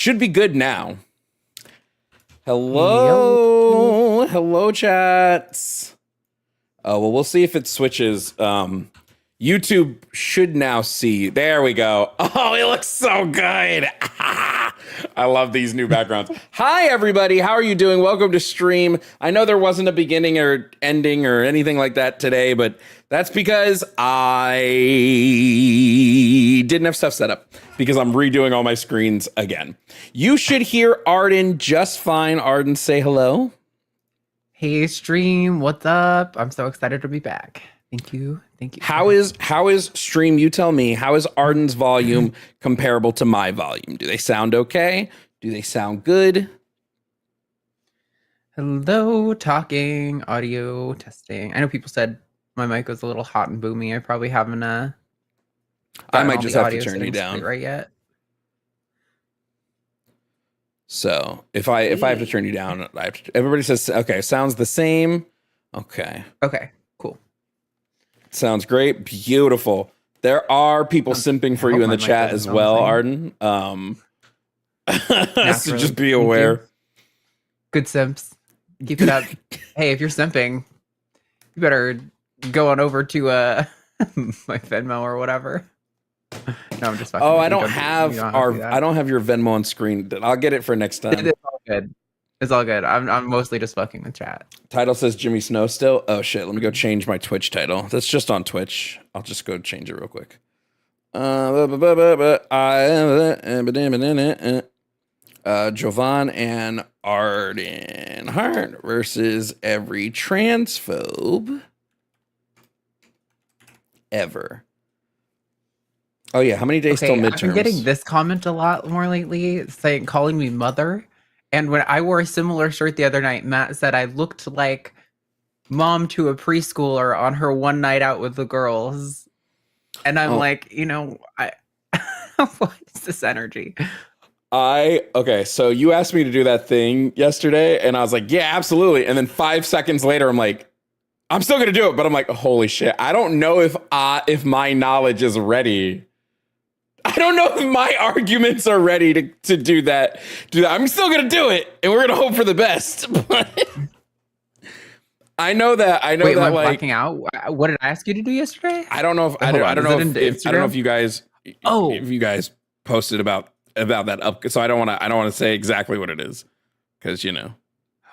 Should be good now. Hello. Hello, chats. Oh, well, we'll see if it switches. YouTube should now see. There we go. Oh, it looks so good. I love these new backgrounds. Hi, everybody. How are you doing? Welcome to stream. I know there wasn't a beginning or ending or anything like that today, but that's because I didn't have stuff set up because I'm redoing all my screens again. You should hear Arden just fine. Arden, say hello. Hey, stream. What's up? I'm so excited to be back. Thank you. Thank you. How is stream? You tell me. How is Arden's volume comparable to my volume? Do they sound okay? Do they sound good? Hello, talking, audio, testing. I know people said my mic was a little hot and boomy. I probably haven't I might just have to turn you down right yet. So if I have to turn you down, everybody says okay. Sounds the same. Okay. Okay. Cool. Sounds great. Beautiful. There are people simping for you in the chat as well, Arden. So just be aware. Good simps. Keep it up. Hey, if you're simping, you better go on over to my Venmo or whatever. No, I'm just fucking. Oh, I don't have your Venmo on screen. I'll get it for next time. It's all good. It's all good. I'm mostly just fucking the chat. Title says Jimmy Snow still. Oh shit, let me go change my Twitch title. That's just on Twitch. I'll just go change it real quick. Jovan and Arden Hart versus every transphobe ever. Oh yeah, how many days till midterms? I've been getting this comment a lot more lately, calling me mother. And when I wore a similar shirt the other night, Matt said I looked like mom to a preschooler on her one night out with the girls. And I'm like, what is this energy? Okay, so you asked me to do that thing yesterday, and I was like, yeah, absolutely. And then 5 seconds later, I'm like, I'm still gonna do it, but I'm like, holy shit, I don't know if my knowledge is ready. I don't know if my arguments are ready to do that. I'm still gonna do it, and we're gonna hope for the best. I know that. Wait, am I blacking out? What did I ask you to do yesterday? I don't know if I don't know if you guys. If you guys posted about that up. So I don't want to say exactly what it is because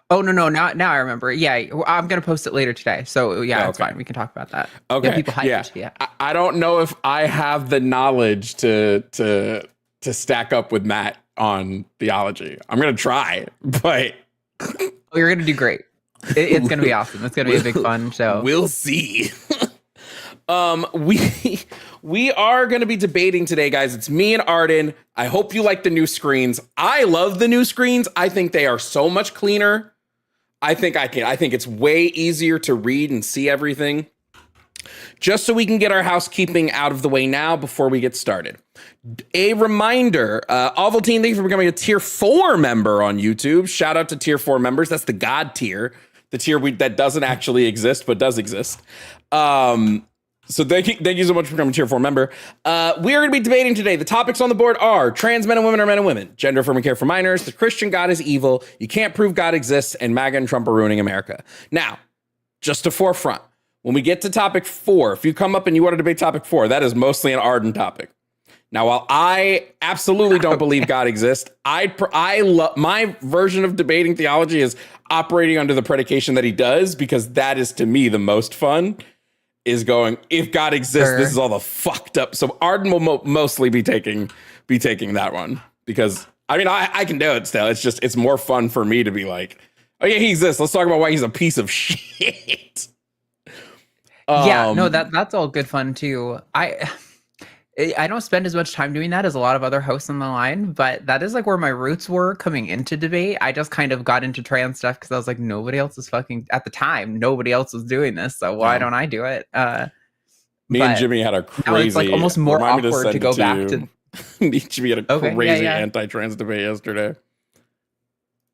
Oh no! Now I remember. Yeah, I'm gonna post it later today. So yeah, it's fine. We can talk about that. Okay. People hyped. Yeah. I don't know if I have the knowledge to stack up with Matt on theology. I'm gonna try, but you're gonna do great. It's gonna be awesome. It's gonna be a big fun show. We'll see. We are going to be debating today, guys. It's me and Arden. I hope you like the new screens. I love the new screens. I think they are so much cleaner. I think it's way easier to read and see everything. Just so we can get our housekeeping out of the way now before we get started. A reminder, Ovaltine, thank you for becoming a tier 4 member on YouTube. Shout out to tier 4 members. That's the God tier. The tier that doesn't actually exist, but does exist. So thank you so much for becoming a tier 4 member. We are going to be debating today. The topics on the board are trans men and women are men and women, gender affirming care for minors, the Christian God is evil, you can't prove God exists, and MAGA and Trump are ruining America. Now, just to forefront, when we get to topic 4, if you come up and you want to debate topic 4, that is mostly an Arden topic. Now, while I absolutely don't believe God exists, my version of debating theology is operating under the predication that he does, because that is to me the most fun. Is going, if God exists, This is all the fucked up. So Arden will mostly be taking that one, because I can do it still. It's just, it's more fun for me to be like, oh yeah, he exists. Let's talk about why he's a piece of shit. That's all good fun too. I don't spend as much time doing that as a lot of other hosts on the line, but that is like where my roots were coming into debate. I just kind of got into trans stuff because I was like, nobody else is at the time, nobody else was doing this, so why don't I do it? Me and Jimmy had a crazy, it's like almost more awkward to go back to. Me and Jimmy had a crazy anti-trans debate yesterday.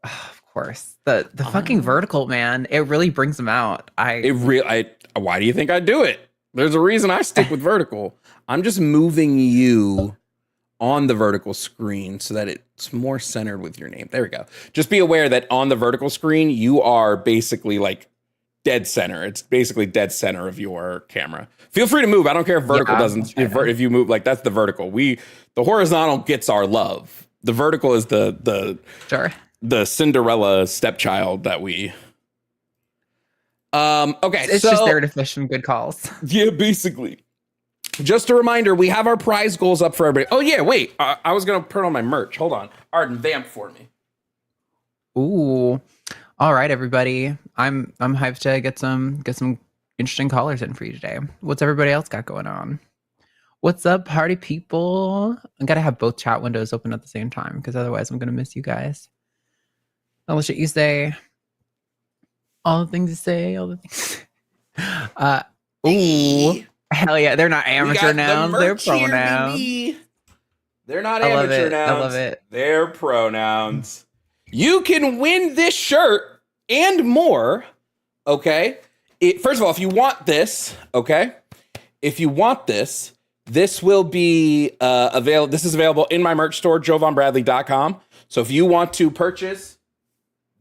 Of course. The fucking vertical, man, it really brings them out. Why do you think I do it? There's a reason I stick with vertical. I'm just moving you on the vertical screen so that it's more centered with your name. There we go. Just be aware that on the vertical screen, you are basically like dead center. It's basically dead center of your camera. Feel free to move. I don't care if vertical doesn't, if you move, like that's the vertical. The horizontal gets our love. The vertical is the Cinderella stepchild that we, okay. It's just there to fish some good calls. Yeah, basically. Just a reminder, we have our prize goals up for everybody. Oh yeah, wait. I was gonna put on my merch. Hold on. Arden, vamp for me. Ooh. All right, everybody. I'm hyped to get some interesting callers in for you today. What's everybody else got going on? What's up, party people? I gotta have both chat windows open at the same time because otherwise I'm gonna miss you guys. I'll let you say all the things you say, all the things. Ooh. Hell yeah, they're not amateur nouns, they're pronouns. They're not amateur nouns. I love it. They're pronouns. You can win this shirt and more, okay? First of all, if you want this, okay? If you want this, this will be available. This is available in my merch store, jovanbradley.com. So if you want to purchase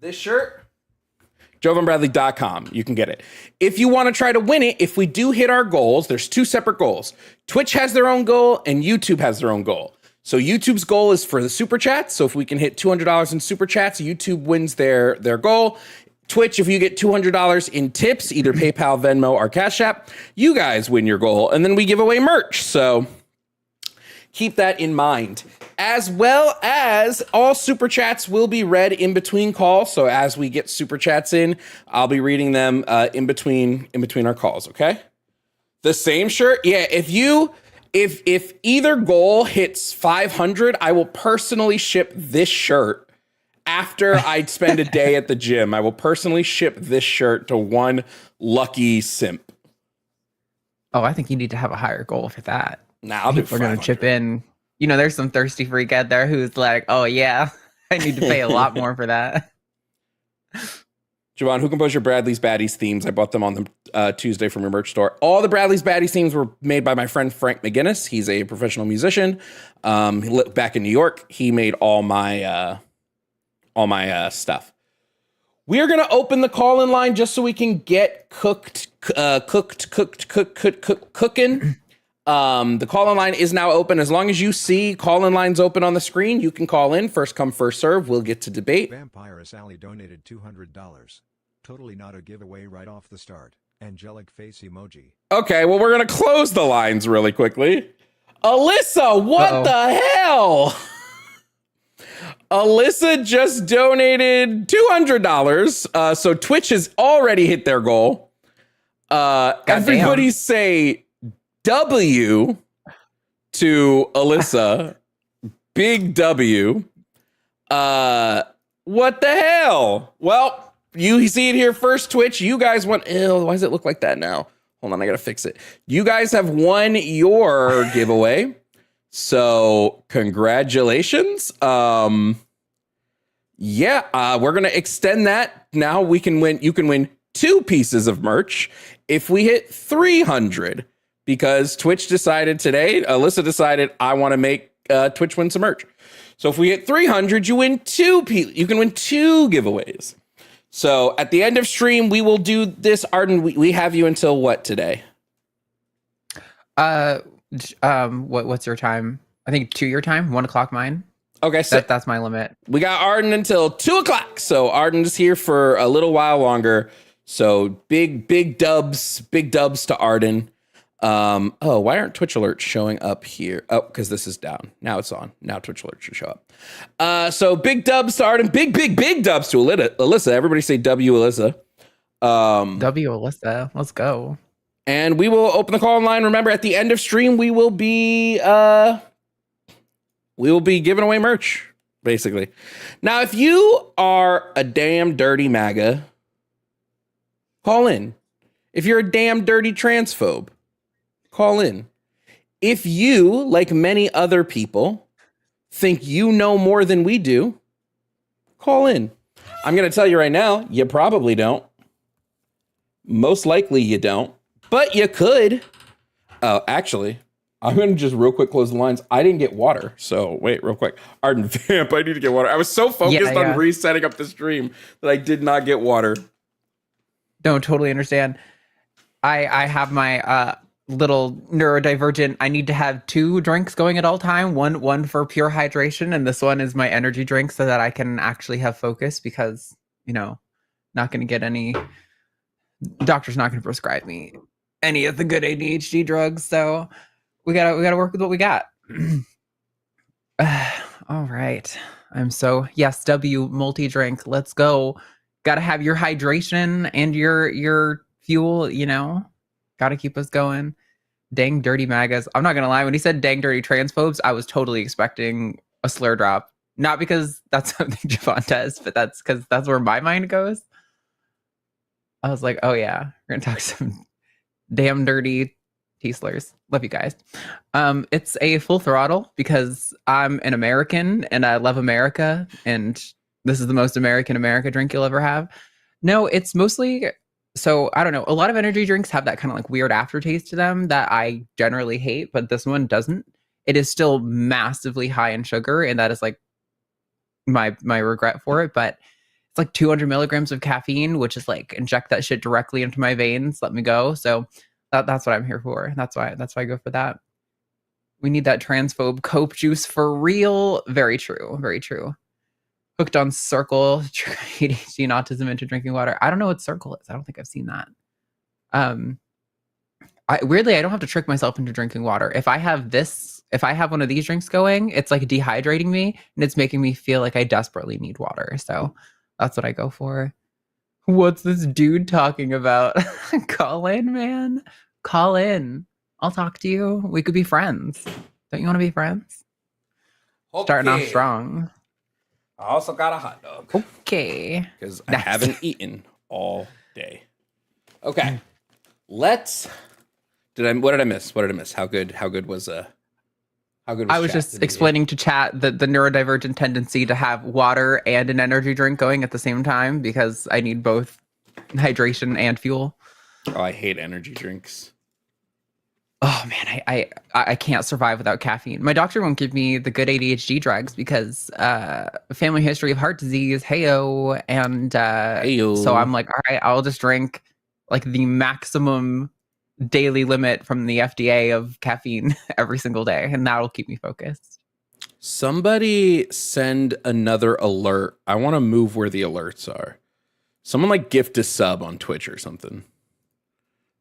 this shirt, jovanbradley.com. You can get it. If you want to try to win it, if we do hit our goals, there's two separate goals. Twitch has their own goal and YouTube has their own goal. So YouTube's goal is for the super chats. So if we can hit $200 in super chats, YouTube wins their goal. Twitch, if you get $200 in tips, either PayPal, Venmo, or Cash App, you guys win your goal. And then we give away merch. So keep that in mind. As well as all super chats will be read in between calls. So as we get super chats in, I'll be reading them in between our calls. Okay. The same shirt. Yeah. If either goal hits 500, I will personally ship this shirt after I spend a day at the gym. I will personally ship this shirt to one lucky simp. Oh, I think you need to have a higher goal for that. Nah, I'll do 500. We're going to chip in. You know, there's some thirsty freak out there who's like, oh, yeah, I need to pay a lot more for that. Jovan, who composed your Bradley's Baddies themes? I bought them on the Tuesday from your merch store. All the Bradley's Baddies themes were made by my friend Frank McGinnis. He's a professional musician. He lived back in New York. He made all my stuff. We are going to open the call-in line just so we can get cooking. The call-in line is now open. As long as you see call-in lines open on the screen, you can call in. First come, first serve. We'll get to debate. Vampire Sally donated $200. Totally not a giveaway right off the start. Angelic face emoji. Okay, well, we're going to close the lines really quickly. Alyssa, what the hell? Alyssa just donated $200. So Twitch has already hit their goal. Everybody say W to Alyssa. Big W. What the hell? Well, you see it here first, Twitch. You guys won. Ew, why does it look like that now? Hold on, I gotta fix it. You guys have won your giveaway. So congratulations. Yeah, we're gonna extend that. Now you can win 2 pieces of merch if we hit 300. Because Twitch decided today, Alyssa decided, I want to make Twitch win some merch. So if we hit 300, you win 2. You can win 2 giveaways. So at the end of stream, we will do this. Arden, we have you until what today? What's your time? I think 2 your time, 1 o'clock mine. Okay, so that's my limit. We got Arden until 2 o'clock. So Arden is here for a little while longer. So big dubs to Arden. Why aren't Twitch alerts showing up here? Oh, because this is down. Now it's on. Now Twitch alerts should show up. So big dubs to Arden. Big dubs to Alyssa. Everybody say W Alyssa. W Alyssa. Let's go. And we will open the call line. Remember, at the end of stream, we will be giving away merch, basically. Now, if you are a damn dirty MAGA, call in. If you're a damn dirty transphobe, call in. If you, like many other people, think you know more than we do, call in. I'm going to tell you right now, you probably don't. Most likely you don't, but you could. Oh, actually, I'm going to just real quick close the lines. I didn't get water. So wait, real quick. Arden Vamp, I need to get water. I was so focused on resetting up the stream that I did not get water. Don't totally understand. I have my little neurodivergent. I need to have 2 drinks going at all time. One for pure hydration, and this one is my energy drink so that I can actually have focus because, not going to get any. Doctor's not going to prescribe me any of the good ADHD drugs, so we gotta work with what we got. All right. Yes, W multi-drink. Let's go. Gotta have your hydration and your fuel, Gotta keep us going. Dang dirty MAGAs. I'm not gonna lie, when he said dang dirty transphobes, I was totally expecting a slur drop. Not because that's something Jovan does, but that's because that's where my mind goes. I was like, oh yeah, we're gonna talk some damn dirty T-slurs. Love you guys. It's a full throttle because I'm an American and I love America, and this is the most American America drink you'll ever have. No, it's mostly, so I don't know. A lot of energy drinks have that kind of like weird aftertaste to them that I generally hate, but this one doesn't. It is still massively high in sugar, and that is like my regret for it, but it's like 200 milligrams of caffeine, which is like inject that shit directly into my veins, let me go. So that's what I'm here for. That's why I go for that. We need that transphobe cope juice for real. Very true. Very true. Hooked on Circle, ADHD and autism into drinking water. I don't know what Circle is. I don't think I've seen that. Weirdly, I don't have to trick myself into drinking water. If I have one of these drinks going, it's like dehydrating me and it's making me feel like I desperately need water. So that's what I go for. What's this dude talking about? Call in, man. Call in. I'll talk to you. We could be friends. Don't you want to be friends? Okay. Starting off strong. I also got a hot dog. Okay. Because I haven't eaten all day. Okay. What did I miss? How good was I was just explaining to chat the neurodivergent tendency to have water and an energy drink going at the same time because I need both hydration and fuel. Oh, I hate energy drinks. Oh man, I can't survive without caffeine. My doctor won't give me the good ADHD drugs because family history of heart disease, heyo, and so I'm like, all right, I'll just drink like the maximum daily limit from the FDA of caffeine every single day, and that'll keep me focused. Somebody send another alert. I want to move where the alerts are. Someone like gift a sub on Twitch or something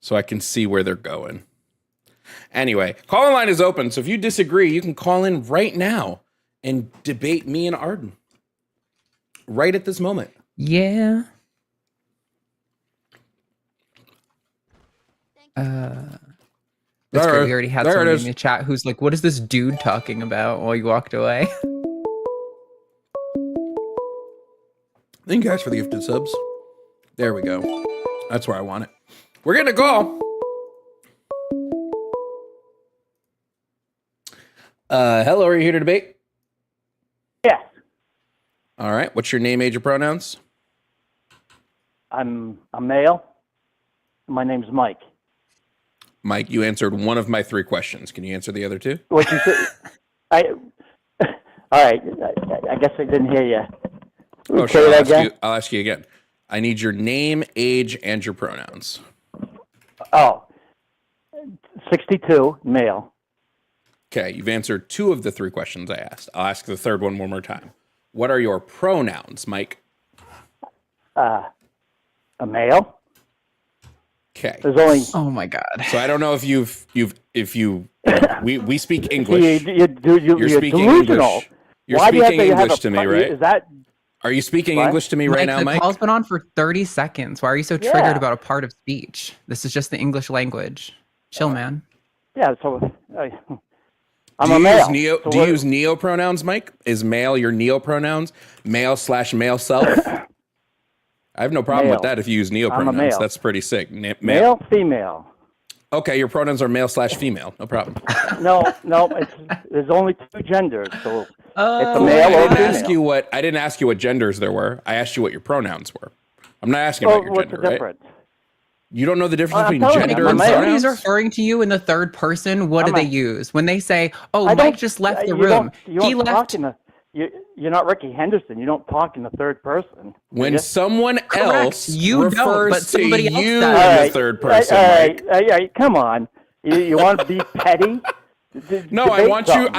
so I can see where they're going. Anyway, call-in line is open, so if you disagree, you can call in right now and debate me and Arden right at this moment. Yeah. That's great. We already had someone in the chat who's like, what is this dude talking about while you walked away? Thank you guys for the gifted subs. There we go. That's where I want it. We're getting a call. Hello, are you here to debate? Yes. All right. What's your name, age, or pronouns? I'm a male. My name's Mike. Mike, you answered one of my 3 questions. Can you answer the other 2? What you said? All right. I guess I didn't hear you. Oh, sure. I'll ask you again. I need your name, age, and your pronouns. Oh, 62, male. Okay, you've answered 2 of the 3 questions I asked. I'll ask the 3rd one more time. What are your pronouns, Mike? A male. Okay. There's only. Oh my God. So I don't know if we speak English. You're speaking delusional. English. You're Why speaking do you have English to me, right? Is that? Are you speaking What? English to me right now, The Mike? call's been on for 30 seconds. Why are you so triggered about a part of speech? This is just the English language. Chill, man. Yeah. So. I'm a male. Do you use neo pronouns, Mike? Is male your neo pronouns? Male/male self? I have no problem with that if you use neo pronouns. That's pretty sick. Male, female. Okay, your pronouns are male/female. No problem. No. There's only 2 genders, so it's a male or female. I didn't ask you what genders there were. I asked you what your pronouns were. I'm not asking about your what's gender, the right? difference? You don't know the difference I'm between telling you, gender I'm and a male. Somebody's pronouns? referring to you in the third person. What do they use when they say, "Oh, I Mike don't- just left the you room"? You He don't left. talk in the, you're not Ricky Henderson. You don't talk in the third person. When someone else You don't, refers but somebody to else you does. in the third person, Mike. All right, come on. You want to be petty? No, I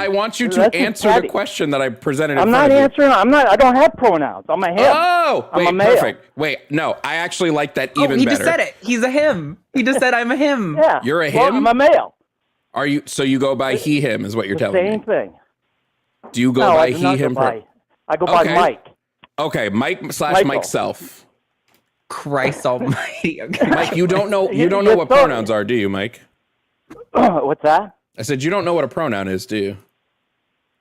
want you to That's answer petty. the question that I presented in I'm front not of you. answering. I don't have pronouns. I'm a him. Oh, I'm wait, a male. perfect. Wait, no, I actually like that even he better. just said it. He's a him. He just said I'm a him. Yeah. You're a Well, him? I'm a male. Are you? So you go by he, him is what you're The telling same me. thing. Do you go No, by I do he, not go him? by. I go by Okay. Mike. Okay, Mike / Michael. Mike self. Christ Almighty. Okay. Mike, you don't know You're what so- pronouns are, do you, Mike? What's that? I said you don't know what a pronoun is, do you?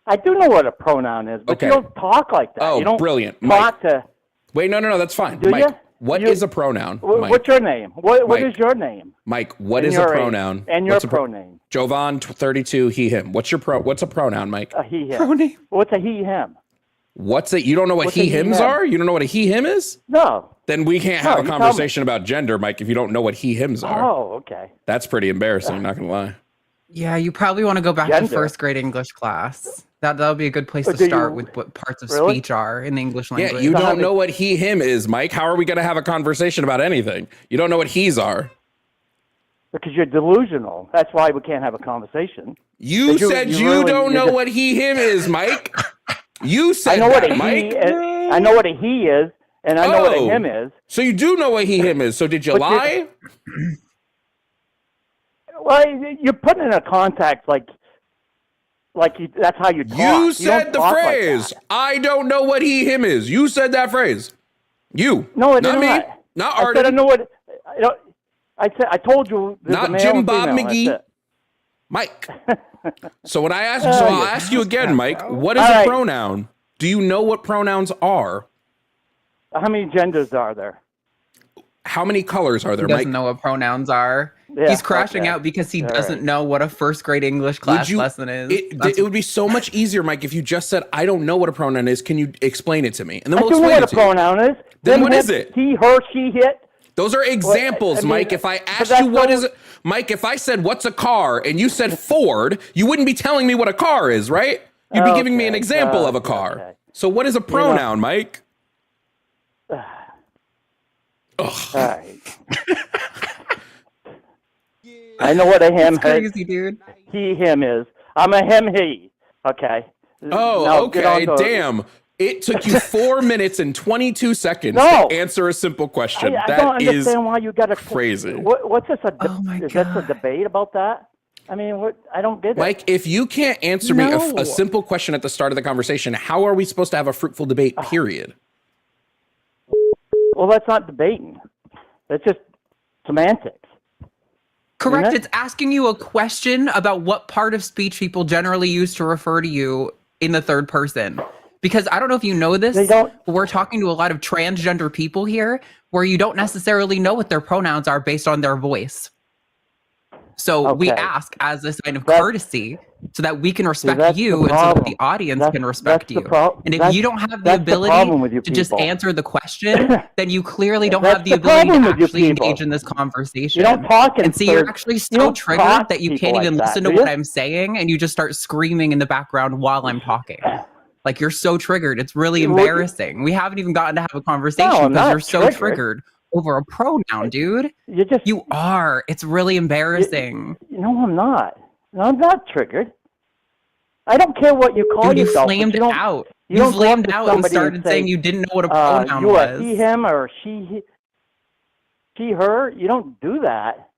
I do know what a pronoun is, but Okay. you don't talk like that. Oh, you don't brilliant. talk to. Wait, no, that's fine. Do Mike, ya? what You- is a pronoun? Mike, What's your name? What Mike. is your name? Mike, what And is a your age. pronoun? And your What's a pronoun. Jovan 32 he him. What's a pronoun, Mike? A he him. Pronoun. What's a he him? What's it? You don't know what What's a he he, hims him? are? You don't know what a he him is? No. Then we can't No, have a you tell conversation about gender, Mike, if you don't know what he hims are. Oh, okay. That's pretty embarrassing, not gonna lie. Yeah, you probably want to go back to Gender. first grade English class. That would be a good place Or to do start you- with what parts of Really? speech are in the English language. Yeah, you So how don't do- know what he him is, Mike. How are we gonna have a conversation about anything? You don't know what he's are. Because you're delusional. That's why we can't have a conversation. You You- said you you really- don't you know just- what he him is, Mike. You said I know what that, a Mike. he is. I know what a he is, and I know what a Oh. him is. So you do know what he him is. So did you But lie? Well, you're putting in a context that's how you talk. You don't said the talk like phrase. that. I don't know what he him is. You said that phrase. You. No, I did not me. not. Not I said I Arden. know what. I said I told you. There's Not a male Jim and Bob female, McGee. that's it. Mike. So when I ask, so I'll ask you again, Mike. What is All a right. pronoun? Do you know what pronouns are? How many genders are there? How many colors are He there, doesn't Mike? know what pronouns are. Yeah, He's crashing okay. out because he All doesn't right. know what a first grade English class lesson is. It would be so much easier, Mike, if you just said, "I don't know what a pronoun is. Can you explain it to me?" And then I we'll don't know explain what it a to you. pronoun is. Then what him, is it? He, her, she, it. Those are examples, I mean, Mike. If I but asked that's you what so- is it, Mike, if I said what's a car and you said Ford, you wouldn't be telling me what a car is, right? You'd be giving me an Okay, example of a okay, car. okay. So what is a pronoun, Mike? All right. I know what a him It's crazy, dude. he, him is. I'm a him, he. Okay. Oh, Now get okay. on to- Damn. It took you 4 minutes and 22 seconds No. to answer a simple question. I That don't is understand why you got to crazy. What's this? Oh my is this a God. debate about that? I mean, what? I don't get it. Mike, if you can't answer me No. a simple question at the start of the conversation, how are we supposed to have a fruitful debate, period? Well, that's not debating. That's just semantics. Correct. Isn't it? It's asking you a question about what part of speech people generally use to refer to you in the third person. Because I don't know if you know this, They don't- but we're talking to a lot of transgender people here where you don't necessarily know what their pronouns are based on their voice. So we Okay. ask as a sign of That- courtedy so that we can respect that's the you and so that problem. the audience That's- can respect that's the you. prob- And if that's- you don't have the that's the problem ability with you to just people. answer the question, then you clearly don't That's have the the ability problem to with you actually people. engage in this conversation. You don't talk in And see, you're third- actually you so don't triggered talk that you people can't like even that, listen to do what you? I'm saying, and you just start screaming in the background while I'm talking. Like, you're so triggered. It's really Well, embarrassing. We haven't even gotten to have a conversation No, I'm because not you're so triggered. triggered over a pronoun, dude. You just. You are. It's really embarrassing. No, I'm not. No, I'm not triggered. I don't care what you call Dude, you yourself. but flamed you don't, out. you You don't go up flamed to out and somebody started say, saying you didn't know what a pronoun you was. a he, him, or she, her. You don't do that.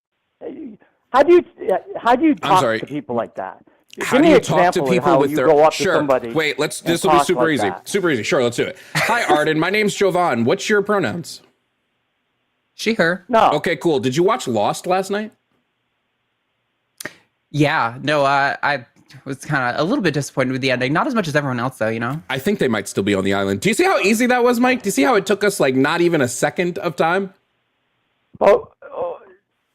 How do you talk sorry. to people like that? How Give do me you an talk to example of people how with you their go up to sure? somebody Wait, and this will be talk super like easy. that? Super easy. Sure, let's do it. Hi, Arden. My name's Jovan. What's your pronouns? She, her. No. Okay, cool. Did you watch Lost last night? Yeah. No, I was kind of a little bit disappointed with the ending. Not as much as everyone else, though, you know? I think they might still be on the island. Do you see how easy that was, Mike? Do you see how it took us like not even a second of time? Well,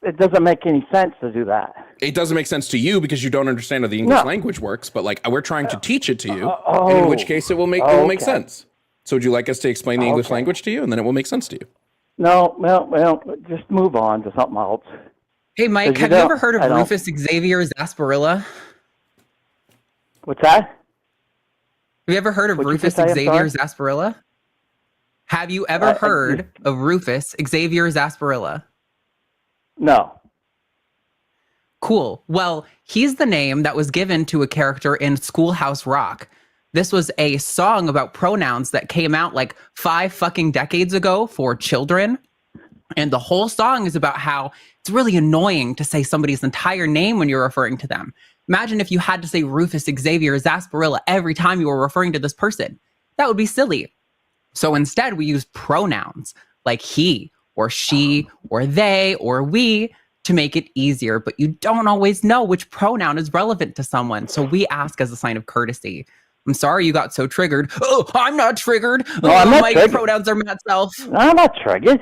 it doesn't make any sense to do that. It doesn't make sense to you because you don't understand how the English No. language works, but like we're trying to teach it to you, oh. and in which case it will make Okay. sense. So would you like us to explain the English Okay. language to you, and then it will make sense to you? No, well, just move on to something else. Hey, Mike, 'Cause have you ever heard of Rufus Xavier's Asperilla? What's that? Have you ever heard of What'd you Rufus just say? I'm Xavier's Asperilla? Have you ever heard of Rufus Xavier's Asperilla? No. Cool. Well, he's the name that was given to a character in Schoolhouse Rock. This was a song about pronouns that came out like 5 fucking decades ago for children. And the whole song is about how it's really annoying to say somebody's entire name when you're referring to them. Imagine if you had to say Rufus Xavier's Asperilla every time you were referring to this person. That would be silly. So instead, we use pronouns like he or she or they or we to make it easier. But you don't always know which pronoun is relevant to someone. So we ask as a sign of courtesy. I'm sorry you got so triggered. Oh, I'm not triggered. No, I'm not my triggered. pronouns are Matt Self. No, I'm not triggered.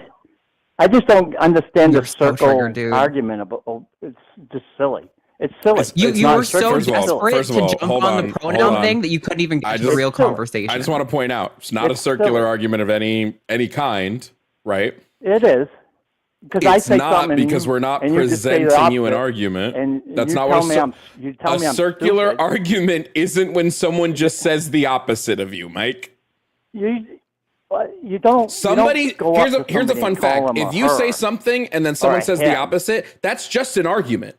I just don't understand You're the so circle triggered, dude. argument about. It's just silly. It's silly. You It's you not were so First of all- desperate first of to all, jump hold on on, the hold pronoun on. thing that you couldn't even get I to the just- real conversation. I just want to point out, it's not a It's circular silly. argument of any kind, right? It is. Because I It's say not something and because you- we're not and you just say the presenting you an opposite, argument. And That's you not tell what me I'm. You tell me a I'm circular stupid. argument isn't when someone just says the opposite of you, Mike. You don't. Somebody you don't go here's up a to here's a somebody fun and call fact. them If a you say her. something and then someone right, says the him. opposite, that's just an argument.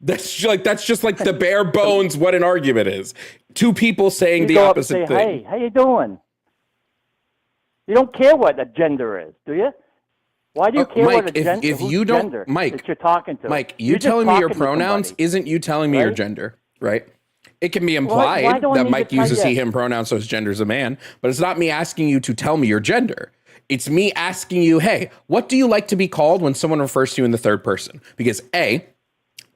That's just like the bare bones what an argument is. Two people saying You the go up and opposite say, thing. Hey, how you doing? You don't care what a gender is, do you? Why do you care Mike, what a gender? if you don't, gender Mike, that you're talking to? Mike, you You're just telling me your talking to pronouns somebody. isn't you telling me your right? gender, right? It can be why implied do I that need Mike to tell uses you? he, him pronouns, so his gender is a man, but it's not me asking you to tell me your gender. It's me asking you, hey, what do you like to be called when someone refers to you in the third person? Because A,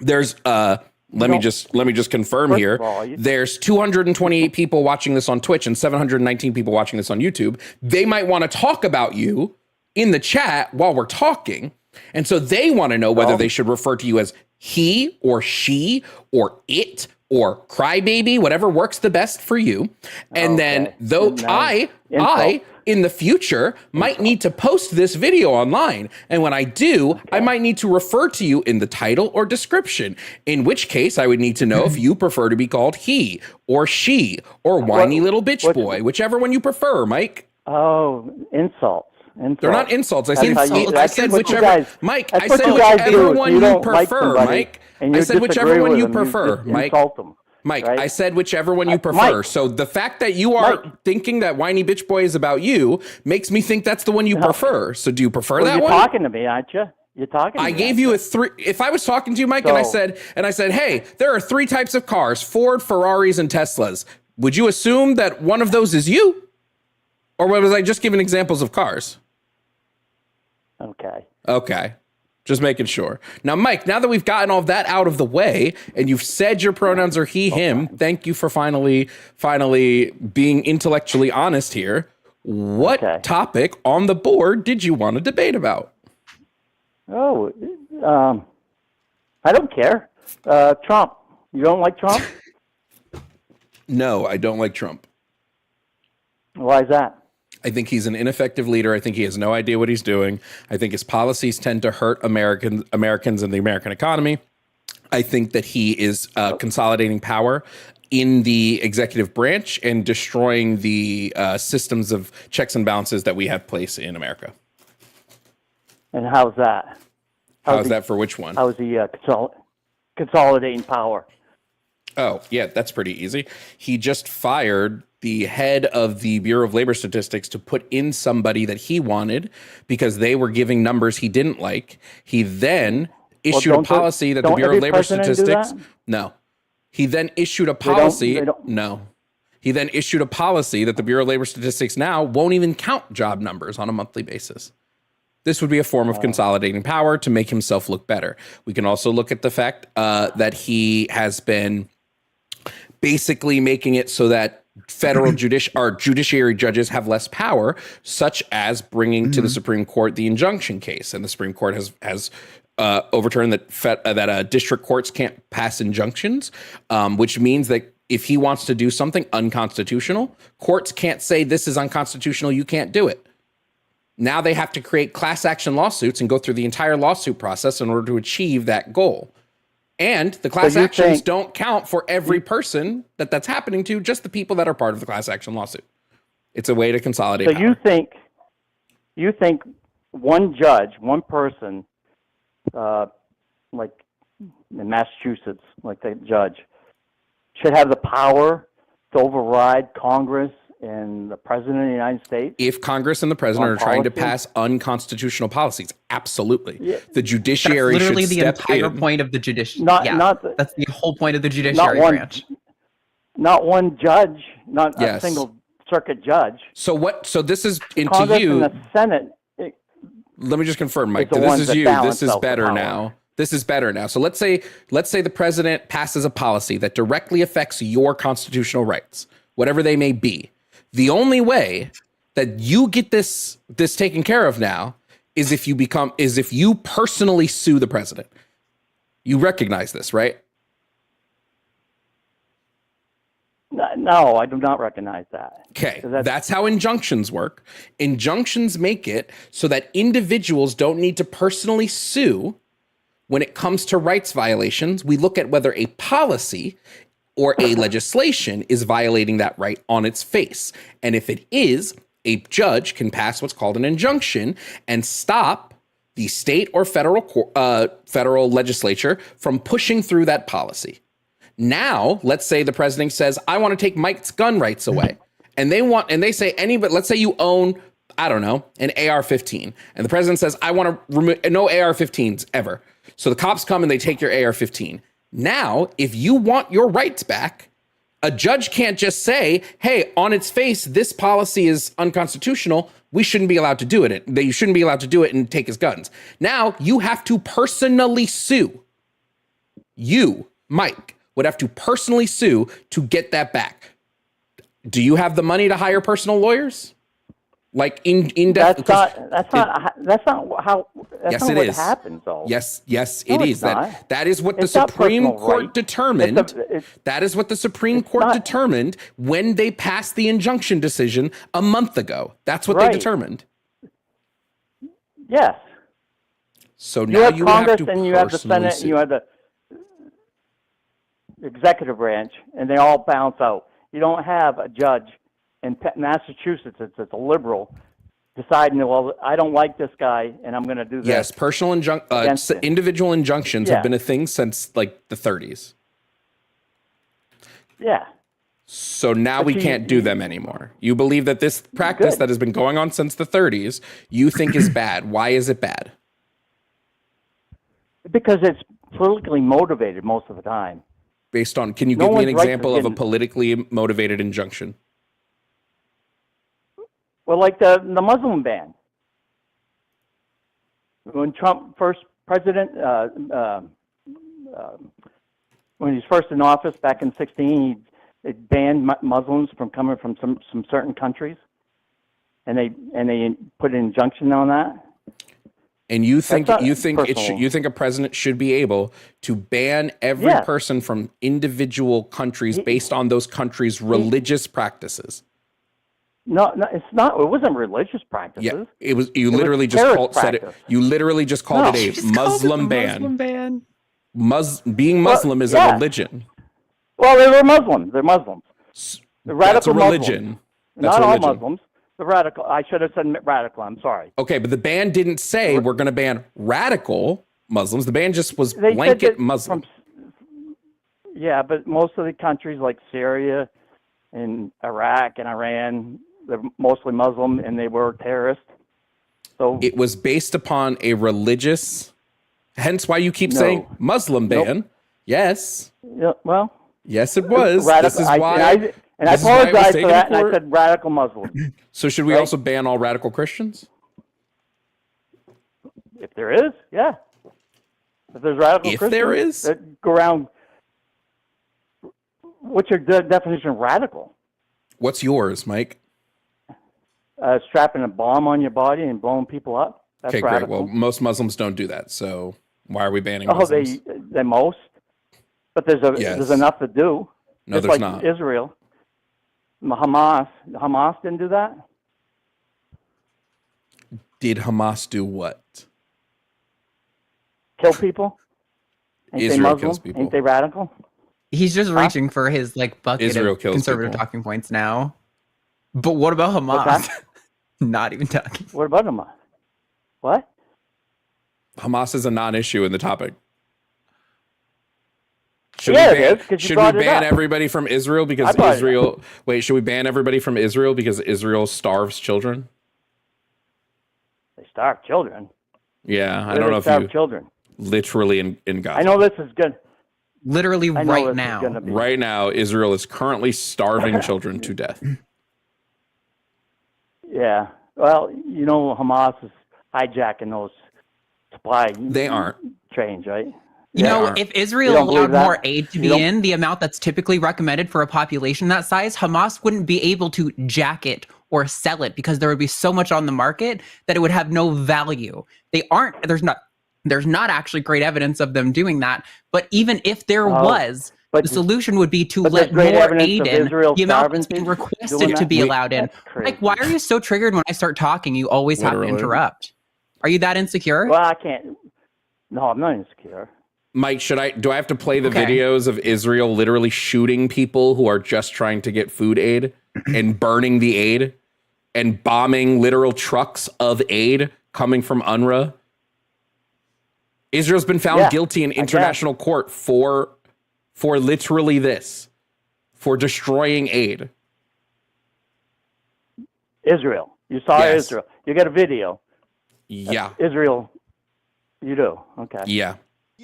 there's let me just confirm First here. of all, There's 228 people watching this on Twitch and 719 people watching this on YouTube. They might want to talk about you in the chat while we're talking. And so they want to know whether they should refer to you as he or she or it or crybaby, whatever works the best for you. And then though And then I insult. in the future might need to post this video online. And when I do, I might need to refer to you in the title or description, in which case I would need to know if you prefer to be called he or she or whiny little bitch boy, whichever one you prefer, Mike. Oh, insults. They're not insults. I said, That's how you- I that's said what you whichever. guys- Mike, that's I what said you guys whichever do. one You you don't like prefer, somebody Mike. and I you said whichever disagree one with you them, prefer, just Mike. insult them, Mike, right? I said whichever one you prefer. Mike. So the fact that you are Mike. thinking that whiny bitch boy is about you makes me think that's the one you prefer. So do you prefer Well, that you're one? talking to me, aren't you? You're talking to I me. gave aren't you a 3. If I was talking to you, Mike, and I So- said, hey, there are 3 types of cars: Ford, Ferraris, and Teslas. Would you assume that one of those is you? Or was I just giving examples of cars? Okay. Okay. Just making sure. Now, Mike, now that we've gotten all of that out of the way and you've said your pronouns are he, him, thank you for finally being intellectually honest here. What topic on the board did you want to debate about? Oh, I don't care. Trump. You don't like Trump? No, I don't like Trump. Why is that? I think he's an ineffective leader. I think he has no idea what he's doing. I think his policies tend to hurt Americans and the American economy. I think that he is consolidating power in the executive branch and destroying the systems of checks and balances that we have place in America. And how's that? How's that for which one? How is he consolidating power? Oh, yeah, that's pretty easy. He just fired the head of the Bureau of Labor Statistics to put in somebody that he wanted because they were giving numbers he didn't like. He then issued a policy that the Bureau of Labor Statistics... No. He then issued a policy... No. He then issued a policy that the Bureau of Labor Statistics now won't even count job numbers on a monthly basis. This would be a form of consolidating power to make himself look better. We can also look at the fact that he has been basically making it so that federal judiciary judges have less power, such as bringing to the Supreme Court the injunction case. And the Supreme Court has overturned that district courts can't pass injunctions, which means that if he wants to do something unconstitutional, courts can't say this is unconstitutional, you can't do it. Now they have to create class action lawsuits and go through the entire lawsuit process in order to achieve that goal. And the class actions don't count for every person that's happening to, just the people that are part of the class action lawsuit. It's a way to consolidate So power. you think one judge, one person, like in Massachusetts, like the judge, should have the power to override Congress and the President of the United States? If Congress and the President are trying to pass unconstitutional policies, absolutely. Yeah. The judiciary That's literally should the step entire in. point of the judiciary. That's the whole point of the judiciary branch. Not one judge, not a single circuit judge. So this is into Congress you. And the Senate. Let me just confirm, Mike. This is you. This is better now. This is better now. So let's say the president passes a policy that directly affects your constitutional rights, whatever they may be. The only way that you get this taken care of now is if you personally sue the president. You recognize this, right? No, I do not recognize that. Okay, that's how injunctions work. Injunctions make it so that individuals don't need to personally sue. When it comes to rights violations, we look at whether a policy or a legislation is violating that right on its face. And if it is, a judge can pass what's called an injunction and stop the state or federal legislature from pushing through that policy. Now, let's say the president says, I want to take Mike's gun rights away. And they say let's say you own, I don't know, an AR-15. And the president says, I want to remove no AR-15s ever. So the cops come and they take your AR-15. Now, if you want your rights back, a judge can't just say, hey, on its face, this policy is unconstitutional. We shouldn't be allowed to do it. You shouldn't be allowed to do it and take his guns. Now, you have to personally sue. You, Mike, would have to personally sue to get that back. Do you have the money to hire personal lawyers? Like that's not how it happens, though. Yes, it is. That is what the Supreme Court determined. That is what the Supreme Court determined when they passed the injunction decision a month ago. That's what they determined. Yes. So now you have Congress to and you have the Senate and you have the executive branch, and they all bounce out. You don't have a judge in Massachusetts, it's a liberal, deciding, well, I don't like this guy, and I'm going to do this. Yes, individual injunctions have been a thing since like the 30s. Yeah. So now we can't do them anymore. You believe that this practice that has been going on since the 30s, you think is bad. Why is it bad? Because it's politically motivated most of the time. Based on, can you give me an example of a politically motivated injunction? Well, like the Muslim ban. When Trump first president, when he was first in office back in 2016, he banned Muslims from coming from some certain countries, and they put an injunction on that. And you think a president should be able to ban every person from individual countries based on those countries' religious practices? No, it's not. It wasn't religious practices. Yeah, it was. You literally just called it a Muslim ban. Being Muslim is a religion. Well, they were Muslims. They're Muslims. They're radical That's a religion. Not all Muslims. The radical. I should have said radical. I'm sorry. Okay, but the ban didn't say we're going to ban radical Muslims. The ban just was blanket Muslim. Yeah, but most of the countries like Syria and Iraq and Iran, they're mostly Muslim, and they were terrorists. So it was based upon a religious. Hence, why you keep saying Muslim ban. Nope. Yes. Yeah. Well. Yes, it was. This is why. And I apologize for that, and I said radical Muslim. So should we also ban all radical Christians? If there is, yeah. If there's radical Christians. If there is? That go around. What's your definition of radical? What's yours, Mike? Strapping a bomb on your body and blowing people up. That's radical. Great. Well, most Muslims don't do that, so why are we banning Muslims? They most. But there's enough to do. No, there's not. Israel. Hamas didn't do that? Did Hamas do what? Kill people? Ain't Israel they Muslim? kills people. Ain't they radical? He's just reaching for his like bucket Israel of kills conservative people. talking points now. But what about What's Hamas? that? Not even talking. What about Hamas? What? Hamas is a non-issue in the topic. Should Yeah, we it ban, is, 'cause you should brought we it ban up. everybody from Israel because I brought it Israel? Wait, should we ban everybody from Israel because Israel starves children? They starve children. Yeah, I Where don't they know if starve you children. literally in Gaza. I know this is good. Literally I know right this is now. gonna be- Right now, Israel is currently starving children to death. Yeah. Well, you know, Hamas is hijacking those supply They aren't. trains, right? You They know, aren't. if You Israel don't believe allowed that? more aid to You be don't- in, the amount that's typically recommended for a population that size, Hamas wouldn't be able to jack it or sell it because there would be so much on the market that it would have no value. They aren't, there's not actually great evidence of them doing that. But even if there was, but the solution would be to but let there's great more evidence aid of in. Israel The amount starving that's been people requested doing to that? be allowed in. That's crazy. Like, why are you so triggered when I start talking? You always have to Literally. interrupt. Are you that insecure? Well, I can't. No, I'm not insecure. Mike, do I have to play the Okay. videos of Israel literally shooting people who are just trying to get food aid and burning the aid and bombing literal trucks of aid coming from UNRWA? Israel's been found guilty in international court for literally this, for destroying aid. Israel. You saw Yes. Israel. You got a video. Yeah. Israel. You do. Okay. Yeah.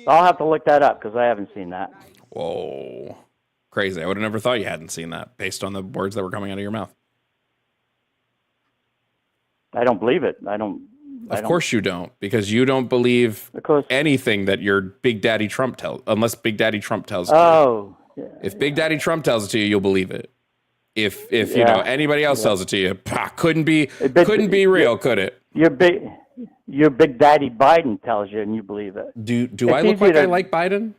I'll have to look that up because I haven't seen that. Whoa. Crazy. I would have never thought you hadn't seen that based on the words that were coming out of your mouth. I don't believe it. Of course you don't, because you don't believe Of course. anything that your Big Daddy Trump tells, unless Big Daddy Trump tells it. Oh. Yeah. If Big Daddy Trump tells it to you, you'll believe it. If you Yeah. know anybody else tells it to you, couldn't be real, could it? Your big daddy Biden tells you and you believe it. Do It's I look easy like to- I like Biden?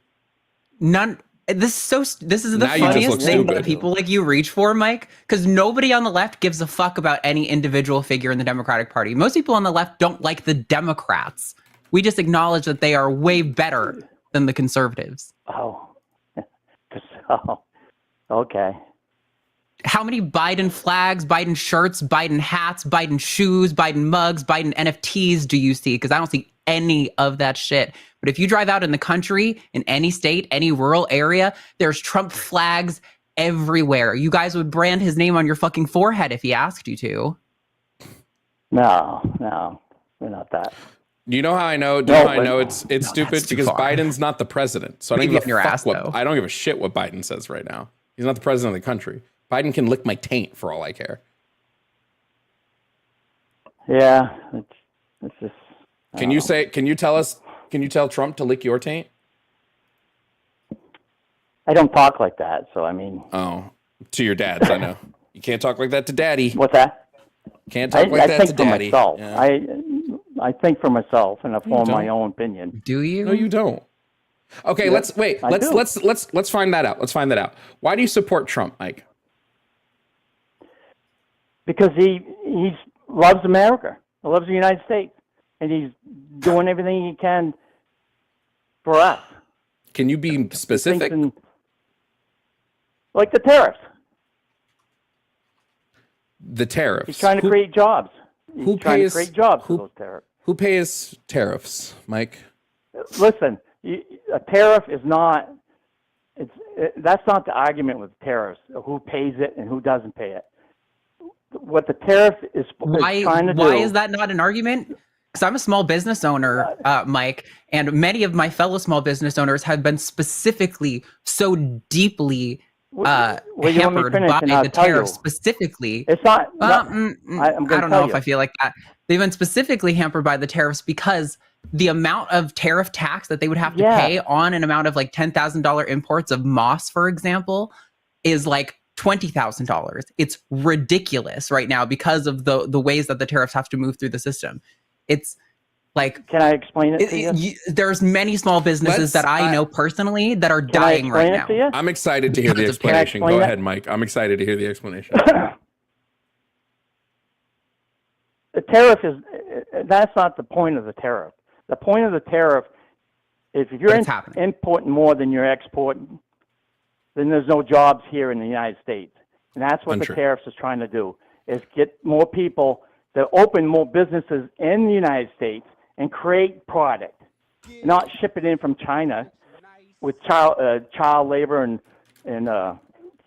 None. This is the Now you just funniest look thing that stupid. people like you reach for, Mike, because nobody on the left gives a fuck about any individual figure in the Democratic Party. Most people on the left don't like the Democrats. We just acknowledge that they are way better than the conservatives. Oh. Oh. Okay. How many Biden flags, Biden shirts, Biden hats, Biden shoes, Biden mugs, Biden NFTs do you see? Because I don't see any of that shit. But if you drive out in the country, in any state, any rural area, there's Trump flags everywhere. You guys would brand his name on your fucking forehead if he asked you to. No, we're not that. You know how I know? No, I but- know it's stupid that's too because far. Biden's not the president. So I don't Maybe give on your a fuck ass, what though. I don't give a shit what Biden says right now. He's not the president of the country. Biden can lick my taint for all I care. Yeah, it's just. Can you tell Trump to lick your taint? I don't talk like that, so I mean. Oh, to your dads, I know. You can't talk like that to daddy. What's that? Can't talk like I that think to for daddy. myself. Yeah. I think for myself and I form my don't. own opinion. Do you? No, you don't. Okay, Yeah, let's I Let's do. let's find that out. Let's find that out. Why do you support Trump, Mike? Because he loves America. He loves the United States. And he's doing everything he can for us. Can you be specific? Like the tariffs. The tariffs. He's trying to create jobs. who He's trying to pays- create jobs who- for those tariffs. Who pays tariffs, Mike? Listen, a tariff is not. That's not the argument with tariffs. Who pays it and who doesn't pay it. What the tariff is trying to do. Why is that not an argument? Because I'm a small business owner, Mike, and many of my fellow small business owners have been specifically so deeply Well, you let me hampered finish by and I'll the tell you. tariffs specifically. It's not. I'm I'm I gonna don't know tell if you. I feel like that. They've been specifically hampered by the tariffs because the amount of tariff tax that they would have to Yeah. pay on an amount of like $10,000 imports of moss, for example, is like $20,000. It's ridiculous right now because of the ways that the tariffs have to move through the system. It's like Can I explain it to you? there's many small businesses that I know personally that are Can I dying right explain now. it to you? I'm excited to hear the Can I explanation. explain Go that? ahead, Mike. I'm excited to hear the explanation. The tariff that's not the point of the tariff. The point of the tariff is if you're importing more than you're exporting, then there's no jobs here in the United States. And that's what the tariffs is trying to do, is get more people to open more businesses in the United States and create product, not ship it in from China with child labor and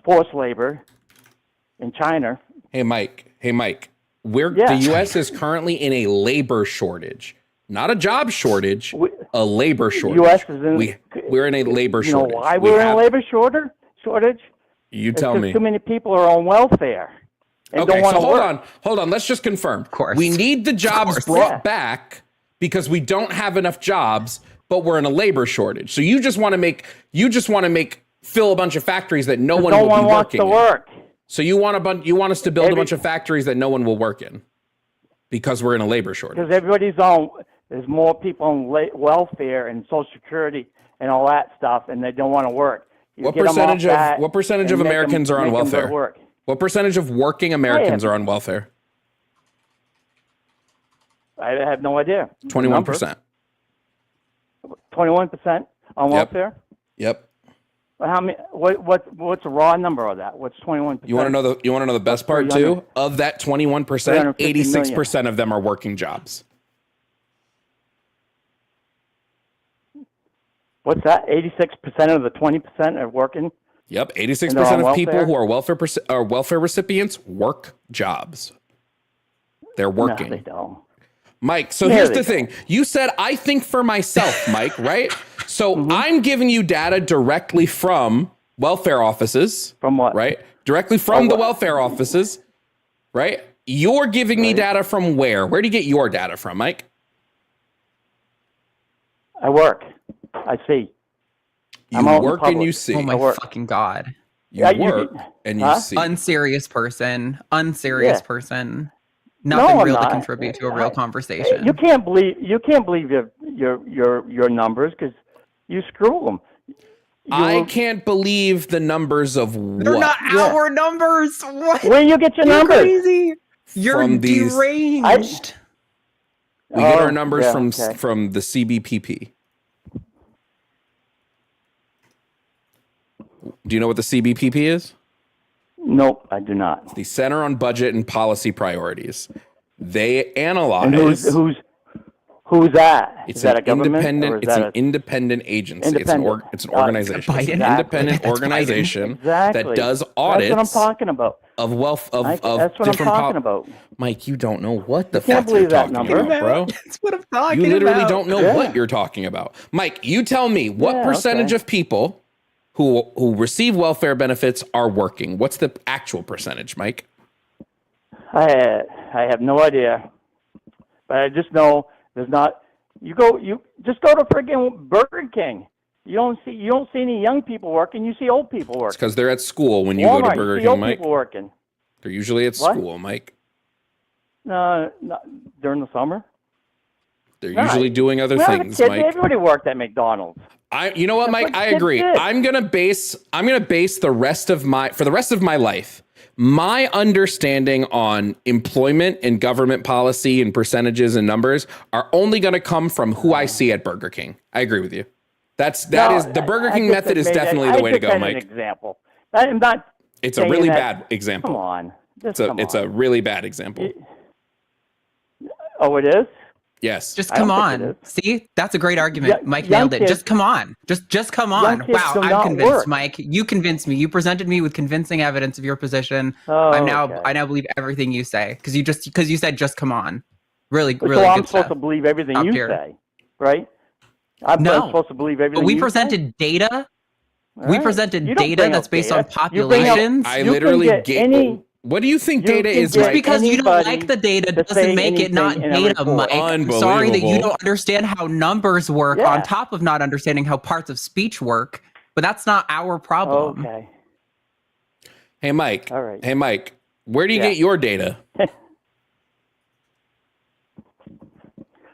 forced labor in China. Hey, Mike. The U.S. is currently in a labor shortage. Not a job shortage, a labor shortage. U.S. is in, we're in a labor shortage. You know why we're in a labor shortage? You tell me. Too many people are on welfare and don't want to work. Hold on. Let's just confirm. Of course. We need the jobs brought back because we don't have enough jobs, but we're in a labor shortage. So you just want to fill a bunch of factories that no one will be working in. Work. So you want us to build a bunch of factories that no one will work in because we're in a labor shortage. Because there's more people on welfare and Social Security and all that stuff, and they don't want to work. What percentage of Americans are on welfare? What percentage of working Americans are on welfare? I have no idea. 21%. 21% on welfare? Yep. How many? What's the raw number of that? What's 21%? You want to know the best part too? Of that 21%, 86% of them are working jobs. What's that? 86% of the 20% are working? Yep, 86% of people who are welfare recipients work jobs. They're working. No, they don't. Mike, so here's the thing. You said, I think for myself, Mike, right? So I'm giving you data directly from welfare offices. From what? Right? Directly from the welfare offices, right? You're giving me data from where? Where do you get your data from, Mike? I work. I see. You work and you see. Oh my fucking God. You work and you see. Unserious person. Person. Nothing real to contribute to a real conversation. You can't believe your numbers because you screw them. I can't believe the numbers of what? They're not our numbers. What? Where do you get your numbers? Crazy. You're deranged. We get our numbers from the CBPP. Do you know what the CBPP is? Nope, I do not. It's the Center on Budget and Policy Priorities. They analyze. And who's that? It's is that a government? An independent agency. It's an organization. It's an independent organization that does audits. That's what I'm talking about. Of wealth of that's what I'm talking about. Mike, you don't know what the fuck you're talking about, bro. That's what I'm talking about. You literally don't know what you're talking about. Mike, you tell me what percentage of people who receive welfare benefits are working. What's the actual percentage, Mike? I have no idea, but I just know there's not. You just go to friggin' Burger King. You don't see any young people working. You see old people working. It's because they're at school when you go to Burger King, Mike. People working. They're usually at school, Mike. No, not during the summer. They're usually doing other things, Mike. Everybody worked at McDonald's. You know what, Mike? I agree. I'm gonna base the rest of my life, my understanding on employment and government policy and percentages and numbers are only gonna come from who I see at Burger King. I agree with you. The Burger King method is definitely the way to go, Mike. An example. I'm not. It's a really bad example. Come on. It's a really bad example. Oh, it is? Yes. Just come on. See, that's a great argument. Mike nailed it. Just come on. Just come on. Wow, I'm convinced, Mike. You convinced me. You presented me with convincing evidence of your position. I now believe everything you say because you said just come on. Really, really. So I'm supposed stuff. to believe everything you say, right? I'm supposed to believe everything. But we presented data. We presented data that's based on populations. I literally get. What do you think data is? Just because you don't like the data doesn't make it not data, Mike. I'm sorry that you don't understand how numbers work on top of not understanding how parts of speech work, but that's not our problem. Okay. Hey, Mike. All right. Hey, Mike. Where do you get your data?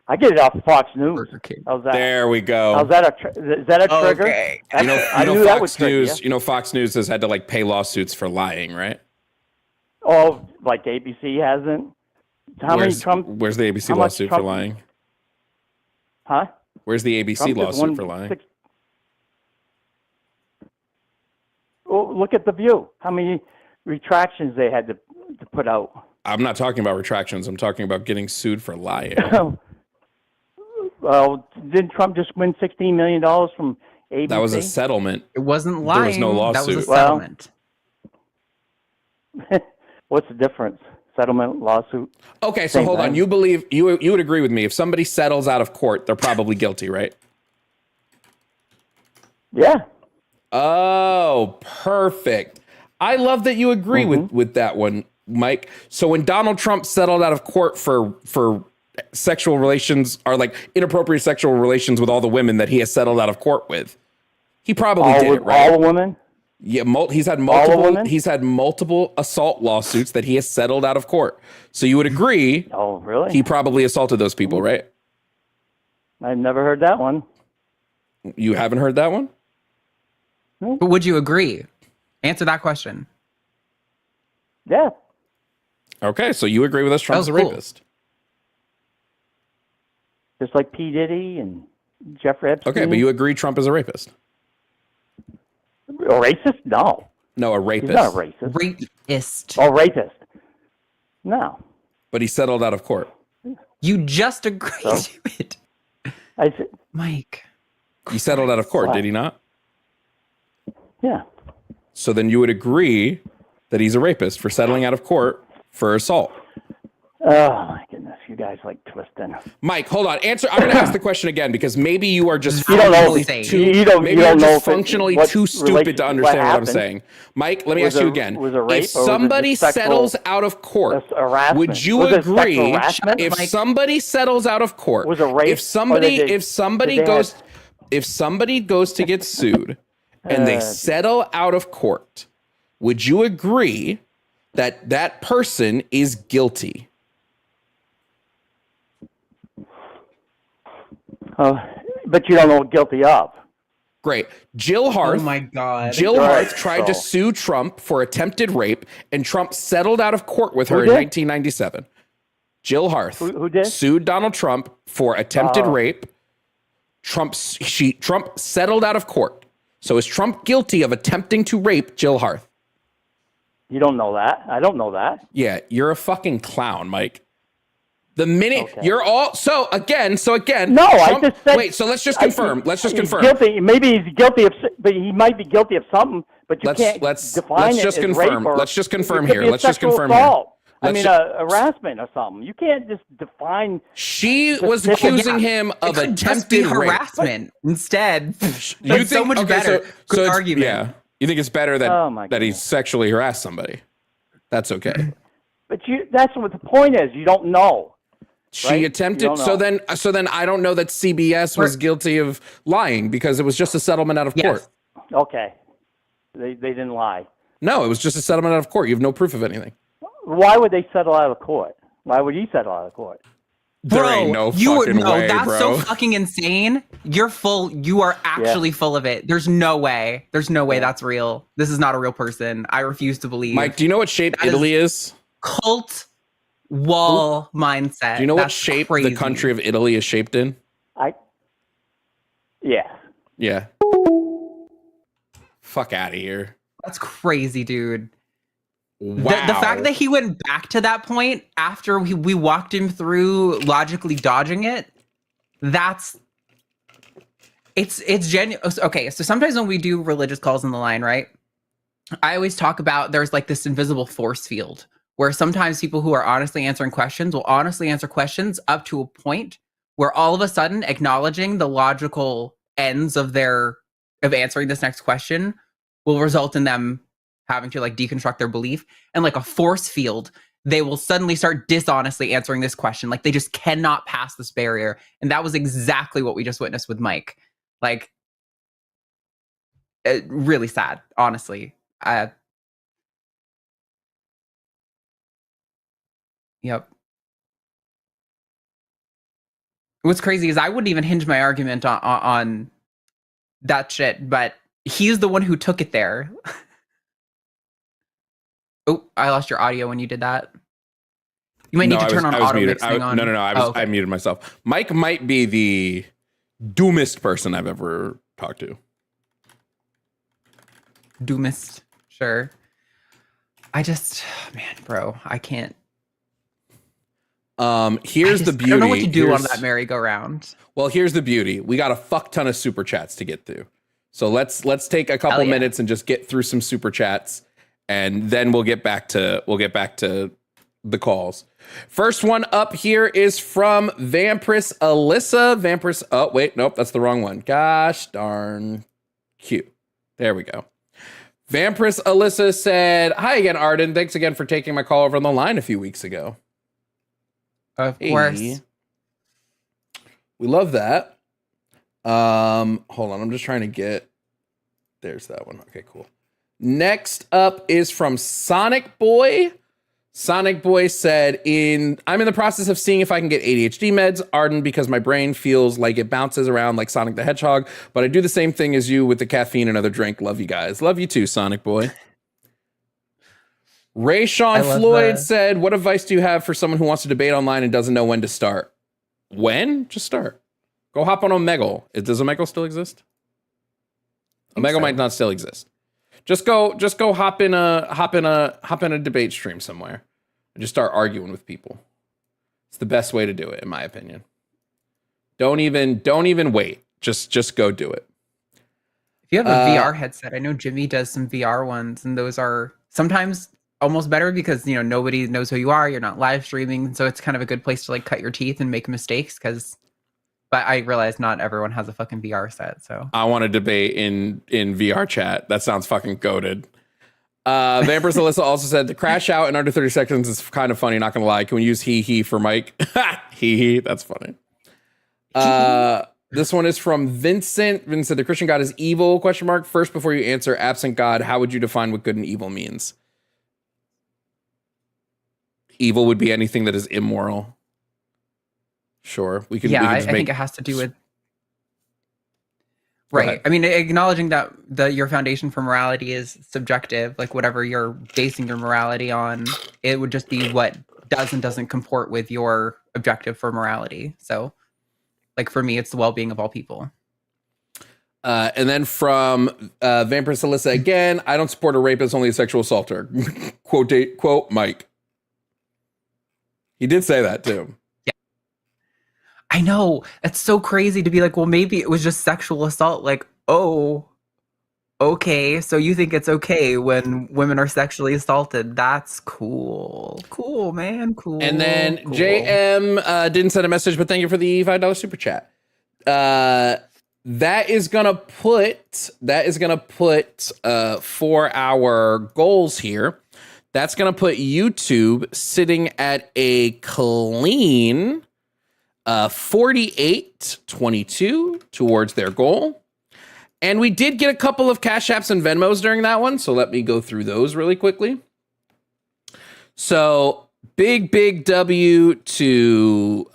I get it off Fox News. How's that? There we go. How's that is that a trigger? Okay. You know, Fox News has had to pay lawsuits for lying, right? Oh, like ABC hasn't? How many Trump? Where's the ABC how much lawsuit for Trump- lying? Huh? Where's the ABC Trump just lawsuit won for lying? Oh, look at the View. How many retractions they had to put out? I'm not talking about retractions. I'm talking about getting sued for lying. Well, didn't Trump just win $16 million from ABC? That was a settlement. It wasn't lying. There was no That was a lawsuit. settlement. What's the difference? Settlement, lawsuit? Okay, so Same hold on. thing. You believe you would agree with me if somebody settles out of court, they're probably guilty, right? Yeah. Oh, perfect. I love that you agree Mm-hmm. with that one, Mike. So when Donald Trump settled out of court for sexual relations, or like inappropriate sexual relations with all the women that he has settled out of court with, he probably did it, right? All the women? Yeah, he's had women? multiple assault lawsuits that he has settled out of court. So you would agree Oh, really? he probably assaulted those people, right? I've never heard that one. You haven't heard that one? But would you agree? Answer that question. Yeah. Okay, so you agree with us Trump's a cool. rapist. Just like P. Diddy and Jeffrey Epstein. Okay, but you agree Trump is a rapist. A racist? No. No, a He's rapist. not a racist. Rapist. Oh, rapist. No. But he settled out of court. You just agreed to it. I said, Mike. He settled out of court, Why? did he not? yeah. So then you would agree that he's a rapist for settling out of court for assault. Oh, my goodness. You guys like twisting. Mike, hold on. Answer. I'm going to ask the question again because maybe you are just You don't know functionally if- too. you don't- maybe you don't you're know just if it- functionally what too stupid to what understand what I'm happened. saying. Mike, let me Was ask you it- again. was it rape If or was it somebody just sexual- settles out of court, harassment? would you Was it sexual agree? harassment? If Mike? somebody settles out of court, Was it rape, if somebody or did they goes have- if somebody goes to get sued and they settle out of court, would you agree that that person is guilty? But you don't know what guilty of. Great. Jill Harth. Oh my God. Jill Right, Harth tried to so- sue Trump for attempted rape, and Trump settled out of court with her Who in did? 1997. Jill Harth Who did? sued Donald Trump for attempted rape. Trump settled out of court. So is Trump guilty of attempting to rape Jill Harth? You don't know that. I don't know that. Yeah, you're a fucking clown, Mike. The minute Okay. you're all so again. No, I Trump- just said. wait. So let's just confirm. Let's just he's confirm. Guilty. Maybe he's guilty of, but he might be guilty of something. But you can't define it just as confirm. rape or Let's just confirm it could here. be a Let's just sexual confirm here. assault. I Let's mean, ju- harassment or something. You can't just define. She was Specific- accusing him of It could just be attempted rape. harassment instead. You That's so much okay, better. Good it's- argument. Yeah, you think it's better that Oh, my that he goodness. sexually harassed somebody? That's okay. But that's what the point is. You don't know. She Right? You attempted. don't So know. then I don't know that CBS was guilty of lying because it was just a settlement out of Yes. court. Okay. They didn't lie. No, it was just a settlement out of court. You have no proof of anything. Why would they settle out of court? Why would he settle out of court? There ain't no fucking way, that's bro. so fucking insane. You're full. You are actually full of it. There's no way. There's no way that's real. This is not a real person. I refuse to believe. Mike, do you know what shape That is Italy is? Cult wall mindset. Do you know what That's shape crazy. the country of Italy is shaped in? Yeah. Yeah. Fuck out of here. That's crazy, dude. Wow. The fact that he went back to that point after we walked him through logically dodging it, it's genuine. Okay, so sometimes when we do religious calls in the line, right? I always talk about there's like this invisible force field where sometimes people who are honestly answering questions will honestly answer questions up to a point where all of a sudden acknowledging the logical ends of answering this next question will result in them having to like deconstruct their belief, and like a force field, they will suddenly start dishonestly answering this question. Like they just cannot pass this barrier. And that was exactly what we just witnessed with Mike. Like really sad, honestly. Yep. What's crazy is I wouldn't even hinge my argument on that shit, but he's the one who took it there. Oh, I lost your audio when you did that. You might need No, to turn on I was auto muted. mixing on. No, Okay. I muted myself. Mike might be the doomest person I've ever talked to. Doomist. Sure. Man, bro, I can't. Here's the beauty. I don't know what to do on that merry-go-round. Well, here's the beauty. We got a fuck ton of super chats to get through. So let's take a couple minutes and just get through some super chats, and then we'll get back to the calls. First one up here is from Vampiress Alyssa. Vampiress. Oh wait, nope, that's the wrong one. Gosh darn. Cute. There we go. Vampiress Alyssa said, "Hi again, Arden. Thanks again for taking my call over on the line a few weeks ago." Of course. We love that. Hold on, I'm just trying to get. There's that one. Okay, cool. Next up is from Sonic Boy. Sonic Boy said, I'm in the process of seeing if I can get ADHD meds, Arden, because my brain feels like it bounces around like Sonic the Hedgehog, but I do the same thing as you with the caffeine and other drink. Love you guys. Love you too, Sonic Boy. Ray Sean Floyd said, what advice do you have for someone who wants to debate online and doesn't know when to start? When? Just start. Go hop on Omegle. Does Omegle still exist? Omegle might not still exist. Just go hop in a debate stream somewhere and just start arguing with people. It's the best way to do it, in my opinion. Don't even wait. Just go do it. If you have a VR headset, I know Jimmy does some VR ones, and those are sometimes almost better because nobody knows who you are. You're not live streaming, so it's kind of a good place to like cut your teeth and make mistakes. But I realize not everyone has a fucking VR set. So I want to debate in VR chat. That sounds fucking goated. Vampiress Alyssa also said the crash out in under 30 seconds is kind of funny. Not gonna lie. Can we use he for Mike? He. That's funny. This one is from Vincent. Vincent, the Christian God is evil? First, before you answer, absent God, how would you define what good and evil means? Evil would be anything that is immoral. Sure, we can. Yeah, I think it has to do with. Right. I mean, acknowledging that your foundation for morality is subjective, like whatever you're basing your morality on, it would just be what does and doesn't comport with your objective for morality. So, like for me, it's the well-being of all people. And then from Vampiress Alyssa again, I don't support a rapist, only a sexual assaulter. Quote Mike. He did say that too. I know. It's so crazy to be like, well, maybe it was just sexual assault. Like, oh, okay. So you think it's okay when women are sexually assaulted. That's cool. Cool, man. Cool. And then cool. JM didn't send a message, but thank you for the $5 super chat. That is gonna put for our goals here. That's gonna put YouTube sitting at a clean 48-22 towards their goal. And we did get a couple of Cash Apps and Venmos during that one, so let me go through those really quickly. So big W to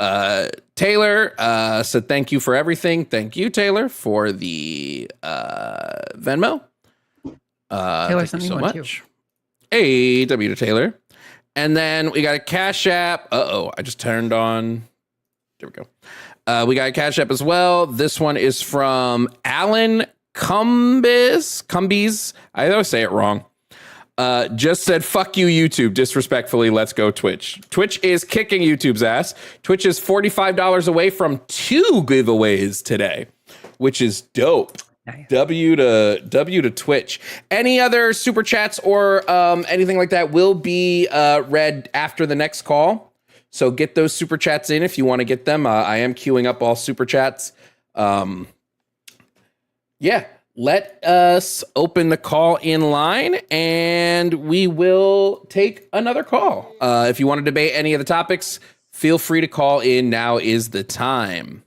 Taylor. Said thank you for everything. Thank you, Taylor, for the Venmo. Taylor, thank you so much. Hey, W to Taylor. And then we got a Cash App. I just turned on. There we go. We got a Cash App as well. This one is from Alan Cumbies. I always say it wrong. Just said, fuck you, YouTube. Disrespectfully, let's go Twitch. Twitch is kicking YouTube's ass. Twitch is $45 away from 2 giveaways today, which is dope. Nice. W to Twitch. Any other super chats or anything like that will be read after the next call. So get those super chats in if you want to get them. I am queuing up all super chats. Yeah, let us open the call in line and we will take another call. If you want to debate any of the topics, feel free to call in. Now is the time.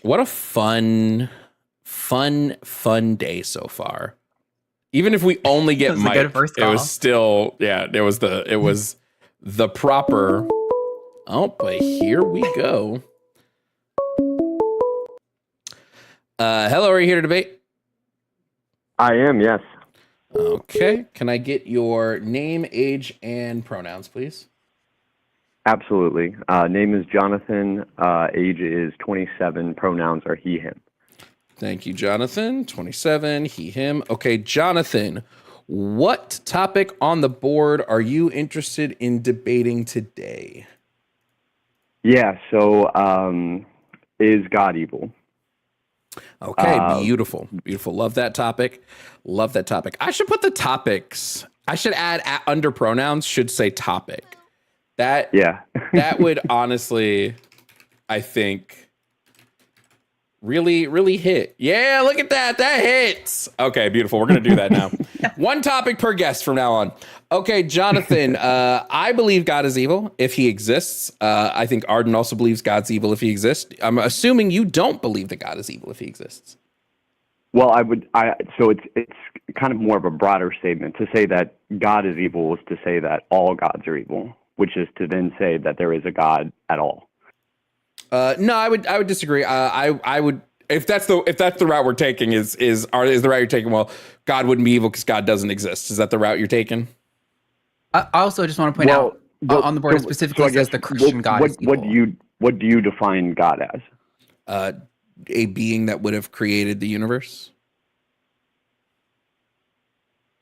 What a fun day so far. Even if we only get Mike, it was still, it was the proper. Oh, but here we go. Hello, are you here to debate? I am, yes. Okay. Can I get your name, age, and pronouns, please? Absolutely. Name is Jonathan. Age is 27. Pronouns are he, him. Thank you, Jonathan. 27, he, him. Okay, Jonathan, what topic on the board are you interested in debating today? Yeah, so is God evil? Okay, beautiful. Beautiful. Love that topic. Love that topic. I should put the topics. I should add under pronouns, should say topic. That would honestly, I think, really hit. Yeah, look at that. That hits. Okay, beautiful. We're going to do that now. One topic per guest from now on. Okay, Jonathan, I believe God is evil if he exists. I think Arden also believes God's evil if he exists. I'm assuming you don't believe that God is evil if he exists. Well, so it's kind of more of a broader statement. To say that God is evil is to say that all gods are evil, which is to then say that there is a God at all. No, I would disagree. I would, if that's the route we're taking is the route you're taking. Well, God wouldn't be evil because God doesn't exist. Is that the route you're taking? I also just want to point out on the board specifically says the Christian God is evil. What do you define God as? A being that would have created the universe.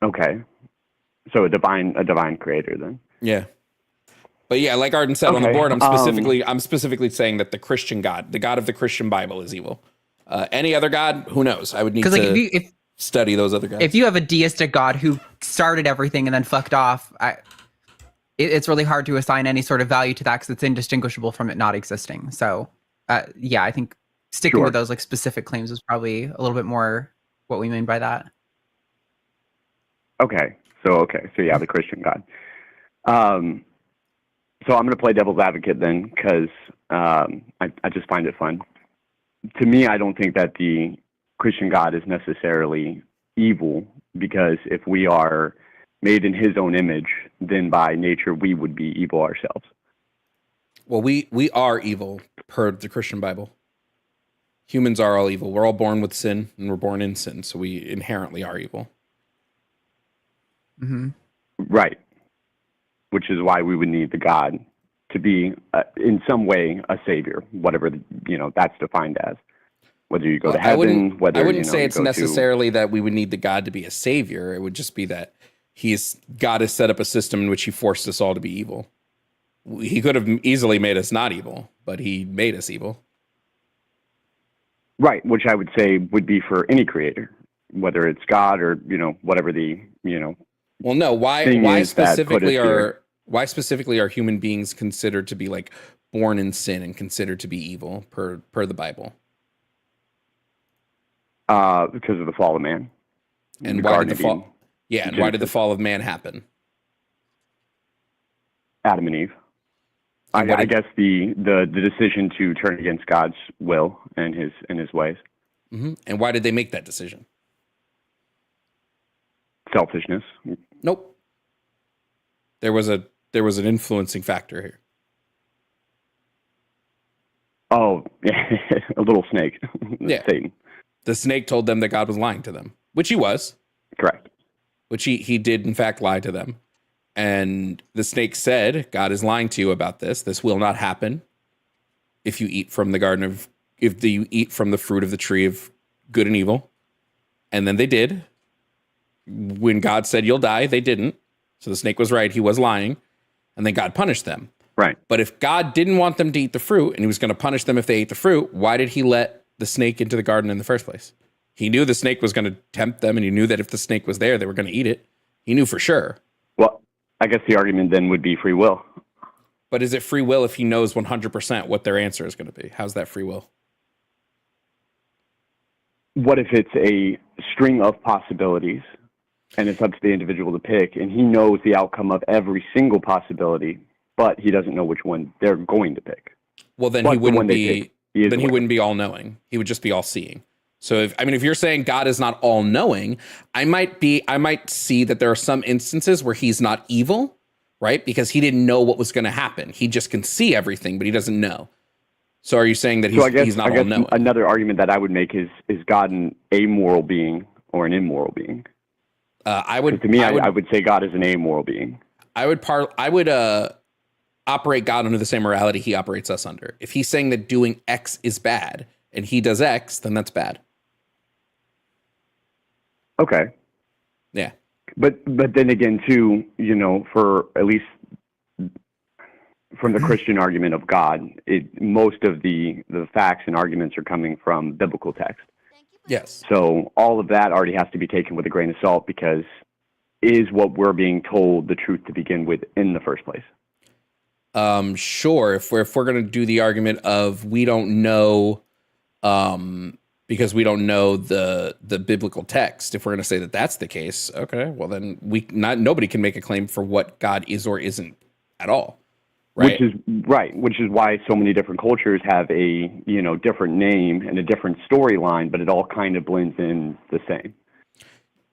Okay, so a divine creator then. Yeah. But yeah, like Arden said on the board, I'm specifically saying that the Christian God, the God of the Christian Bible, is evil. Any other God, who knows? I would need to study those other gods. If you have a deistic God who started everything and then fucked off, it's really hard to assign any sort of value to that because it's indistinguishable from it not existing. So, yeah, I think sticking with those like specific claims is probably a little bit more what we mean by that. Okay, so yeah, the Christian God. So I'm going to play devil's advocate then, because I just find it fun. To me, I don't think that the Christian God is necessarily evil, because if we are made in his own image, then by nature we would be evil ourselves. Well, we are evil per the Christian Bible. Humans are all evil. We're all born with sin, and we're born in sin, so we inherently are evil. Mm-hmm. Right. Which is why we would need the God to be, in some way, a savior, whatever that's defined as. Whether you go to heaven, I wouldn't say it's necessarily that we would need the God to be a savior. It would just be that God has set up a system in which he forced us all to be evil. He could have easily made us not evil, but he made us evil. Right, which I would say would be for any creator, whether it's God or whatever the Well, no. Why specifically are human beings considered to be like born in sin and considered to be evil per the Bible? Because of the fall of man. And why did the fall? Yeah, and why did the fall of man happen? Adam and Eve. I guess the decision to turn against God's will and his ways. Mm-hmm. And why did they make that decision? Selfishness. Nope. There was an influencing factor here. Oh, a little snake. Yeah. Satan. The snake told them that God was lying to them, which he was. Correct. Which he did in fact lie to them. And the snake said, God is lying to you about this. This will not happen if you eat from you eat from the fruit of the tree of good and evil. And then they did. When God said you'll die, they didn't. So the snake was right. He was lying. And then God punished them. Right. But if God didn't want them to eat the fruit and he was going to punish them if they ate the fruit, why did he let the snake into the garden in the first place? He knew the snake was going to tempt them, and he knew that if the snake was there, they were going to eat it. He knew for sure. Well, I guess the argument then would be free will. But is it free will if he knows 100% what their answer is going to be? How's that free will? What if it's a string of possibilities and it's up to the individual to pick, and he knows the outcome of every single possibility, but he doesn't know which one they're going to pick? Well, then he wouldn't be all knowing. He would just be all seeing. So if you're saying God is not all knowing, I might see that there are some instances where he's not evil, right? Because he didn't know what was going to happen. He just can see everything, but he doesn't know. So are you saying that he's not all knowing? Another argument that I would make is God an amoral being or an immoral being? I would, To me, I would say God is an amoral being. I would operate God under the same morality he operates us under. If he's saying that doing X is bad and he does X, then that's bad. Okay. Yeah. But then again, too, you know, for at least from the Christian argument of God, most of the facts and arguments are coming from biblical text. Yes. So all of that already has to be taken with a grain of salt, because is what we're being told the truth to begin with in the first place? Sure. If we're going to do the argument of we don't know, because we don't know the biblical text, if we're going to say that that's the case, okay, well then nobody can make a claim for what God is or isn't at all. Right. Which is why so many different cultures have a, you know, different name and a different storyline, but it all kind of blends in the same.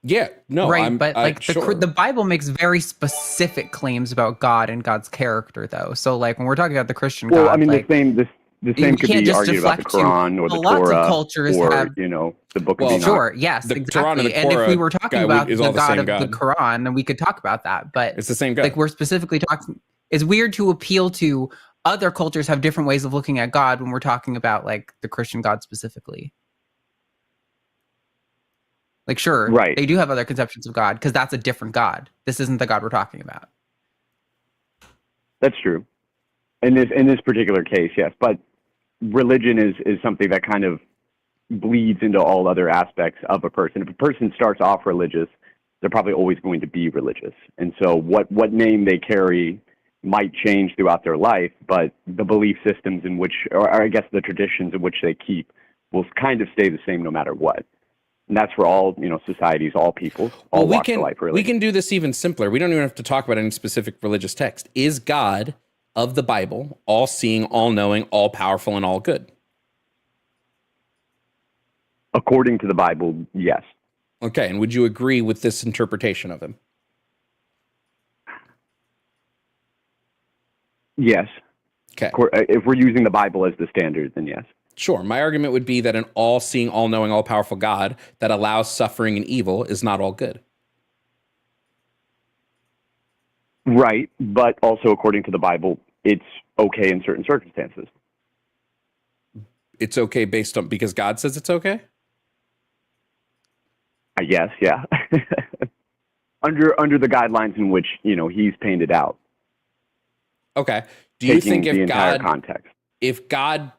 Yeah, no, right, but like sure. the Bible makes very specific claims about God and God's character, though. So, like when we're talking about the Christian God, I mean, like, the same could be argued about the Quran or the Torah, of cultures or have, you know, the Book of Enoch. Sure, yes, the exactly. Quran and the and if we were talking about the God of the Quran, then we could talk about that. But it's the same God. Like we're specifically talking. It's weird to appeal to other cultures have different ways of looking at God when we're talking about like the Christian God specifically. Like, sure, right. They do have other conceptions of God because that's a different God. This isn't the God we're talking about. That's true. In this particular case, yes. But religion is something that kind of bleeds into all other aspects of a person. If a person starts off religious, they're probably always going to be religious. And so what name they carry might change throughout their life, but the belief systems in which, or I guess the traditions in which they keep, will kind of stay the same no matter what. And that's for all, you know, societies, all people, all walks of life, really. We can do this even simpler. We don't even have to talk about any specific religious text. Is God of the Bible all-seeing, all-knowing, all-powerful, and all-good? According to the Bible, yes. Okay, and would you agree with this interpretation of him? Yes. Okay. If we're using the Bible as the standard, then yes. Sure. My argument would be that an all-seeing, all-knowing, all-powerful God that allows suffering and evil is not all good. Right, but also according to the Bible, it's okay in certain circumstances. It's okay because God says it's okay? I guess, yeah. under the guidelines in which, you know, he's painted out. Okay. Do you think if God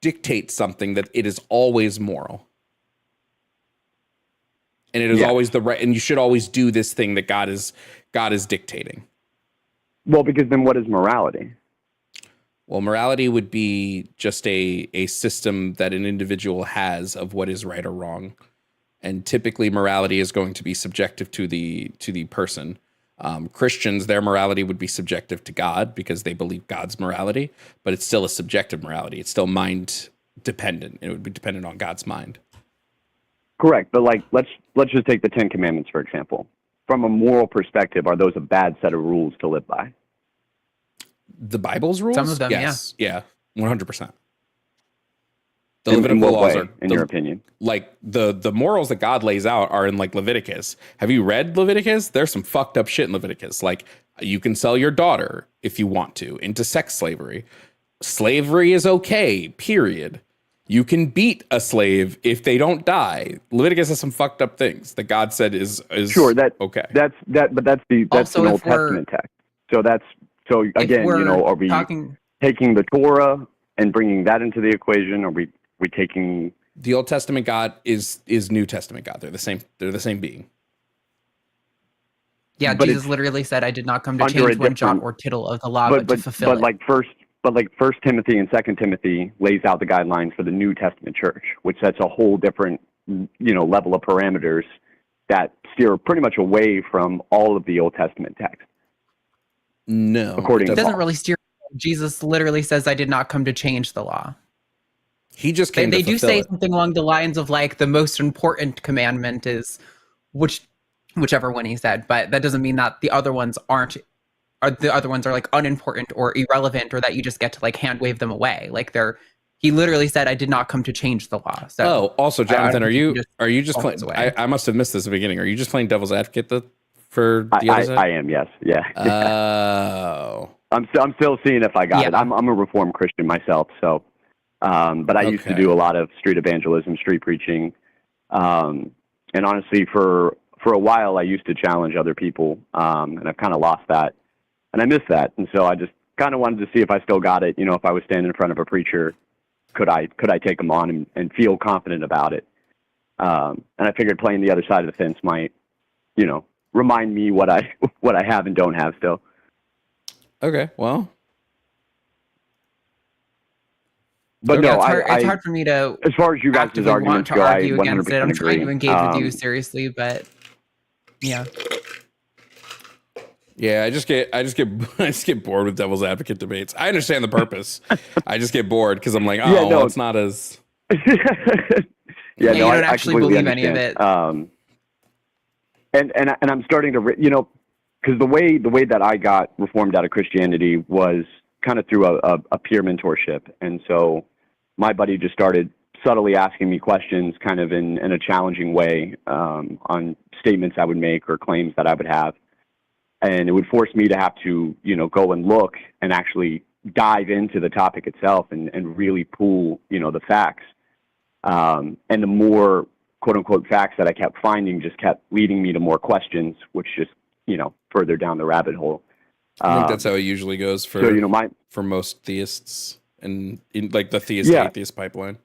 dictates something, that it is always moral? And it is always the right, and you should always do this thing that God is dictating? Well, because then what is morality? Well, morality would be just a system that an individual has of what is right or wrong. And typically morality is going to be subjective to the person. Christians, their morality would be subjective to God because they believe God's morality, but it's still a subjective morality. It's still mind dependent. It would be dependent on God's mind. Correct. But like, let's just take the 10 Commandments, for example. From a moral perspective, are those a bad set of rules to live by? The Bible's rules? Some of them, yes. Yeah. 100%. The in Levitical what laws way, are, in your opinion? Like the morals that God lays out are in like Leviticus. Have you read Leviticus? There's some fucked up shit in Leviticus. Like you can sell your daughter if you want to into sex slavery. Slavery is okay, period. You can beat a slave if they don't die. Leviticus has some fucked up things that God said is sure, that okay. That's Also, an Old Testament text. So again, you know, are we taking the Torah and bringing that into the equation? Are we taking the Old Testament God is New Testament God? They're the same. They're the same being. Yeah, but Jesus literally said, "I did not come to change one jot or tittle of the law, but to fulfill it." But First Timothy and Second Timothy lays out the guidelines for the New Testament church, which sets a whole different, you know, level of parameters that steer pretty much away from all of the Old Testament text. No, according to it doesn't Paul. really steer. Jesus literally says, "I did not come to change the law." He just came. They to do say it. something along the lines of like the most important commandment is whichever one he said, but that doesn't mean that the other ones aren't. Or the other ones are like unimportant or irrelevant, or that you just get to like hand wave them away. Like He literally said, "I did not come to change the law." So, Oh, also, Jonathan, I are don't you think just falls playing? away. I must have missed this at the beginning. Are you just playing devil's advocate for the other side? I am, yes, yeah. Oh, I'm still seeing if I got it. I'm a Reformed Christian myself, so but I used to do a lot of street evangelism, street preaching, and honestly, for a while, I used to challenge other people, and I've kind of lost that, and I miss that, and so I just kind of wanted to see if I still got it. You know, if I was standing in front of a preacher, could I take them on and feel confident about it? And I figured playing the other side of the fence might, you know, remind me what I have and don't have still. okay. Well, but okay. no, it's hard for me to, as far as you guys' actively want arguments to go, I argue 100% against it. I'm agree. trying to engage with you seriously, but yeah. Yeah, I just get bored with devil's advocate debates. I understand the purpose. I just get bored because I'm like, oh, well, it's not as. Yeah, you no, don't I actually completely believe any of understand. it. And I'm starting to, you know, because the way that I got reformed out of Christianity was kind of through a peer mentorship, and so my buddy just started subtly asking me questions, kind of in a challenging way, on statements I would make or claims that I would have. And it would force me to have to, you know, go and look and actually dive into the topic itself and really pull, you know, the facts. And the more quote unquote facts that I kept finding just kept leading me to more questions, which just, you know, further down the rabbit hole. I think that's how it usually goes for, so, you know, for most theists and in like the theist-atheist pipeline.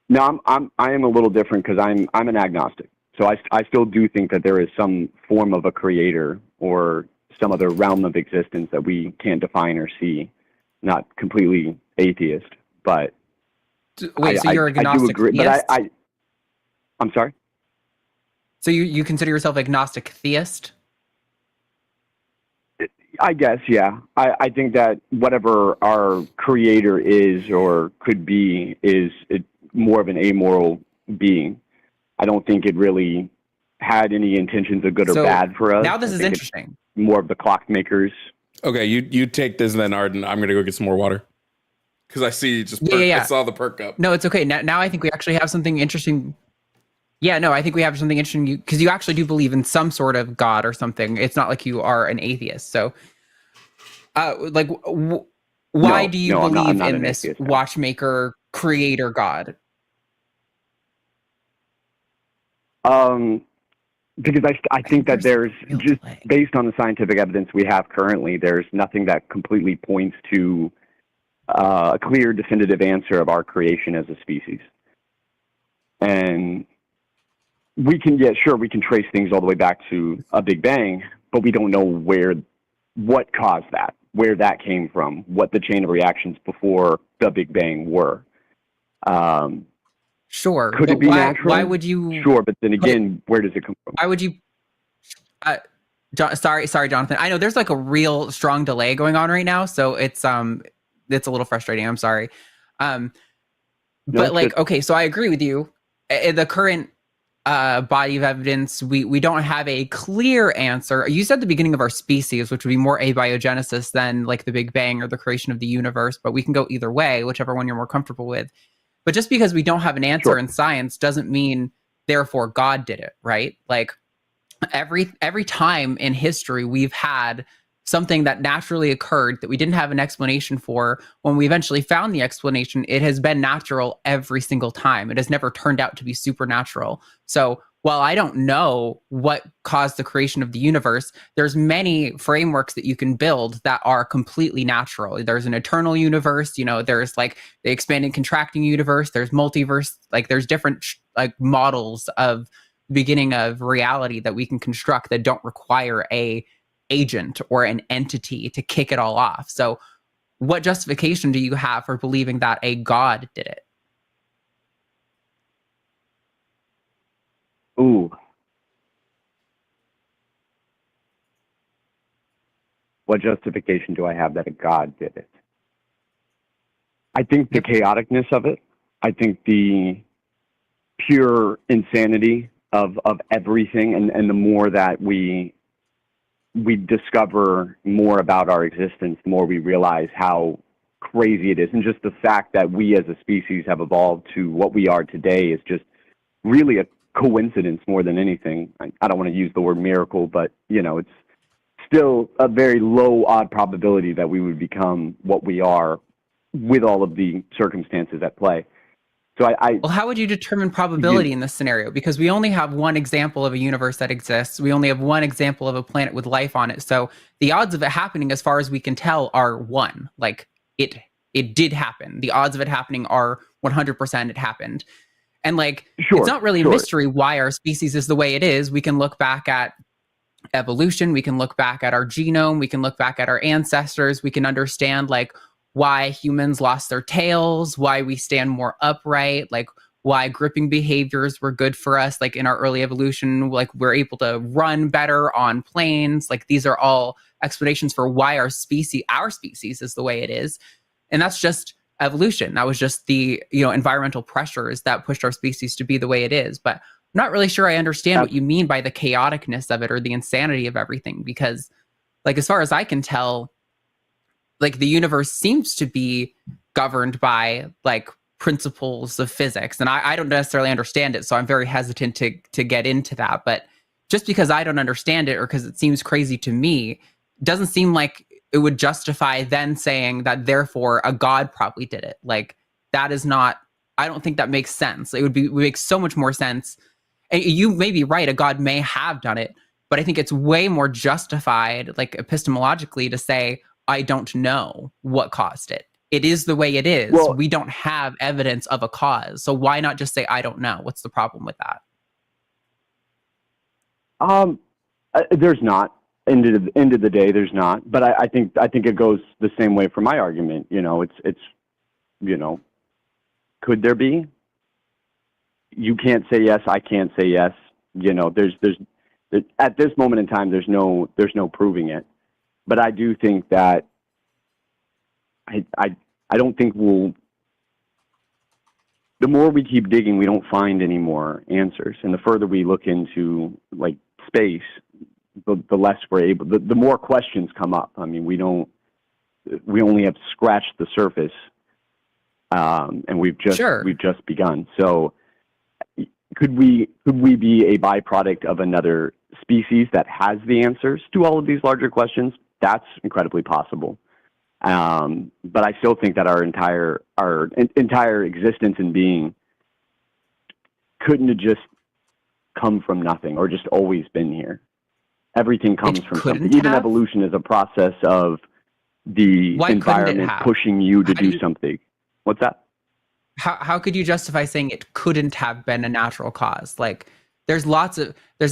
No, I am a little different because I'm an agnostic. So I still do think that there is some form of a creator or some other realm of existence that we can't define or see. Not completely atheist, but Wait, so you're agnostic? I do agree, theist? but I'm sorry. So you consider yourself agnostic theist? I guess, yeah. I think that whatever our creator is or could be is more of an amoral being. I don't think it really had any intentions of good or bad for us. Now this is interesting. More of the clockmakers. Okay, you take this then, Arden. I'm gonna go get some more water because I see you just. I saw the perk up. No, it's okay. Now I think we actually have something interesting. Yeah, no, I think we have something interesting because you actually do believe in some sort of God or something. It's not like you are an atheist. So, why do you believe I'm not in this atheist, watchmaker creator God? Because I think that there's just based on the scientific evidence we have currently, there's nothing that completely points to a clear, definitive answer of our creation as a species. And we can trace things all the way back to a Big Bang, but we don't know what caused that, where that came from, what the chain of reactions before the Big Bang were. Sure. Could it be natural? Why would you? Sure, but then again, where does it come from? Why would you? Sorry, Jonathan. I know there's like a real strong delay going on right now, so it's a little frustrating. I'm sorry. But okay, so I agree with you. In the current body of evidence, we don't have a clear answer. You said the beginning of our species, which would be more abiogenesis than like the Big Bang or the creation of the universe, but we can go either way, whichever one you're more comfortable with. But just because we don't have an answer in science doesn't mean, therefore, God did it, right? Like every time in history we've had something that naturally occurred that we didn't have an explanation for. When we eventually found the explanation, it has been natural every single time. It has never turned out to be supernatural. So while I don't know what caused the creation of the universe, there's many frameworks that you can build that are completely natural. There's an eternal universe, there's like the expanding contracting universe, there's multiverse, like there's different like models of the beginning of reality that we can construct that don't require a agent or an entity to kick it all off. So what justification do you have for believing that a God did it? Ooh. What justification do I have that a God did it? I think the chaoticness of it. I think the pure insanity of everything. And the more that we discover more about our existence, the more we realize how crazy it is. And just the fact that we as a species have evolved to what we are today is just really a coincidence more than anything. I don't want to use the word miracle, but, you know, it's still a very low odd probability that we would become what we are with all of the circumstances at play. So well, how would you determine probability in this scenario? Because we only have one example of a universe that exists. We only have one example of a planet with life on it. So the odds of it happening, as far as we can tell, are 1. Like it did happen. The odds of it happening are 100% it happened. And like, it's not really a mystery why our species is the way it is. We can look back at evolution. We can look back at our genome. We can look back at our ancestors. We can understand like why humans lost their tails, why we stand more upright, like why gripping behaviors were good for us. Like in our early evolution, like we're able to run better on planes. Like these are all explanations for why our species is the way it is. And that's just evolution. That was just the, you know, environmental pressures that pushed our species to be the way it is. But I'm not really sure I understand what you mean by the chaoticness of it or the insanity of everything, because like, as far as I can tell, like the universe seems to be governed by like principles of physics. And I don't necessarily understand it. So I'm very hesitant to get into that. But just because I don't understand it or because it seems crazy to me, doesn't seem like it would justify then saying that therefore a god probably did it. Like that is not, I don't think that makes sense. It would make so much more sense. And you may be right, a god may have done it, but I think it's way more justified, like epistemologically, to say, I don't know what caused it. It is the way it is. Well, we don't have evidence of a cause. So why not just say, I don't know? What's the problem with that? There's not. End of the day, there's not. But I think it goes the same way for my argument. You know, it's you know, could there be? You can't say yes. I can't say yes. You know, there's at this moment in time, there's no proving it. But I do think that I don't think the more we keep digging, we don't find any more answers. And the further we look into like space, the less we're able, the more questions come up. I mean, we only have scratched the surface, and we've just begun. So could we be a byproduct of another species that has the answers to all of these larger questions? That's incredibly possible. But I still think that our entire existence and being couldn't have just come from nothing or just always been here. Everything comes from something. Even evolution is a process of the environment pushing you to do something. What's that? How could you justify saying it couldn't have been a natural cause? Like, there's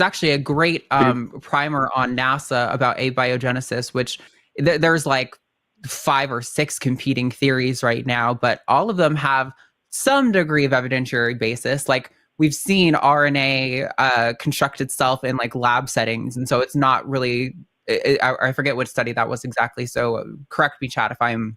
actually a great primer on NASA about abiogenesis, which there's like 5 or 6 competing theories right now, but all of them have some degree of evidentiary basis. Like, we've seen RNA construct itself in like lab settings, and so it's not really, I forget what study that was exactly, so correct me, chat, if I'm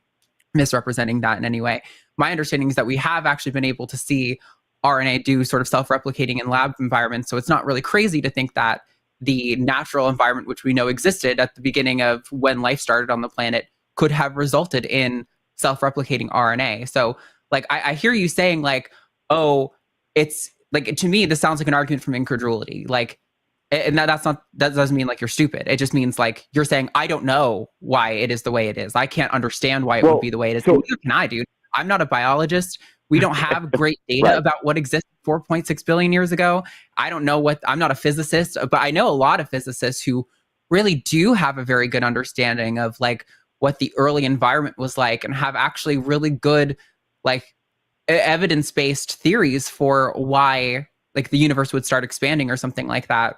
misrepresenting that in any way. My understanding is that we have actually been able to see RNA do sort of self-replicating in lab environments, so it's not really crazy to think that the natural environment which we know existed at the beginning of when life started on the planet could have resulted in self-replicating RNA. So like, I hear you saying like, oh, it's like, to me, this sounds like an argument from incredulity. Like, and that doesn't mean like you're stupid. It just means like you're saying, I don't know why it is the way it is. I can't understand why it would be the way it is. Neither can I, dude. I'm not a biologist. We don't have great data about what existed 4.6 billion years ago. I don't know I'm not a physicist, but I know a lot of physicists who really do have a very good understanding of like what the early environment was like and have actually really good like evidence-based theories for why like the universe would start expanding or something like that.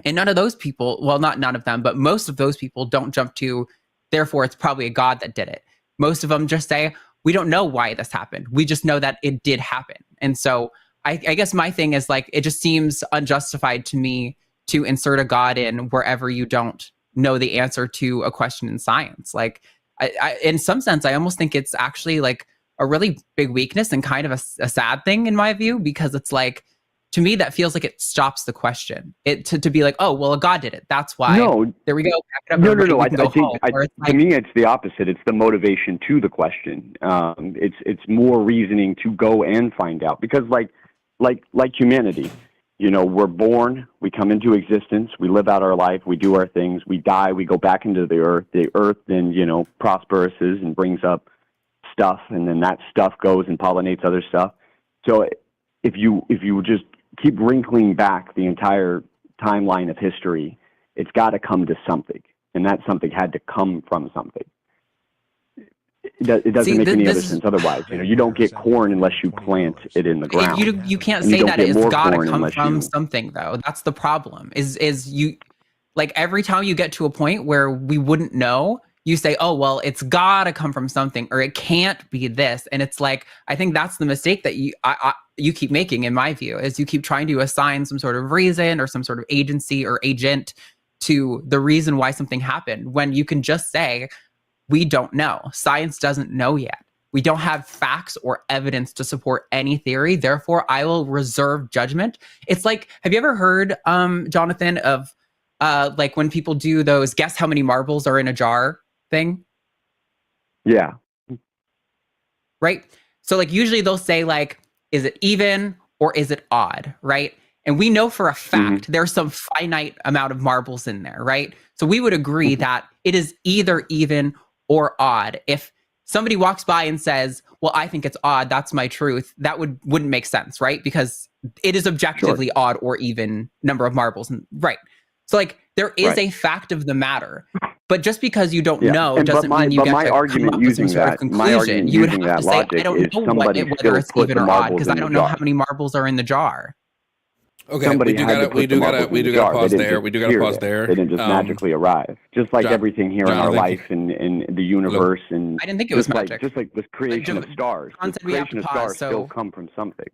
And none of those people, well, not none of them, but most of those people don't jump to, therefore it's probably a god that did it. Most of them just say, we don't know why this happened. We just know that it did happen. And so I guess my thing is like, it just seems unjustified to me to insert a god in wherever you don't know the answer to a question in science. Like, I in some sense, I almost think it's actually like a really big weakness and kind of a sad thing in my view, because it's like, to me, that feels like it stops the question. To be like, oh, well, a God did it. That's why. No, There we go. Pack it up, no. everybody, we I can go think home. Or it's to like, me, it's the opposite. It's the motivation to the question. It's more reasoning to go and find out, because like humanity, you know, we're born, we come into existence, we live out our life, we do our things, we die, we go back into the earth. The earth then, you know, prosperous and brings up stuff, and then that stuff goes and pollinates other stuff. So if you just keep wrinkling back the entire timeline of history, it's got to come to something, and that something had to come from something. It doesn't make any other sense otherwise. You know, you don't get corn unless you plant it in the ground. You can't And you say don't that get it's more gotta corn come unless from you- something, though. That's the problem. Is you, like, every time you get to a point where we wouldn't know, you say, oh, well, it's gotta come from something, or it can't be this. And it's like, I think that's the mistake that you keep making, in my view, is you keep trying to assign some sort of reason or some sort of agency or agent to the reason why something happened, when you can just say, we don't know. Science doesn't know yet. We don't have facts or evidence to support any theory. Therefore, I will reserve judgment. It's like, have you ever heard, Jonathan, of like when people do those guess how many marbles are in a jar thing? Yeah. Right? So like usually they'll say like, is it even or is it odd, right? And we know for a fact there's some finite amount of marbles in there, right? So we would agree that it is either even or odd. If somebody walks by and says, well, I think it's odd, that's my truth, that wouldn't make sense, right? Because it is objectively odd or even number of marbles. Right. So like there is a fact of the matter. But just because you don't know doesn't mean you get to come up with some sort of conclusion. You would have to say, I don't know whether it's even or odd, because I don't know how many marbles are in the jar. Okay, we do gotta pause there. We do gotta pause there. They didn't just magically arrive. Just like everything here in our life and the universe, and I didn't think it was magic. Just like this creation of stars. The creation of stars still come from something.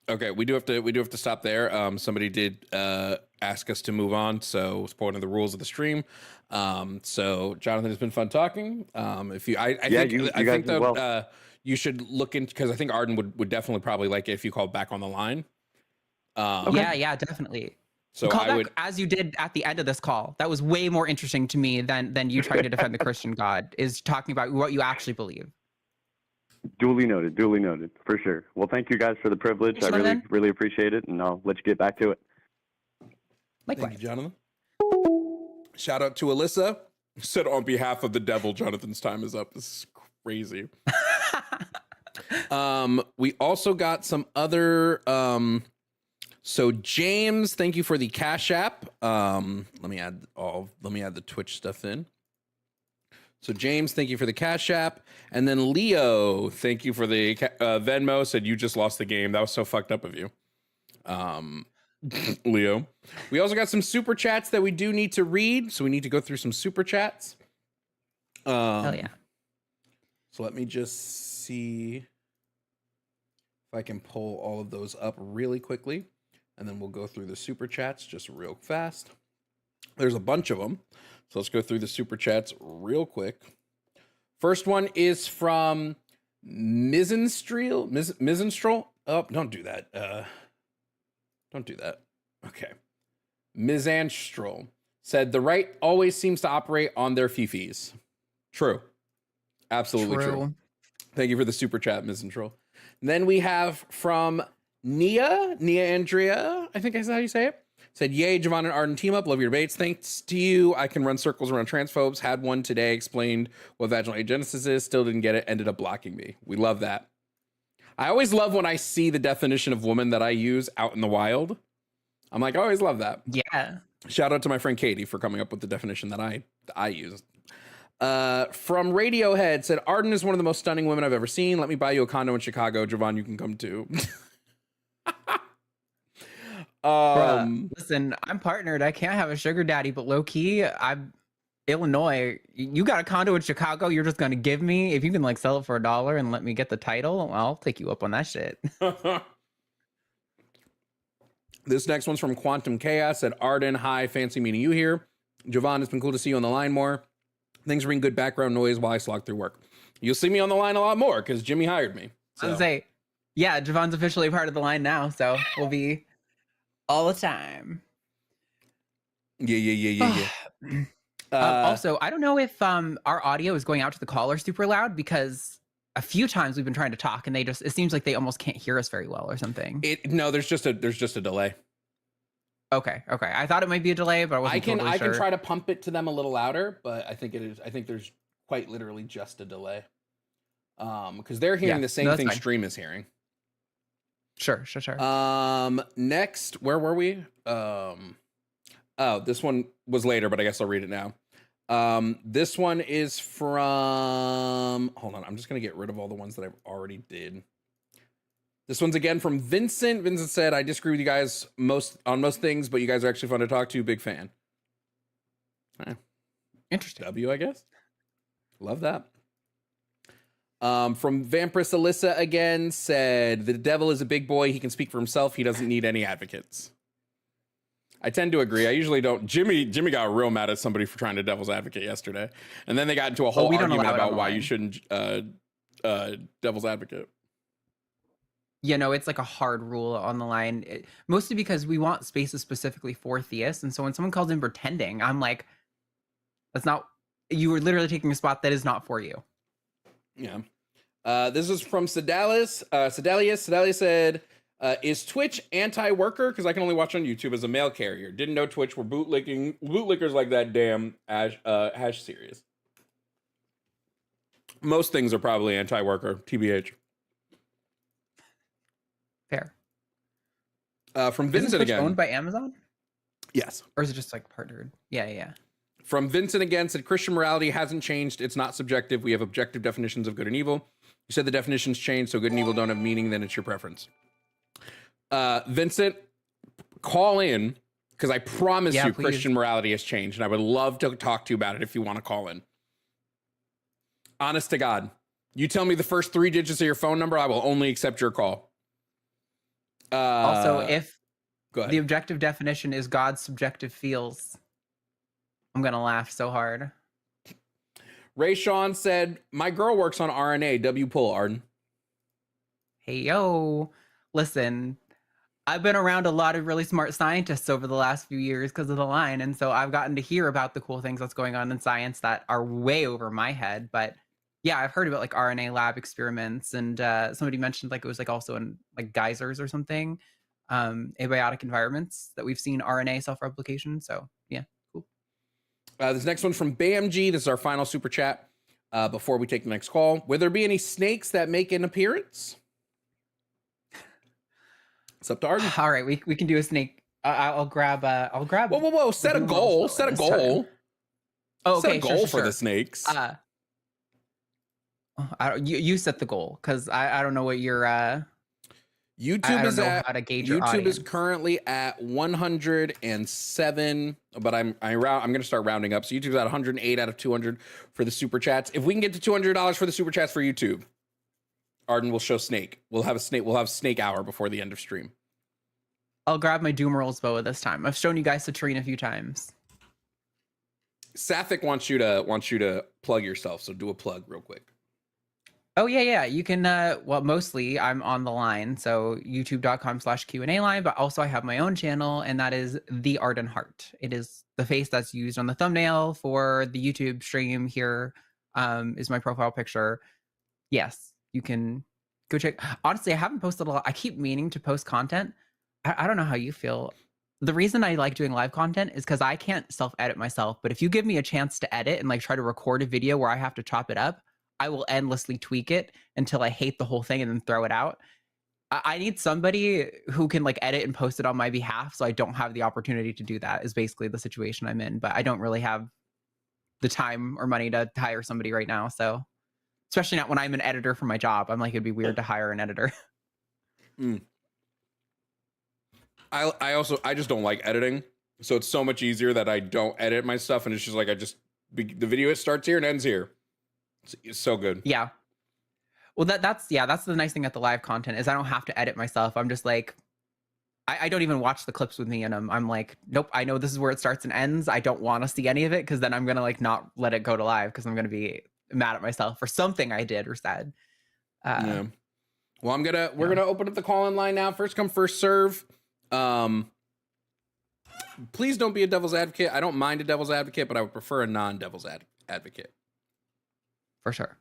Okay, we do have to stop there. Somebody did ask us to move on, so it's part of the rules of the stream. So Jonathan, it's been fun talking. If you, I think that you should look into, because I think Arden would definitely probably like it if you called back on the line. Yeah, definitely. So call back as you did at the end of this call. That was way more interesting to me than you trying to defend the Christian God, is talking about what you actually believe. Duly noted, for sure. Well, thank you guys for the privilege. I really appreciate it, and I'll let you get back to it. Likewise. Thank you, Jonathan. Shout out to Alyssa, who said on behalf of the devil, Jonathan's time is up. This is crazy. We also got some other so James, thank you for the Cash App. Let me add the Twitch stuff in. So James, thank you for the Cash App. And then Leo, thank you for the Venmo, said you just lost the game. That was so fucked up of you. Leo. We also got some super chats that we do need to read. So we need to go through some super chats. Hell yeah. So let me just see if I can pull all of those up really quickly. And then we'll go through the super chats just real fast. There's a bunch of them. So let's go through the super chats real quick. First one is from Mizenstrel. Oh, don't do that. Don't do that. Okay. Mizanstrel said the right always seems to operate on their fifis. True. Absolutely true. Thank you for the super chat, Mizanstrel. Then we have from Nia Andrea, I think that's how you say it. Said, yay, Jovan and Arden team up. Love your debates. Thanks to you, I can run circles around transphobes. Had one today, explained what vaginal agenesis is. Still didn't get it. Ended up blocking me. We love that. I always love when I see the definition of woman that I use out in the wild. I'm like, I always love that. Yeah. Shout out to my friend Katie for coming up with the definition that I use. From Radiohead said, Arden is one of the most stunning women I've ever seen. Let me buy you a condo in Chicago. Jovan, you can come too. Listen, I'm partnered. I can't have a sugar daddy, but low key, I'm Illinois. You got a condo in Chicago. You're just gonna give me, if you can like sell it for $1 and let me get the title, I'll take you up on that shit. This next one's from Quantum Chaos. Said, Arden, hi, fancy meeting you here. Jovan, it's been cool to see you on the line more. Thanks for being good background noise while I slog through work. You'll see me on the line a lot more because Jimmy hired me. So. I was say, yeah, Jovan's officially part of the line now, so we'll be all the time. Yeah. Also, I don't know if our audio is going out to the caller super loud, because a few times we've been trying to talk and it seems like they almost can't hear us very well or something. No, there's just a delay. Okay. I thought it might be a delay, but I wasn't totally sure. I can try to pump it to them a little louder, but I think there's quite literally just a delay. Because they're hearing the same thing Stream is hearing. Sure. Next, where were we? Oh, this one was later, but I guess I'll read it now. This one is from, hold on, I'm just going to get rid of all the ones that I've already did. This one's again from Vincent. Vincent said, I disagree with you guys on most things, but you guys are actually fun to talk to. Big fan. Interesting. W, I guess. Love that. From Vampiress Alyssa again said, the devil is a big boy. He can speak for himself. He doesn't need any advocates. I tend to agree. I usually don't. Jimmy got real mad at somebody for trying to devil's advocate yesterday. And then they got into a whole argument about why you shouldn't devil's advocate. You know, it's like a hard rule on the line, mostly because we want spaces specifically for theists. And so when someone calls in pretending, I'm like, that's not, you were literally taking a spot that is not for you. Yeah. This is from Sedalis. Sedalia said, is Twitch anti-worker? Because I can only watch on YouTube as a mail carrier. Didn't know Twitch were bootlickers like that damn hash series. Most things are probably anti-worker, TBH. Fair. From Vincent again. Owned by Amazon? Yes. Or is it just like partnered? Yeah. From Vincent again said, Christian morality hasn't changed. It's not subjective. We have objective definitions of good and evil. You said the definitions change, so good and evil don't have meaning, then it's your preference. Vincent, call in, because I promise you please. Christian morality has changed, and I would love to talk to you about it if you want to call in. Honest to God. You tell me the first 3 digits of your phone number, I will only accept your call. Also, if the objective definition is God's subjective feels, I'm going to laugh so hard. Ray Sean said, my girl works on RNA. W pull, Arden. Hey, yo. Listen, I've been around a lot of really smart scientists over the last few years because of the line. And so I've gotten to hear about the cool things that's going on in science that are way over my head. But yeah, I've heard about like RNA lab experiments, and somebody mentioned like it was like also in like geysers or something, abiotic environments that we've seen RNA self-replication. So yeah, cool. This next one's from BAMG. This is our final super chat before we take the next call. Will there be any snakes that make an appearance? It's up to Arden. All right, we can do a snake. I'll grab. Whoa! Set a goal. Set a goal. Oh, okay. Set a goal for the snakes. You set the goal, because I don't know what your YouTube is at. How to gauge YouTube your audience. is currently at 107, but I'm going to start rounding up. So YouTube's at 108 out of 200 for the super chats. If we can get to $200 for the super chats for YouTube, Arden will show Snake. We'll have Snake hour before the end of stream. I'll grab my Doom Rolls boa this time. I've shown you guys Citrine a few times. Sapphic wants you to plug yourself, so do a plug real quick. Oh, yeah. You can, well, mostly I'm on the line, so youtube.com/Q&A line, but also I have my own channel, and that is The Arden Heart. It is the face that's used on the thumbnail for the YouTube stream here, is my profile picture. Yes, you can go check. Honestly, I haven't posted a lot. I keep meaning to post content. I don't know how you feel. The reason I like doing live content is because I can't self-edit myself, but if you give me a chance to edit and like try to record a video where I have to chop it up, I will endlessly tweak it until I hate the whole thing and then throw it out. I need somebody who can like edit and post it on my behalf, so I don't have the opportunity to do that, is basically the situation I'm in. But I don't really have the time or money to hire somebody right now. So especially not when I'm an editor for my job. I'm like, it'd be weird to hire an editor. I just don't like editing. So it's so much easier that I don't edit my stuff, and it's just like the video starts here and ends here. It's so good. Yeah. Well, that's the nice thing at the live content is I don't have to edit myself. I'm just like, I don't even watch the clips with me, and I'm like, nope, I know this is where it starts and ends. I don't want to see any of it, because then I'm gonna like not let it go to live, because I'm gonna be mad at myself for something I did or said. Yeah. Well, we're gonna open up the call-in line now. First come, first serve. Please don't be a devil's advocate. I don't mind a devil's advocate, but I would prefer a non-devil's advocate. For sure.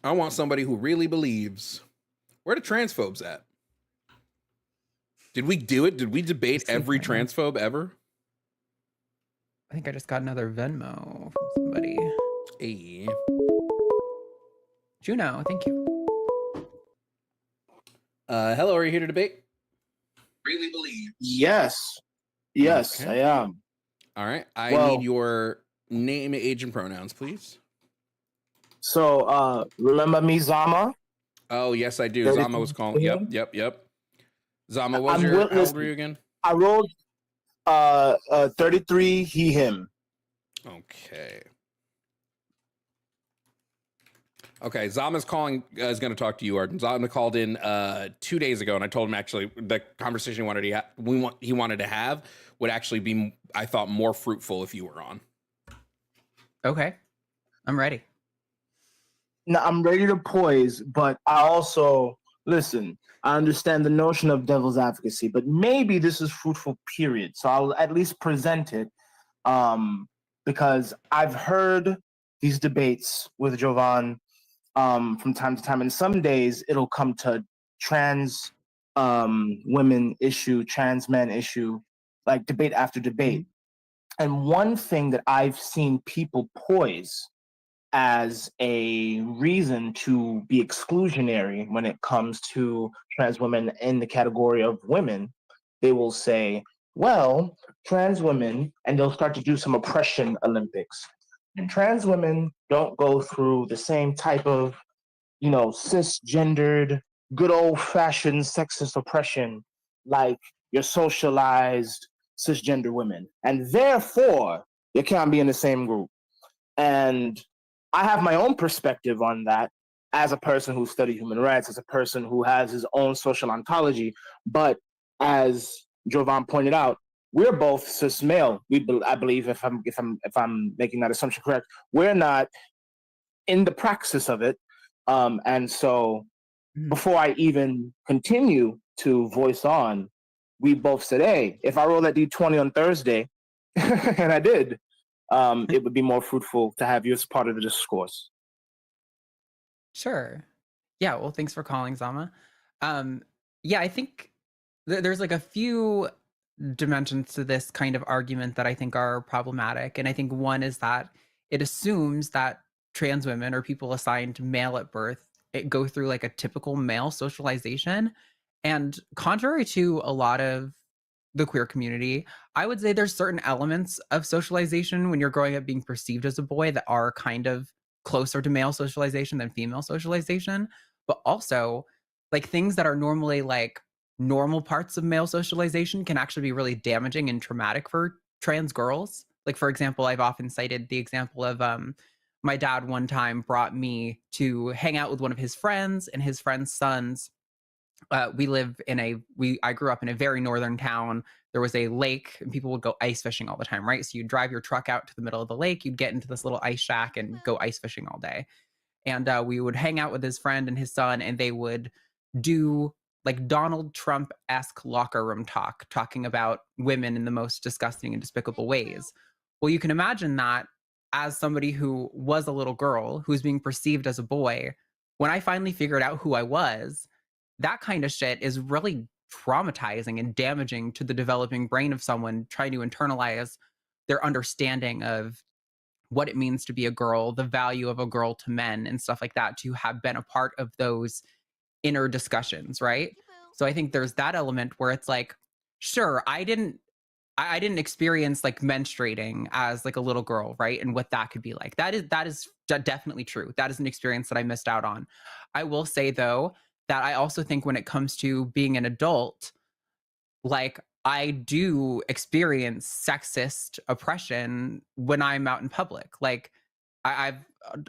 I want somebody who really believes. Where the transphobes at? Did we do it? Did we debate every transphobe ever? I think I just got another Venmo from somebody. Hey. Juno, thank you. Hello, are you here to debate? Really believe. Yes. Yes, Okay. I am. All right. I Well- need your name, age, and pronouns, please. So, remember me, Zama? Oh, yes, I do. 32 Zama was calling. him? Yep. Zama, what was I'm your, how witless. old were you again? I rolled 33, he, him. Okay. Okay, Zama's calling, is going to talk to you, Arden. Zama called in 2 days ago, and I told him actually the conversation he wanted to have would actually be, I thought, more fruitful if you were on. Okay. I'm ready. Now, I'm ready to poise, but I also, listen, I understand the notion of devil's advocacy, but maybe this is fruitful, period. So I'll at least present it because I've heard these debates with Jovan from time to time, and some days it'll come to trans women issue, trans men issue, like debate after debate. And one thing that I've seen people poise as a reason to be exclusionary when it comes to trans women in the category of women, they will say, well, trans women, and they'll start to do some oppression Olympics. And trans women don't go through the same type of, cisgendered, good old-fashioned sexist oppression like your socialized cisgender women. And therefore, you can't be in the same group. And I have my own perspective on that as a person who studied human rights, as a person who has his own social ontology. But as Jovan pointed out, we're both cis male. I believe, if I'm making that assumption correct, we're not in the praxis of it. And so, before I even continue to voice on, we both said, "Hey, if I roll that D20 on Thursday," and I did. It would be more fruitful to have you as part of the discourse. Sure. Yeah, well, thanks for calling, Zama. Yeah, I think there's like a few dimensions to this kind of argument that I think are problematic. And I think one is that it assumes that trans women or people assigned male at birth go through like a typical male socialization. And contrary to a lot of the queer community, I would say there's certain elements of socialization when you're growing up being perceived as a boy that are kind of closer to male socialization than female socialization, but also like things that are normally like normal parts of male socialization can actually be really damaging and traumatic for trans girls. Like, for example, I've often cited the example of my dad one time brought me to hang out with one of his friends and his friend's sons. I grew up in a very northern town. There was a lake and people would go ice fishing all the time, right? So you'd drive your truck out to the middle of the lake, you'd get into this little ice shack and go ice fishing all day. And we would hang out with his friend and his son, and they would do like Donald Trump-esque locker room talking about women in the most disgusting and despicable ways. Well, you can imagine that as somebody who was a little girl who's being perceived as a boy, when I finally figured out who I was, that kind of shit is really traumatizing and damaging to the developing brain of someone trying to internalize their understanding of what it means to be a girl, the value of a girl to men and stuff like that, to have been a part of those inner discussions, right? So I think there's that element where it's like, sure, I didn't experience like menstruating as like a little girl, right? And what that could be like. That is definitely true. That is an experience that I missed out on. I will say though, that I also think when it comes to being an adult, like I do experience sexist oppression when I'm out in public. Like I've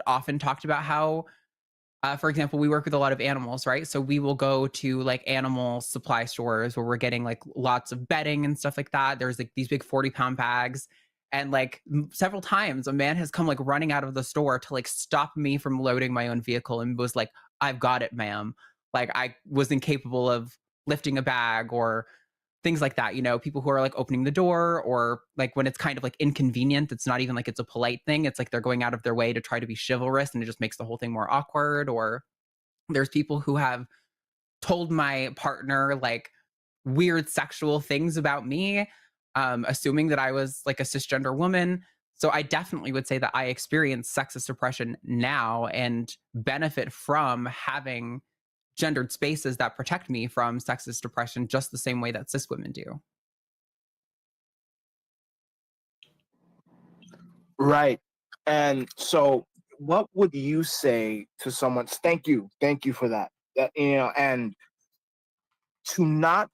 often talked about how, for example, we work with a lot of animals, right? So we will go to like animal supply stores where we're getting like lots of bedding and stuff like that. There's like these big 40-pound bags. And like several times a man has come like running out of the store to like stop me from loading my own vehicle and was like, "I've got it, ma'am." Like I was incapable of lifting a bag or things like that, people who are like opening the door, or like when it's kind of like inconvenient, it's not even like it's a polite thing. It's like they're going out of their way to try to be chivalrous, and it just makes the whole thing more awkward. Or there's people who have told my partner like weird sexual things about me, assuming that I was like a cisgender woman. So I definitely would say that I experience sexist oppression now and benefit from having gendered spaces that protect me from sexist oppression just the same way that cis women do. Right. And so what would you say to someone? Thank you for that. And to not,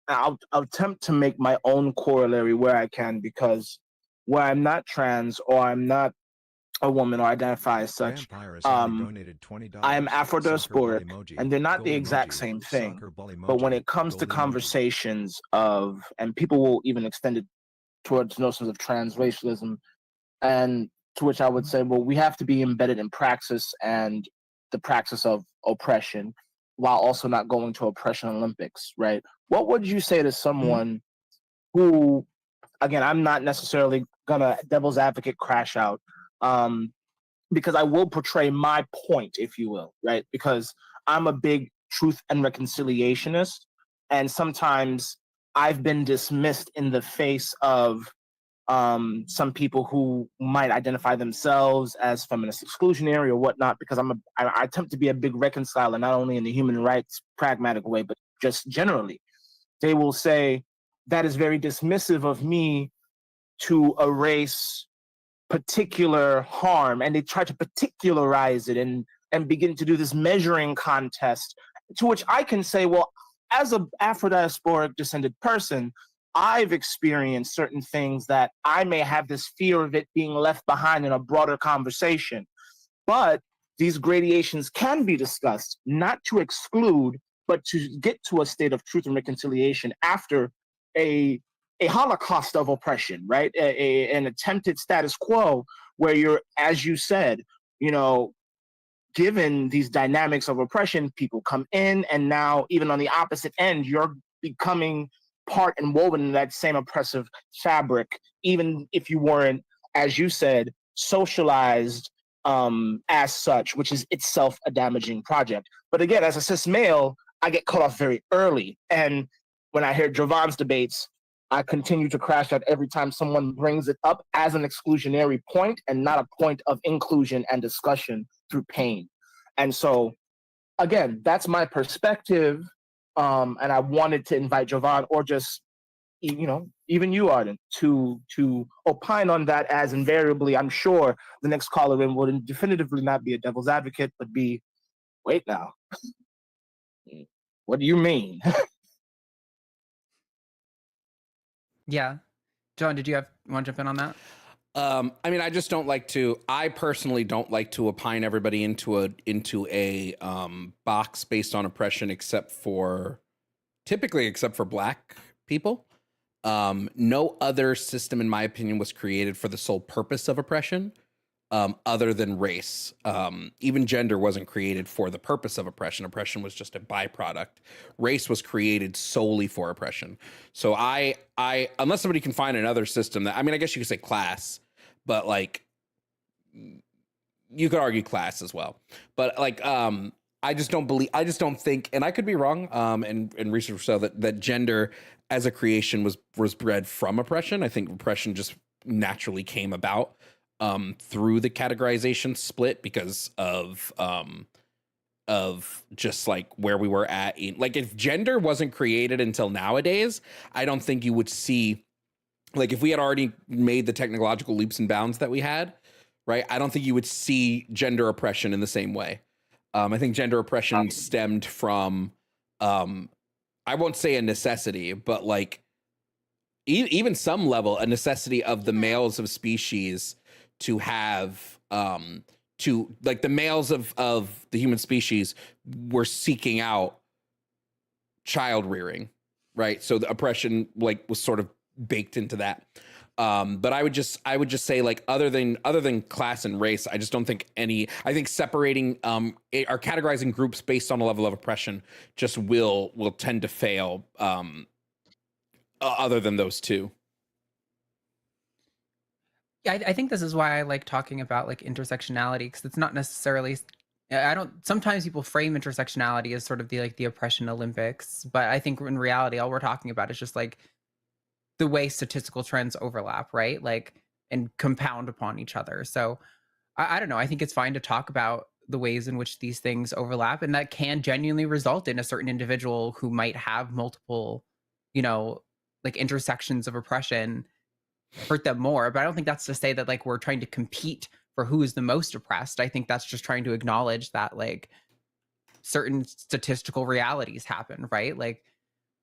I'll attempt to make my own corollary where I can, because where I'm not trans or I'm not a woman or identify as such, donated $20. I am Afro-diasporic, Emoji, and they're not the gold exact emoji, same thing. emoji, But when it comes to gold emoji. conversations of, and people will even extend it towards notions of transracialism, and to which I would say, well, we have to be embedded in praxis and the praxis of oppression, while also not going to oppression Olympics, right? What would you say to someone who, again, I'm not necessarily gonna devil's advocate crash out, because I will portray my point, if you will, right? Because I'm a big truth and reconciliationist, and sometimes I've been dismissed in the face of some people who might identify themselves as feminist exclusionary or whatnot, because I attempt to be a big reconciler, not only in the human rights pragmatic way, but just generally. They will say that is very dismissive of me to erase particular harm, and they try to particularize it and begin to do this measuring contest, to which I can say, well, as a Afro-diasporic descended person, I've experienced certain things that I may have this fear of it being left behind in a broader conversation. But these gradations can be discussed, not to exclude, but to get to a state of truth and reconciliation after a holocaust of oppression, right? An attempted status quo where you're, as you said, given these dynamics of oppression, people come in, and now even on the opposite end, you're becoming part and woven in that same oppressive fabric, even if you weren't, as you said, socialized as such, which is itself a damaging project. But again, as a cis male, I get cut off very early. And when I hear Jovan's debates, I continue to crash out every time someone brings it up as an exclusionary point and not a point of inclusion and discussion through pain. And so, again, that's my perspective. And I wanted to invite Jovan, or just, even you, Arden, to opine on that, as invariably, I'm sure the next caller in will definitively not be a devil's advocate, but be, wait now, what do you mean? Yeah. John, did you want to jump in on that? I personally don't like to opine everybody into a box based on oppression, except for Black people. No other system, in my opinion, was created for the sole purpose of oppression, other than race. Even gender wasn't created for the purpose of oppression. Oppression was just a byproduct. Race was created solely for oppression. So I unless somebody can find another system that, I guess you could say class, but like you could argue class as well. But like, I just don't think, and I could be wrong, and research so that gender as a creation was bred from oppression. I think oppression just naturally came about through the categorization split because of just like where we were at. Like, if gender wasn't created until nowadays, I don't think you would see, like, if we had already made the technological leaps and bounds that we had, right? I don't think you would see gender oppression in the same way. I think gender oppression stemmed from, I won't say a necessity, but like even some level, a necessity of the males of species to have, to like the males of the human species were seeking out child rearing, right? So the oppression like was sort of baked into that. But I would just say, like, other than class and race, I just don't think I think separating or categorizing groups based on a level of oppression just will tend to fail. other than those two. Yeah, I think this is why I like talking about like intersectionality, because it's not necessarily. I don't. Sometimes people frame intersectionality as sort of the oppression Olympics, but I think in reality, all we're talking about is just like the way statistical trends overlap, right? Like and compound upon each other. So I don't know. I think it's fine to talk about the ways in which these things overlap, and that can genuinely result in a certain individual who might have multiple, like intersections of oppression hurt them more. But I don't think that's to say that like we're trying to compete for who is the most oppressed. I think that's just trying to acknowledge that like certain statistical realities happen, right? Like,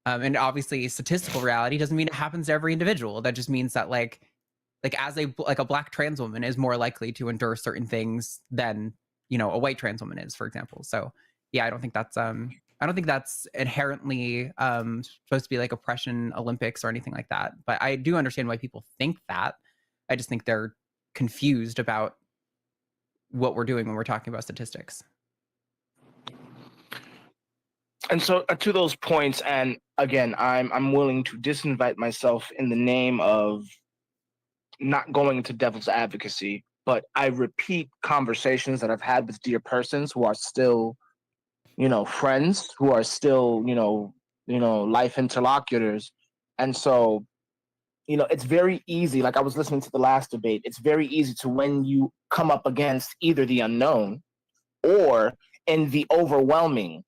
and obviously statistical reality doesn't mean it happens to every individual. That just means that like as a black trans woman is more likely to endure certain things than a white trans woman is, for example. So yeah, I don't think that's inherently supposed to be like oppression Olympics or anything like that. But I do understand why people think that. I just think they're confused about what we're doing when we're talking about statistics. And so to those points, and again, I'm willing to disinvite myself in the name of not going into devil's advocacy, but I repeat conversations that I've had with dear persons who are still, friends, who are still, life interlocutors. And so, it's very easy. Like I was listening to the last debate, it's very easy to, when you come up against either the unknown or in the overwhelming,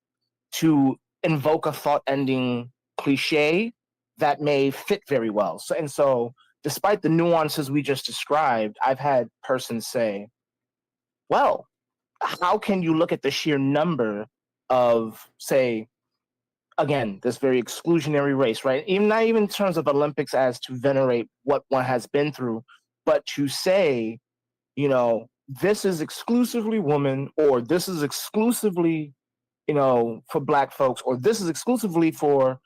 to invoke a thought-ending cliche that may fit very well. So despite the nuances we just described, I've had persons say, well, how can you look at the sheer number of, say, again, this very exclusionary race, right? Even not even in terms of Olympics as to venerate what one has been through, but to say, this is exclusively women, or this is exclusively, for Black folks, or this is exclusively for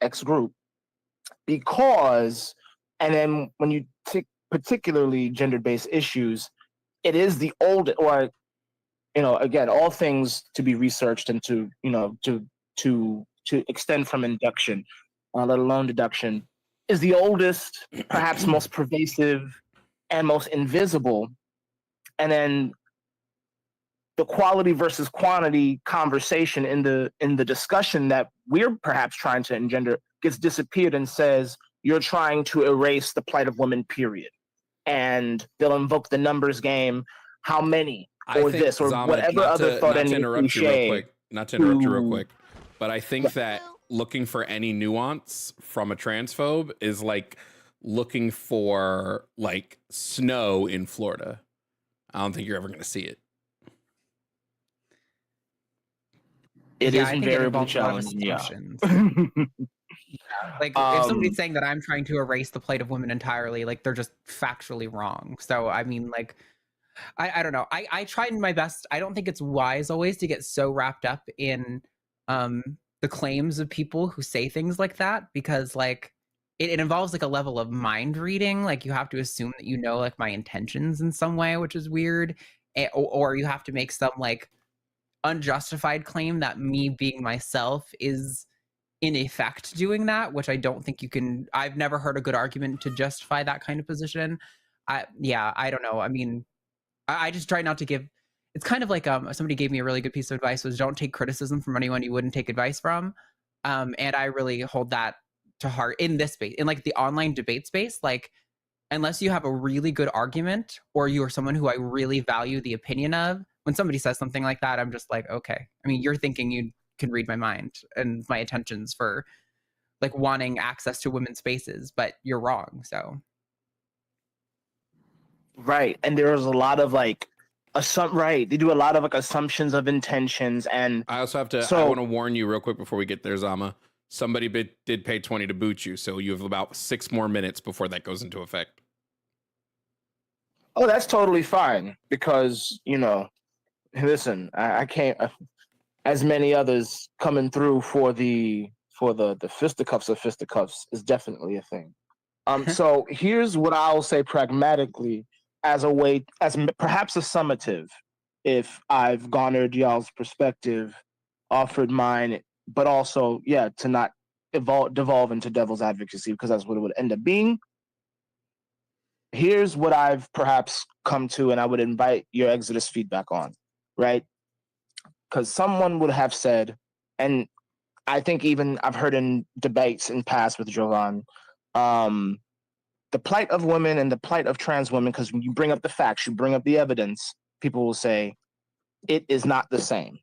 X group. Because, and then when you take particularly gender-based issues, it is the old, or, again, all things to be researched and to extend from induction, let alone deduction, is the oldest, perhaps most pervasive and most invisible. And then the quality versus quantity conversation in the discussion that we're perhaps trying to engender gets disappeared and says, you're trying to erase the plight of women, period. And they'll invoke the numbers game, how many, or this, or Zama, whatever other thought ending cliche. Not to interrupt you real quick, but I think that looking for any nuance from a transphobe is like looking for like snow in Florida. I don't think you're ever going to see it. It is invariably challenging. Yeah. Like if somebody's saying that I'm trying to erase the plight of women entirely, like they're just factually wrong. So I mean, like, I don't know. I tried my best. I don't think it's wise always to get so wrapped up in the claims of people who say things like that, because like it involves like a level of mind reading. Like you have to assume that like my intentions in some way, which is weird, or you have to make some like unjustified claim that me being myself is in effect doing that, which I don't think you can. I've never heard a good argument to justify that kind of position. I don't know. I mean, I just try not to give. It's kind of like somebody gave me a really good piece of advice, was don't take criticism from anyone you wouldn't take advice from. And I really hold that to heart in this space, in like the online debate space. Like, unless you have a really good argument, or you are someone who I really value the opinion of, when somebody says something like that, I'm just like, okay. I mean, you're thinking you can read my mind and my intentions for like wanting access to women's spaces, but you're wrong. So. Right. And there's a lot of like, right. They do a lot of like assumptions of intentions. And I also have to, I want to warn you real quick before we get there, Zama. Somebody did pay 20 to boot you. So you have about 6 more minutes before that goes into effect. Oh, that's totally fine. Because, listen, I can't, as many others coming through for the fisticuffs of fisticuffs is definitely a thing. So here's what I'll say pragmatically as a way, as perhaps a summative, if I've garnered y'all's perspective, offered mine, but also, to not devolve into devil's advocacy because that's what it would end up being. Here's what I've perhaps come to, and I would invite your Exodus feedback on, right? Because someone would have said, and I think even I've heard in debates in past with Jovan, the plight of women and the plight of trans women, because when you bring up the facts, you bring up the evidence, people will say it is not the same,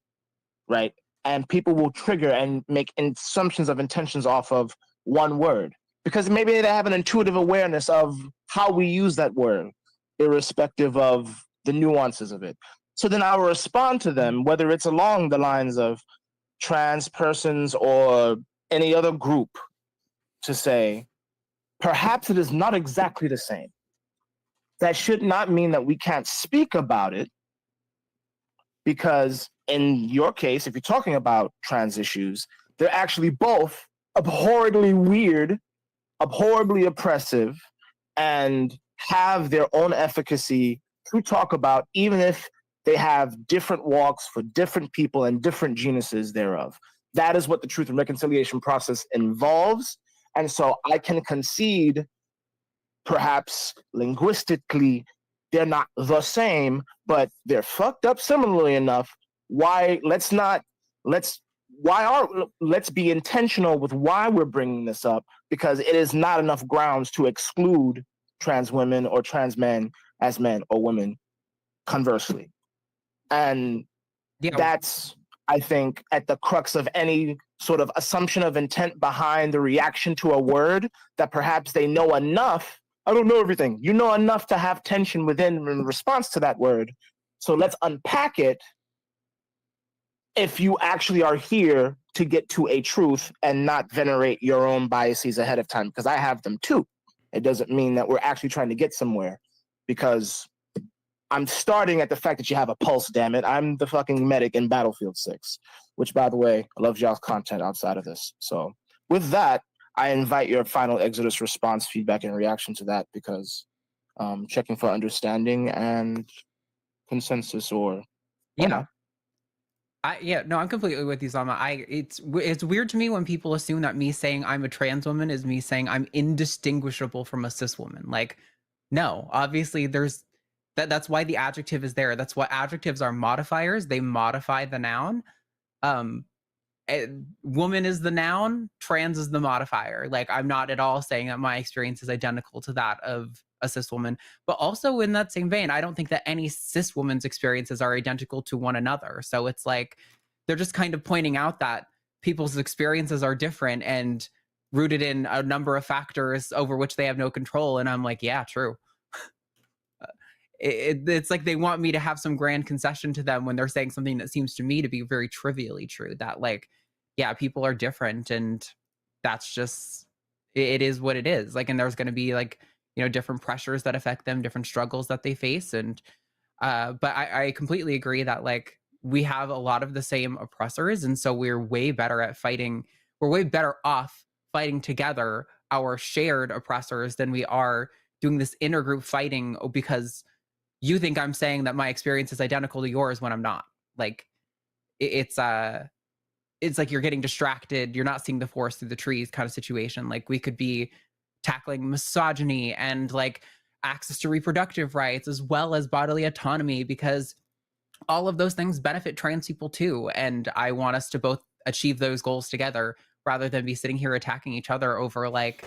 right? And people will trigger and make assumptions of intentions off of one word, because maybe they have an intuitive awareness of how we use that word, irrespective of the nuances of it. So then I will respond to them, whether it's along the lines of trans persons or any other group, to say, perhaps it is not exactly the same. That should not mean that we can't speak about it, because in your case, if you're talking about trans issues, they're actually both abhorrently weird, abhorribly oppressive, and have their own efficacy to talk about, even if they have different walks for different people and different genuses thereof. That is what the truth and reconciliation process involves. And so I can concede, perhaps linguistically, they're not the same, but they're fucked up similarly enough. Let's be intentional with why we're bringing this up, because it is not enough grounds to exclude trans women or trans men as men or women, conversely. And that's, I think, at the crux of any sort of assumption of intent behind the reaction to a word, that perhaps they know enough. I don't know everything. You know enough to have tension within in response to that word. So let's unpack it if you actually are here to get to a truth and not venerate your own biases ahead of time, because I have them too. It doesn't mean that we're actually trying to get somewhere, because I'm starting at the fact that you have a pulse, damn it. I'm the fucking medic in Battlefield 6, which, by the way, I love y'all's content outside of this. So with that, I invite your final Exodus response, feedback, and reaction to that, because checking for understanding and consensus or not. I'm completely with you, Zama. It's weird to me when people assume that me saying I'm a trans woman is me saying I'm indistinguishable from a cis woman. Like, no, obviously that's why the adjective is there. That's what adjectives are, modifiers. They modify the noun. Woman is the noun, trans is the modifier. Like, I'm not at all saying that my experience is identical to that of a cis woman, but also in that same vein, I don't think that any cis woman's experiences are identical to one another. So it's like, they're just kind of pointing out that people's experiences are different and rooted in a number of factors over which they have no control. And I'm like, yeah, true. It's like they want me to have some grand concession to them when they're saying something that seems to me to be very trivially true, that like, yeah, people are different, and that's just, it is what it is. Like, and there's going to be like, you know, different pressures that affect them, different struggles that they face. And but I completely agree that like we have a lot of the same oppressors, and so we're way better at fighting. We're way better off fighting together our shared oppressors than we are doing this intergroup fighting because you think I'm saying that my experience is identical to yours when I'm not. Like, it's like you're getting distracted. You're not seeing the forest through the trees kind of situation. Like, we could be tackling misogyny and like access to reproductive rights as well as bodily autonomy, because all of those things benefit trans people too. And I want us to both achieve those goals together rather than be sitting here attacking each other over like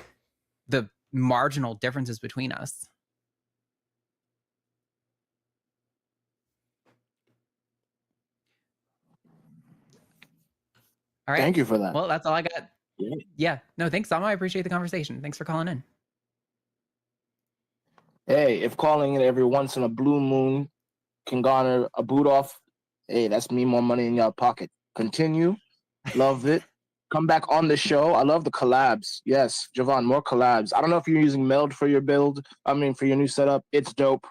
the marginal differences between us. All right. Thank you for that. Well, that's all I got. Yeah. No, thanks, Sama. I appreciate the conversation. Thanks for calling in. Hey, if calling it every once in a blue moon can garner a boot off, hey, that's me more money in your pocket. Continue. Love it. Come back on the show. I love the collabs. Yes, Jovan, more collabs. I don't know if you're using Meld for your build. I mean, for your new setup. It's dope.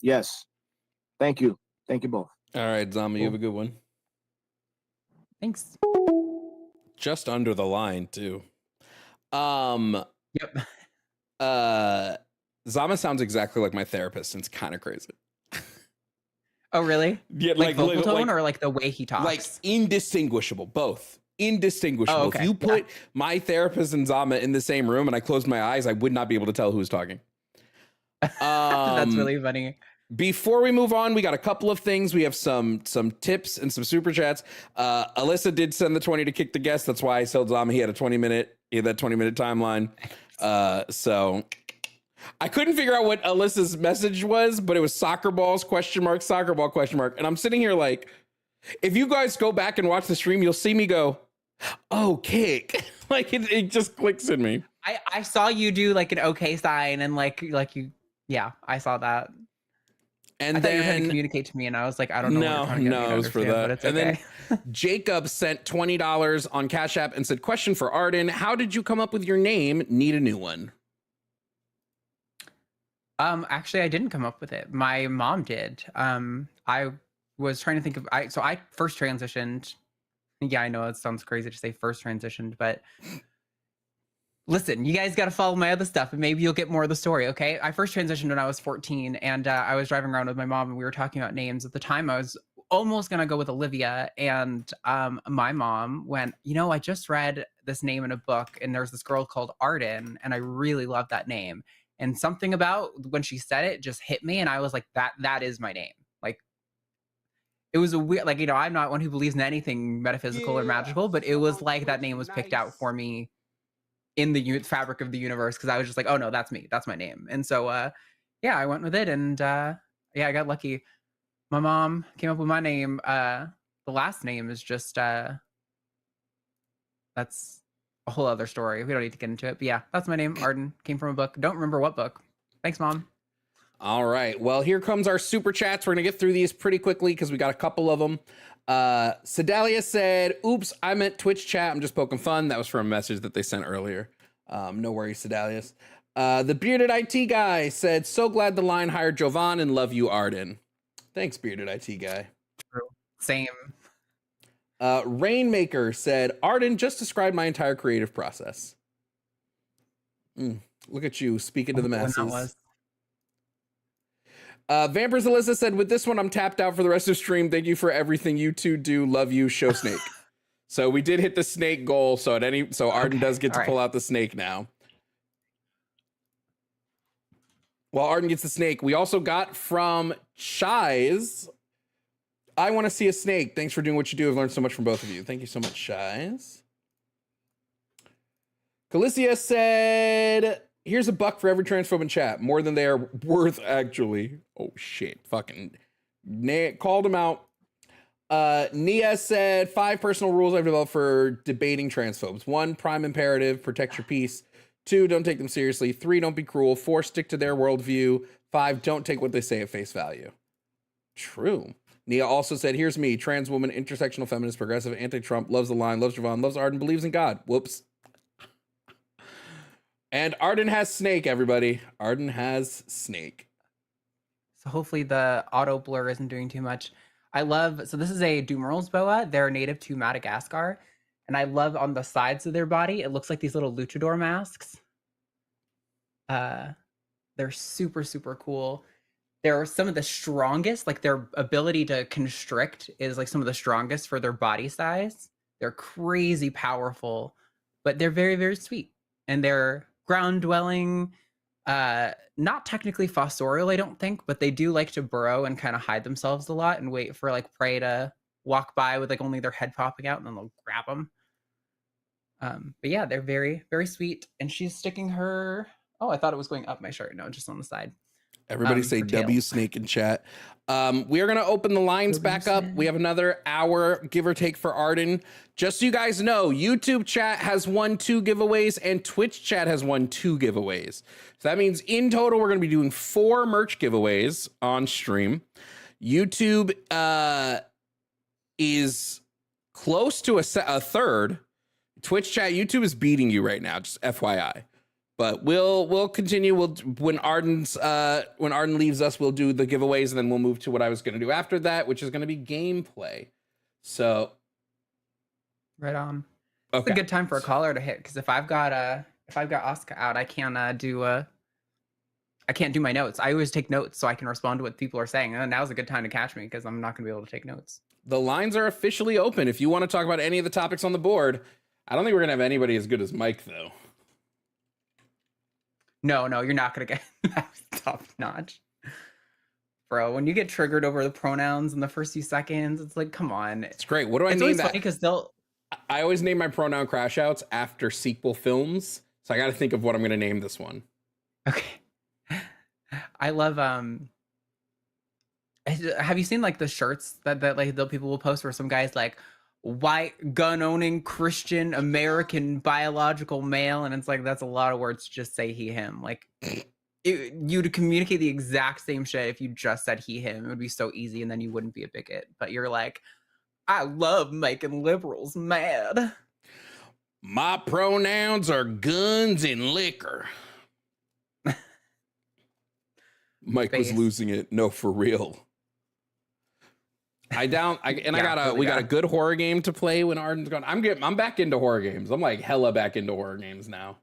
Yes. Thank you. Thank you both. All right, Zama, you have a good one. Thanks. Just under the line, too. Yep. Zama sounds exactly like my therapist, and it's kind of crazy. Oh, really? Yeah, like vocal tone or like the way he talks? Like indistinguishable, both. indistinguishable. Oh, okay. If you put my therapist and Zama in the same room and I closed my eyes, I would not be able to tell who's talking. That's really funny. Before we move on, we got a couple of things. We have some tips and some super chats. Alyssa did send the 20 to kick the guest. That's why I told Zama he had that 20-minute timeline. So I couldn't figure out what Alyssa's message was, but it was soccer balls, question mark, soccer ball, question mark. And I'm sitting here like, if you guys go back and watch the stream, you'll see me go, oh, kick. Like it just clicks in me. I saw you do like an okay sign and like you, yeah, I saw that. And I thought you were trying then to communicate to me, and I was like, I don't know. No, it was for that. But it's and okay. then Jacob sent $20 on Cash App and said, question for Arden. How did you come up with your name? Need a new one. Actually, I didn't come up with it. My mom did. I was trying to think of, I first transitioned. Yeah, I know it sounds crazy to say first transitioned, but listen, you guys got to follow my other stuff and maybe you'll get more of the story, okay? I first transitioned when I was 14 and I was driving around with my mom and we were talking about names. At the time, I was almost going to go with Olivia. And my mom went, I just read this name in a book and there's this girl called Arden and I really love that name. And something about when she said it just hit me and I was like, that is my name. Like, it was a weird, like, I'm not one who believes in anything metaphysical or magical, but it was like that name was picked out for me in the fabric of the universe because I was just like, oh no, that's me, that's my name. And so yeah, I went with it and yeah, I got lucky. My mom came up with my name. The last name is just that's a whole other story. We don't need to get into it, but yeah, that's my name. Arden came from a book. Don't remember what book. Thanks, Mom. All right. Well, here comes our super chats. We're going to get through these pretty quickly because we got a couple of them. Sedalia said, oops, I meant Twitch chat. I'm just poking fun. That was from a message that they sent earlier. No worries, Sedalius. The bearded IT guy said, so glad the line hired Jovan and love you, Arden. Thanks, bearded IT guy. True. Same. Rainmaker said, Arden just described my entire creative process. Look at you speaking to the masses. Vampers Alyssa said, with this one, I'm tapped out for the rest of the stream. Thank you for everything you two do. Love you, show snake. So we did hit the snake goal. So Arden does get to pull out the snake now. While Arden gets the snake, we also got from Shies. I want to see a snake. Thanks for doing what you do. I've learned so much from both of you. Thank you so much, Shies. Calicia said, here's $1 for every transphobe in chat. More than they are worth, actually. Oh, shit. Fucking called him out. Nia said, 5 personal rules I've developed for debating transphobes. 1, prime imperative, protect your peace. 2, don't take them seriously. 3, don't be cruel. 4, stick to their worldview. 5, don't take what they say at face value. True. Nia also said, here's me, trans woman, intersectional feminist, progressive, anti-Trump, loves the line, loves Jovan, loves Arden, believes in God. Whoops. And Arden has snake, everybody. Arden has snake. So hopefully the auto blur isn't doing too much. So this is a Dumerals boa. They're native to Madagascar. And I love on the sides of their body, it looks like these little luchador masks. They're super, super cool. They're some of the strongest, like their ability to constrict is like some of the strongest for their body size. They're crazy powerful, but they're very, very sweet. And they're ground dwelling, not technically fossorial, I don't think, but they do like to burrow and kind of hide themselves a lot and wait for like prey to walk by with like only their head popping out and then they'll grab them. But yeah, they're very, very sweet. And she's sticking her, I thought it was going up my shirt. No, just on the side. Everybody say W snake in chat. We are going to open the lines back up. We have another hour, give or take, for Arden. Just so you guys know, YouTube chat has won 2 giveaways and Twitch chat has won 2 giveaways. So that means in total, we're going to be doing 4 merch giveaways on stream. YouTube is close to a third. Twitch chat, YouTube is beating you right now, just FYI. But we'll continue. When Arden leaves us, we'll do the giveaways, and then we'll move to what I was going to do after that, which is going to be gameplay. So, right on. Okay. It's a good time for a caller to hit because if I've got Oscar out, I can do I can't do my notes. I always take notes so I can respond to what people are saying. And now's a good time to catch me because I'm not going to be able to take notes. The lines are officially open. If you want to talk about any of the topics on the board, I don't think we're going to have anybody as good as Mike, though. No, you're not going to get that top notch. Bro, when you get triggered over the pronouns in the first few seconds, it's like, come on. It's great. What do I It's name always that? funny because they'll... I always name my pronoun crash outs after sequel films. So I got to think of what I'm going to name this one. Okay. I love have you seen like the shirts that like the people will post where some guys like white gun owning Christian American biological male, and it's like that's a lot of words to just say he him. Like you'd communicate the exact same shit if you just said he him. It would be so easy and then you wouldn't be a bigot. But you're like, I love making liberals mad. My pronouns are guns and liquor. Mike was losing it. No, for real. We got a good horror game to play when Arden's gone. I'm back into horror games. I'm like hella back into horror games now.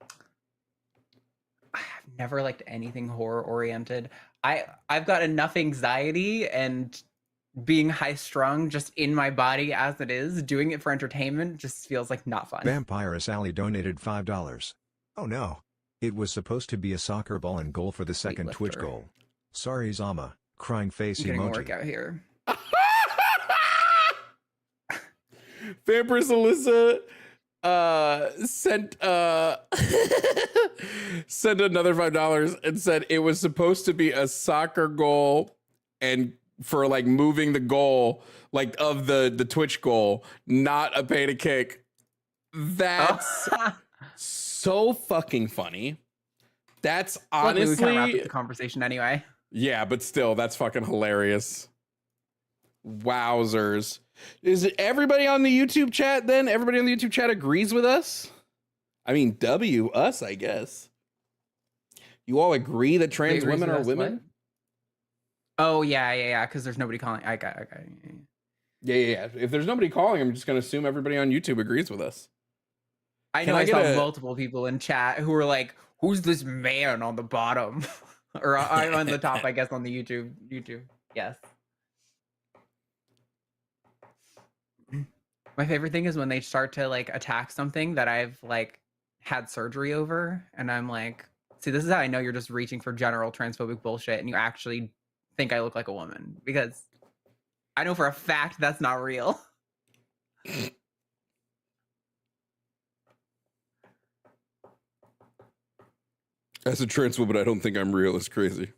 I've never liked anything horror oriented. I've got enough anxiety and being high strung just in my body as it is. Doing it for entertainment just feels like not fun. Vampire Sally donated $5. Oh no. It was supposed to be a soccer ball and goal for the second Twitch goal. Sorry Zama, crying face I'm getting a emoji. workout here. Vampiress Alyssa sent sent another $5 and said it was supposed to be a soccer goal and for like moving the goal like of the Twitch goal, not a pay to kick. That's so fucking funny. That's honestly, we kind of wrapped up the conversation anyway. Yeah, but still, that's fucking hilarious. Wowzers. Is it everybody on the YouTube chat then? Everybody on the YouTube chat agrees with us? I mean, us, I guess. You all agree that trans women are women? What? Oh, yeah, because there's nobody calling. I got. Yeah. If there's nobody calling, I'm just going to assume everybody on YouTube agrees with us. I know I saw multiple people in chat who were like, who's this man on the bottom? Or I'm on the top, I guess, on the YouTube. Yes. My favorite thing is when they start to like attack something that I've like had surgery over, and I'm like, see, this is how I know you're just reaching for general transphobic bullshit, and you actually think I look like a woman, because I know for a fact that's not real. As a trans woman, I don't think I'm real. It's crazy.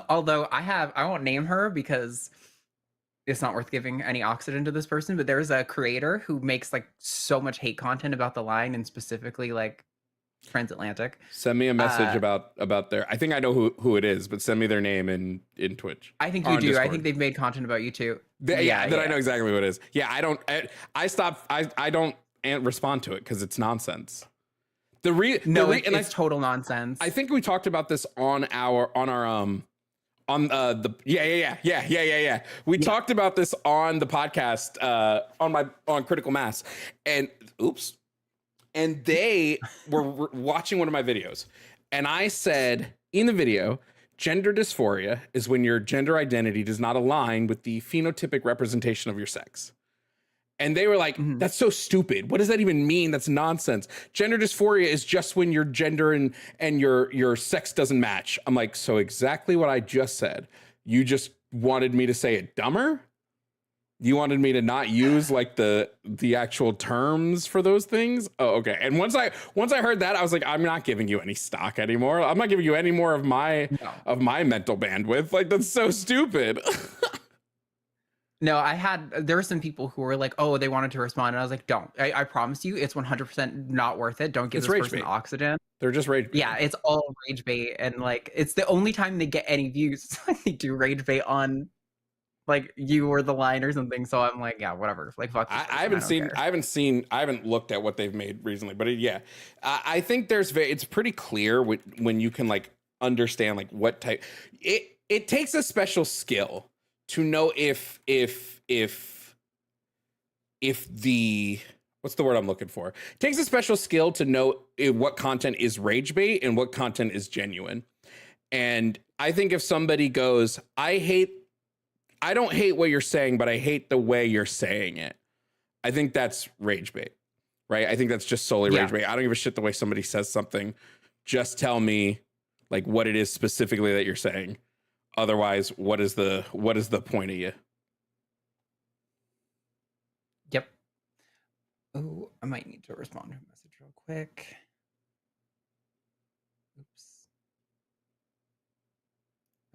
Although I won't name her because it's not worth giving any oxygen to this person, but there's a creator who makes like so much hate content about the line, and specifically like transatlantic. Send me a message about their, I think I know who it is, but send me their name in Twitch. I think you do. Discord. I think they've made content about you too. I know exactly what it is. Yeah, I don't respond to it because it's nonsense. It's total nonsense. I think we talked about this on We talked about this on the podcast on Critical Mass, and they were watching one of my videos, and I said in the video, gender dysphoria is when your gender identity does not align with the phenotypic representation of your sex. And they were like, that's so stupid. What does that even mean? That's nonsense. Gender dysphoria is just when your gender and your sex doesn't match. I'm like, so exactly what I just said. You just wanted me to say it dumber? You wanted me to not use like the actual terms for those things? Oh, okay. And once I heard that, I was like, I'm not giving you any stock anymore. I'm not giving you any more of my mental bandwidth. Like, that's so stupid. No, there were some people who were like, oh, they wanted to respond. And I was like, don't. I promise you, it's 100% not worth it. Don't give this person oxygen. They're just rage bait. Yeah, it's all rage bait. And like, it's the only time they get any views. They do rage bait on like you or the line or something. So I'm like, yeah, whatever. Like, fuck. I haven't looked at what they've made recently. But I think it's pretty clear when you can like understand like what type. It takes a special skill to know if the what's the word I'm looking for? It takes a special skill to know what content is rage bait and what content is genuine. And I think if somebody goes, I don't hate what you're saying, but I hate the way you're saying it, I think that's rage bait, right? I think that's just solely rage bait. I don't give a shit the way somebody says something. Just tell me like what it is specifically that you're saying. Otherwise, what is the point of you? Yep. Oh, I might need to respond to a message real quick. Oops.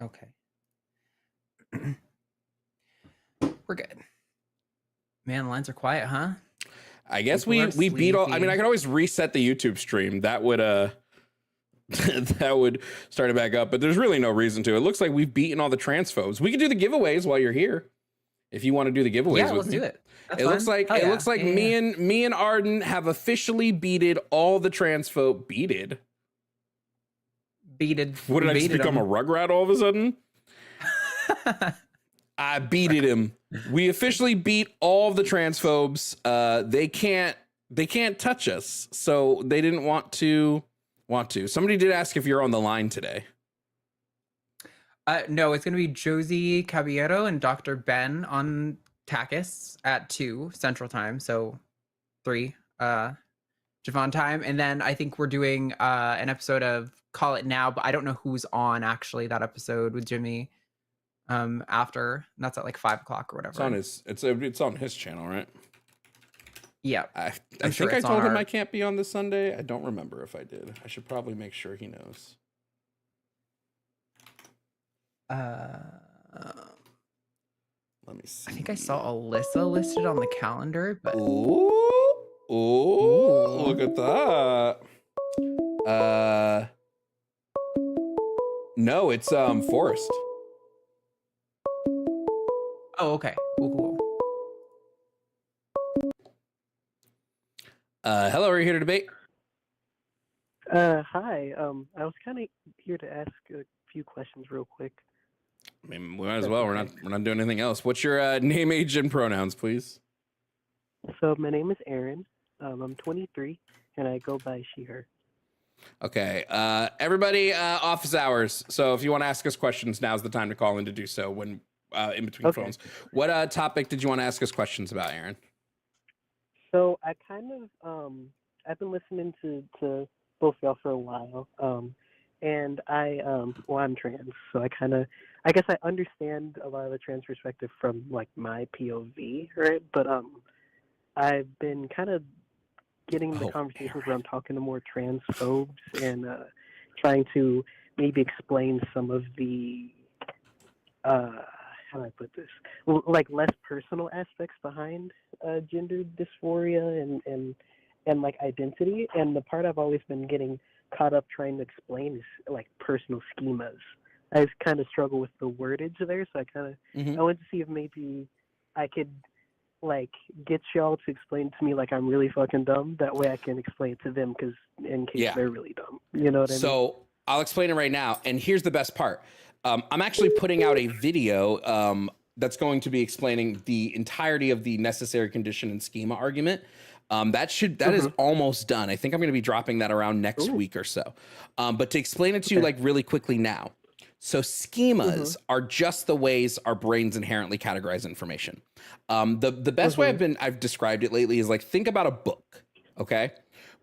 Okay. We're good. Man, lines are quiet, huh? I guess we beat all. I mean, I could always reset the YouTube stream. That would that would start it back up. But there's really no reason to. It looks like we've beaten all the transphobes. We could do the giveaways while you're here, if you want to do the giveaways. Yeah, with let's me. do it. That's It fun. looks like Hell it yeah. looks like me and Arden have officially beated all the transphobe. Beated. What did I just become a Rugrat all of a sudden? I beated him. We officially beat all of the transphobes. They can't touch us. So they didn't want to. Somebody did ask if you're on the line today. No, it's going to be Josie Caballero and Dr. Ben on Takis at 2 Central Time. So 3 Jovan time. And then I think we're doing an episode of Call It Now, but I don't know who's on actually that episode with Jimmy after. And that's at like 5 o'clock or whatever. It's on his channel, right? Yeah. I think I told him I can't be on this Sunday. I don't remember if I did. I should probably make sure he knows. Let me see. I think I saw Alyssa listed on the calendar, but Ooh, look at that. No, it's Forrest. oh, okay. Cool. Hello, are you here to debate? Hi. I was kind of here to ask a few questions real quick. I mean, we might as well. We're not doing anything else. What's your name, age, and pronouns, please? So my name is Aaron. I'm 23, and I go by she, her. Okay. Everybody, office hours. So if you want to ask us questions, now's the time to call in to do so when in between phones. What topic did you want to ask us questions about, Aaron? So I kind of I've been listening to both y'all for a while. And I'm trans, so I guess I understand a lot of the trans perspective from like my POV, right? But I've been kind of getting the conversations where I'm talking to more transphobes and trying to maybe explain some of the how do I put this? Like less personal aspects behind gender dysphoria and like identity. And the part I've always been getting caught up trying to explain is like personal schemas. I just kind of struggle with the wordage there, so I wanted to see if maybe I could like get y'all to explain to me like I'm really fucking dumb. That way I can explain it to them because in case they're really dumb. You know what I mean? So I'll explain it right now. And here's the best part. I'm actually putting out a video that's going to be explaining the entirety of the necessary condition and schema argument. That is almost done. I think I'm going to be dropping that around next week or so. But to explain it to you like really quickly now. So schemas are just the ways our brains inherently categorize information. The best way I've described it lately is like, think about a book. Okay.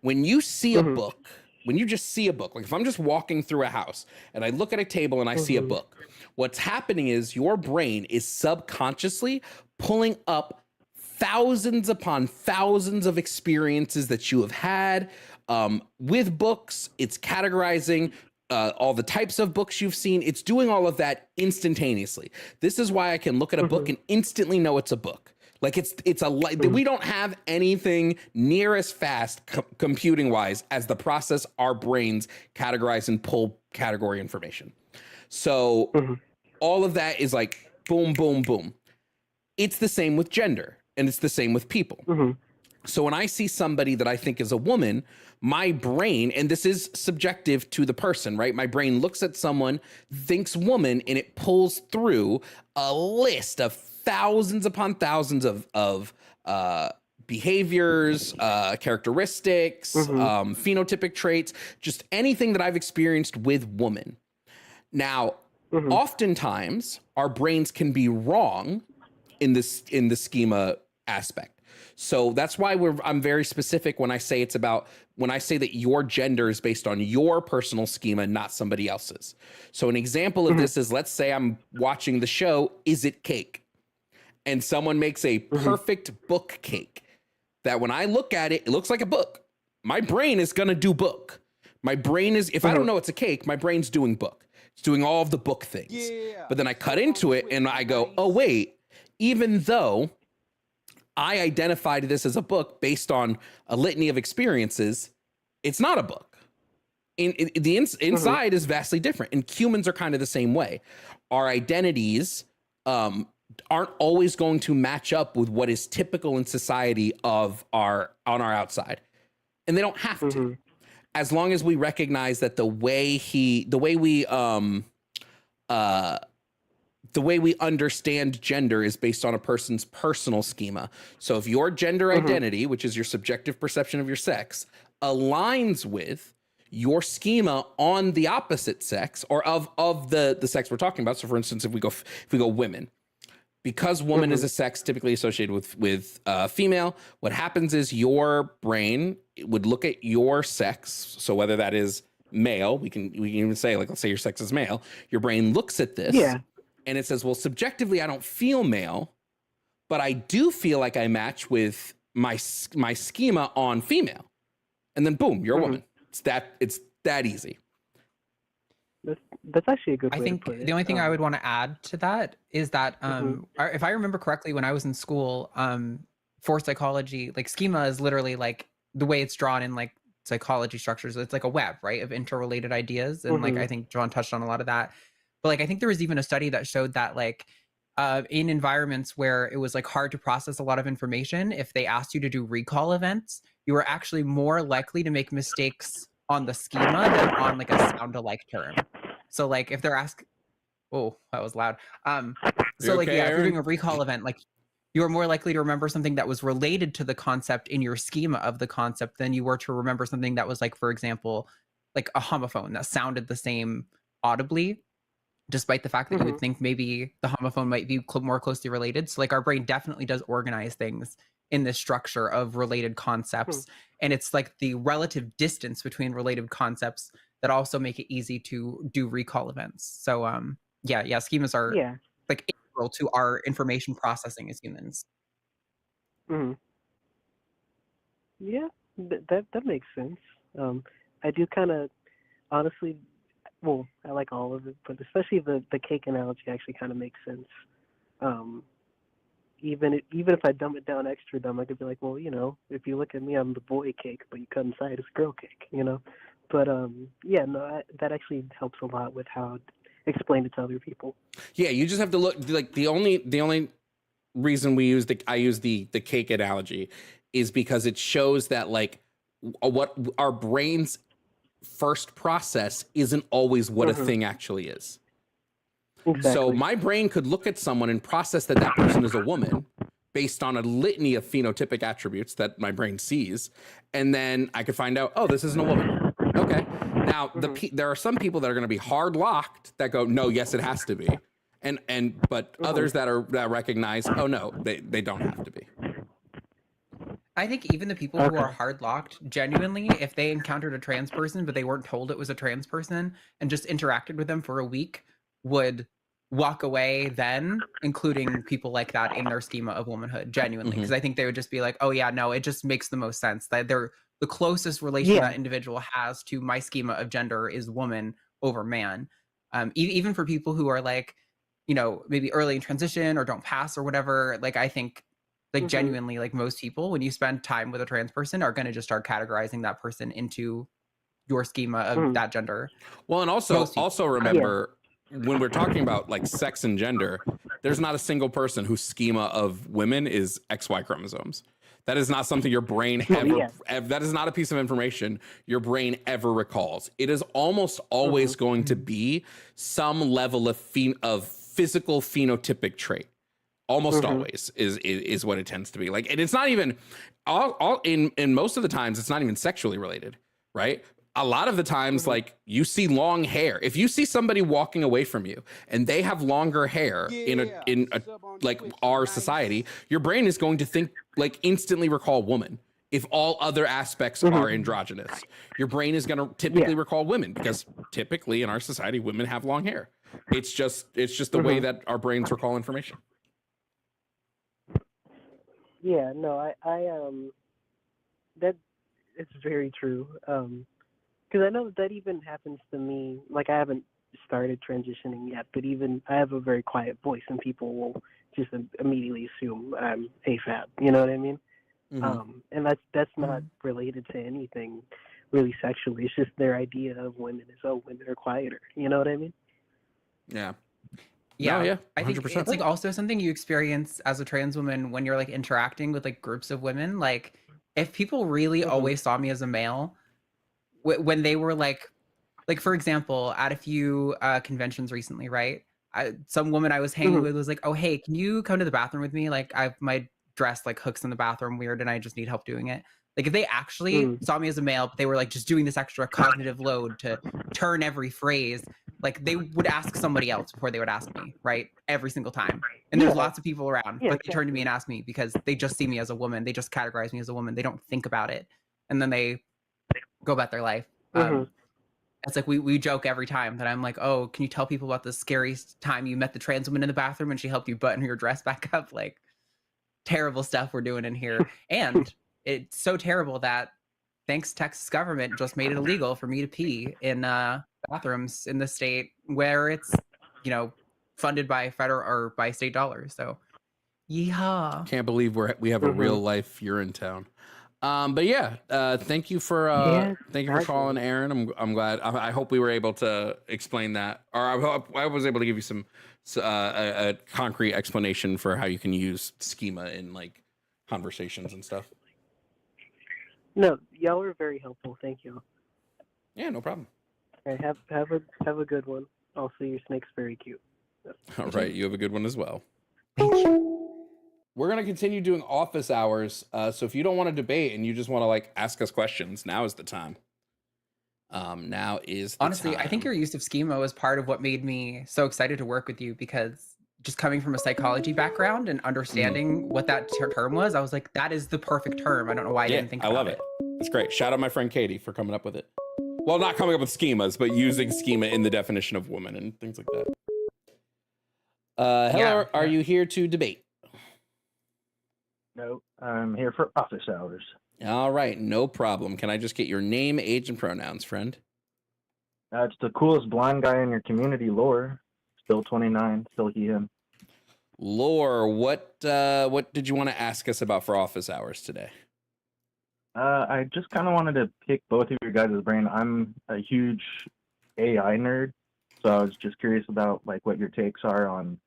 When you see a book, when you just see a book, like if I'm just walking through a house and I look at a table and I see a book, what's happening is your brain is subconsciously pulling up thousands upon thousands of experiences that you have had with books. It's categorizing all the types of books you've seen. It's doing all of that instantaneously. This is why I can look at a book and instantly know it's a book. Like we don't have anything near as fast computing wise as the process our brains categorize and pull category information. So all of that is like boom, boom, boom. It's the same with gender and it's the same with people. So when I see somebody that I think is a woman, my brain, and this is subjective to the person, right? My brain looks at someone, thinks woman, and it pulls through a list of thousands upon thousands of behaviors, characteristics, phenotypic traits, just anything that I've experienced with women. Now, oftentimes our brains can be wrong in the schema aspect. So that's why I'm very specific when I say that your gender is based on your personal schema, not somebody else's. So an example of this is, let's say I'm watching the show, Is It Cake? And someone makes a perfect book cake that when I look at it, it looks like a book. My brain is going to do book. My brain is, if I don't know it's a cake, my brain's doing book. It's doing all of the book things. Yeah. But then I cut into it and I go, oh, wait, even though I identified this as a book based on a litany of experiences, it's not a book. The inside is vastly different. And humans are kind of the same way. Our identities aren't always going to match up with what is typical in society on our outside. And they don't have to. As long as we recognize that the way we understand gender is based on a person's personal schema. So if your gender identity, which is your subjective perception of your sex, aligns with your schema on the opposite sex or of the sex we're talking about. So for instance, if we go women, because woman is a sex typically associated with female, what happens is your brain would look at your sex. So whether that is male, we can even say, like, let's say your sex is male. Your brain looks at this and it says, well, subjectively, I don't feel male, but I do feel like I match with my schema on female. And then boom, you're a woman. It's that easy. That's actually a good way I think to put it. The only thing I would want to add to that is that if I remember correctly, when I was in school for psychology, like schema is literally like the way it's drawn in like psychology structures. It's like a web, right, of interrelated ideas. And like I think Jovan touched on a lot of that. But like I think there was even a study that showed that like in environments where it was like hard to process a lot of information, if they asked you to do recall events, you were actually more likely to make mistakes on the schema than on like a sound-alike term. So like if they're asked, oh, that was loud. So like, okay, yeah, if you're Aaron? doing a recall event, like you're more likely to remember something that was related to the concept in your schema of the concept than you were to remember something that was like, for example, like a homophone that sounded the same audibly, despite the fact that you would think maybe the homophone might be more closely related. So like our brain definitely does organize things in this structure of related concepts. And it's like the relative distance between related concepts that also make it easy to do recall events. So schemas are like integral to our information processing as humans. Yeah, that makes sense. I do kind of, honestly, well, I like all of it, but especially the cake analogy actually kind of makes sense. Even if I dumb it down extra dumb, I could be like, well, you know, if you look at me, I'm the boy cake, but you cut inside, it's girl cake, you know. But that actually helps a lot with how to explain it to other people. Yeah, you just have to look. Like the only reason I use the cake analogy is because it shows that like what our brains first process isn't always what a thing actually is. Exactly. So my brain could look at someone and process that person is a woman based on a litany of phenotypic attributes that my brain sees. And then I could find out, oh, this isn't a woman. Okay. Now, there are some people that are going to be hard locked that go, no, yes, it has to be. But others that recognize, oh, no, they don't have to be. I think even the people who are hard locked, genuinely, if they encountered a trans person, but they weren't told it was a trans person and just interacted with them for a week, would walk away then, including people like that in their schema of womanhood, genuinely. Because I think they would just be like, oh yeah, no, it just makes the most sense. That they're the closest relation that individual has to my schema of gender is woman over man. Even for people who are like, you know, maybe early in transition or don't pass or whatever, like I think like genuinely, like most people, when you spend time with a trans person, are going to just start categorizing that person into your schema of that gender. Well, and also remember, when we're talking about like sex and gender, there's not a single person whose schema of women is XY chromosomes. That is not something your brain that is not a piece of information your brain ever recalls. It is almost always going to be some level of physical phenotypic trait. Almost always is what it tends to be like. And it's not even all in most of the times, it's not even sexually related, right? A lot of the times, like you see long hair. If you see somebody walking away from you and they have longer hair in a like our society, your brain is going to think like instantly recall woman. If all other aspects are androgynous, your brain is going to typically recall women because typically in our society, women have long hair. It's just the way that our brains recall information. Yeah, no, I that it's very true. Because I know that even happens to me. Like I haven't started transitioning yet, but even I have a very quiet voice, and people will just immediately assume I'm AFAB. You know what I mean? And that's not related to anything really sexually. It's just their idea of women is, oh, women are quieter. You know what I mean? Yeah. Yeah, No, yeah, I think 100%. it's like also something you experience as a trans woman when you're like interacting with like groups of women. Like if people really always saw me as a male, when they were like for example, at a few conventions recently, right? Some woman I was hanging with was like, "Oh, hey, can you come to the bathroom with me? Like I've my dress like hooks in the bathroom weird, and I just need help doing it." Like if they actually saw me as a male, but they were like just doing this extra cognitive load to turn every phrase, like they would ask somebody else before they would ask me, right? Every single time. And there's lots of people around, but they turn to me and ask me because they just see me as a woman. They just categorize me as a woman. They don't think about it. And then they go about their life. It's like we joke every time that I'm like, oh, can you tell people about the scariest time you met the trans woman in the bathroom and she helped you button your dress back up? Like terrible stuff we're doing in here. And it's so terrible that thanks Texas government just made it illegal for me to pee in bathrooms in the state where it's, you know, funded by federal or by state dollars. So yeehaw. Can't believe we have a real life Urinetown. But yeah, thank you for calling, Aaron. I'm glad. I hope we were able to explain that, or I hope I was able to give you some a concrete explanation for how you can use schema in like conversations and stuff. No, y'all were very helpful. Thank you. Yeah, no problem. All right, have a good one. Also, your snake's very cute. All right, you have a good one as well. Thank you. We're going to continue doing office hours. So if you don't want to debate and you just want to like ask us questions, now is the time. Now is the Honestly, time. I think your use of schema was part of what made me so excited to work with you, because just coming from a psychology background and understanding what that term was, I was like, that is the perfect term. I don't know why I didn't think about it. I love it. It's great. Shout out my friend Katie for coming up with it. Well, not coming up with schemas, but using schema in the definition of woman and things like that. Hello, are you here to debate? No, I'm here for office hours. All right, no problem. Can I just get your name, age, and pronouns, friend? It's the coolest blind guy in your community, Lore. Still 29, still he, him. Lore, what did you want to ask us about for office hours today? I just kind of wanted to pick both of your guys' brain. I'm a huge AI nerd, so I was just curious about like what your takes are on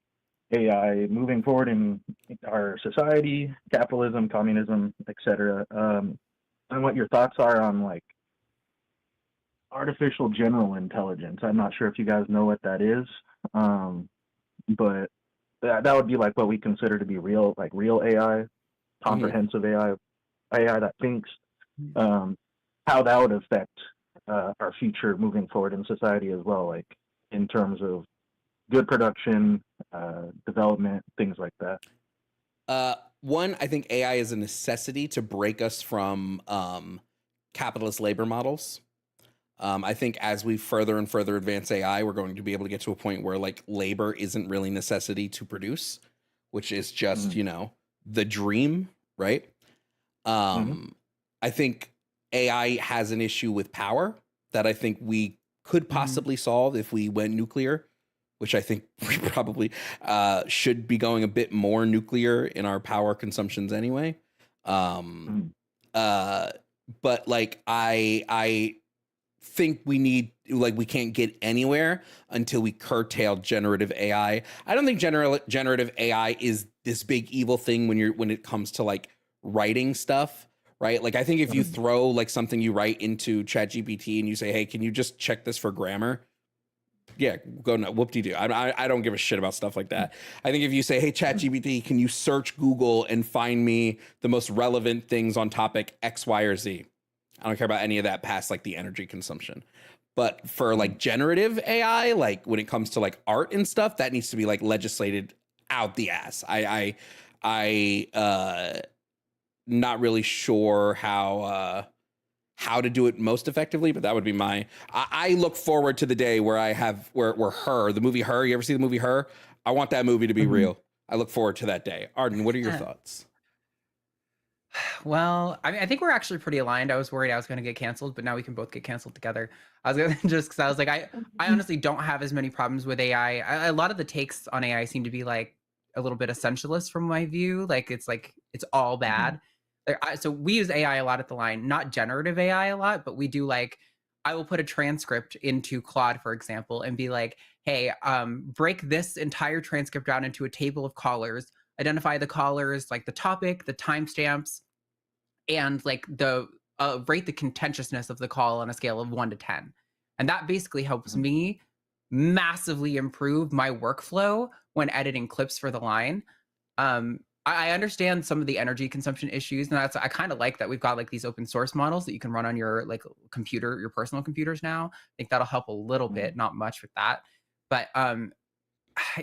AI moving forward in our society, capitalism, communism, etc. And what your thoughts are on like artificial general intelligence. I'm not sure if you guys know what that is, but that would be like what we consider to be real AI, comprehensive AI that thinks. How that would affect our future moving forward in society as well, like in terms of good production, development, things like that. One, I think AI is a necessity to break us from capitalist labor models. I think as we further and further advance AI, we're going to be able to get to a point where like labor isn't really necessity to produce, which is just, you know, the dream, right? I think AI has an issue with power that I think we could possibly solve if we went nuclear, which I think we probably should be going a bit more nuclear in our power consumptions anyway. But like I think we need, like, we can't get anywhere until we curtail generative AI. I don't think generative AI is this big evil thing when it comes to like writing stuff. Right. Like, I think if you throw like something you write into ChatGPT and you say, hey, can you just check this for grammar? yeah, go no, whoop-de-doo. I don't give a shit about stuff like that. I think if you say, hey, ChatGPT, can you search Google and find me the most relevant things on topic X, Y, or Z? I don't care about any of that past like the energy consumption. But for like generative AI, like when it comes to like art and stuff, that needs to be like legislated out the ass. I not really sure how to do it most effectively, but that would be my. I look forward to the day where where Her, the movie Her. You ever see the movie Her? I want that movie to be real. I look forward to that day. Arden, what are your thoughts? Well, I mean, I think we're actually pretty aligned. I was worried I was going to get canceled, but now we can both get canceled together. I was going to just because I was like, I honestly don't have as many problems with AI. A lot of the takes on AI seem to be like a little bit essentialist from my view. Like it's all bad. So we use AI a lot at the line, not generative AI a lot, but we do like, I will put a transcript into Claude, for example, and be like, hey, break this entire transcript down into a table of callers, identify the callers, like the topic, the timestamps, and like rate the contentiousness of the call on a scale of 1 to 10. And that basically helps me massively improve my workflow when editing clips for the line. I understand some of the energy consumption issues, and I kind of like that we've got like these open source models that you can run on your like computer, your personal computers now. I think that'll help a little bit, not much with that. But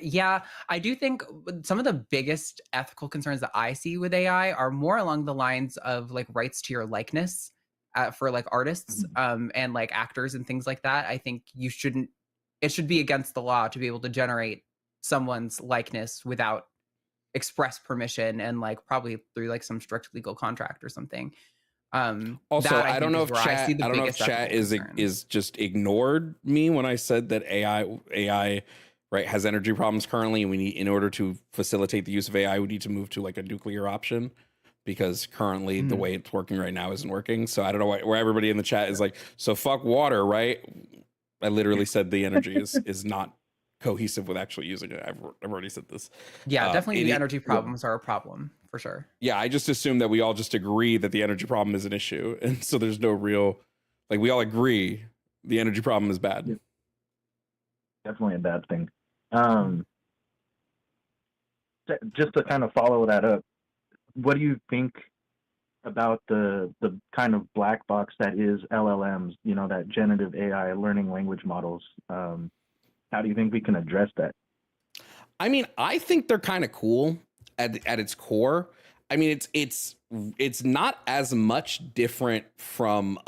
yeah, I do think some of the biggest ethical concerns that I see with AI are more along the lines of like rights to your likeness for like artists and like actors and things like that. I think it should be against the law to be able to generate someone's likeness without express permission and like probably through like some strict legal contract or something. Also, I don't know if chat is just ignored me when I said that AI right has energy problems currently, and we need, in order to facilitate the use of AI, we need to move to like a nuclear option, because currently the way it's working right now isn't working. So I don't know where everybody in the chat is like, so fuck water, right? I literally said the energy is not cohesive with actually using it. I've already said this. Yeah, definitely the energy problems are a problem for sure. Yeah, I just assume that we all just agree that the energy problem is an issue, and so there's no real, like, we all agree the energy problem is bad. Yeah. Definitely a bad thing. Just to kind of follow that up, what do you think about the kind of black box that is LLMs? You know, that generative AI learning language models. How do you think we can address that? I mean, I think they're kind of cool at its core. I mean, it's not as much different from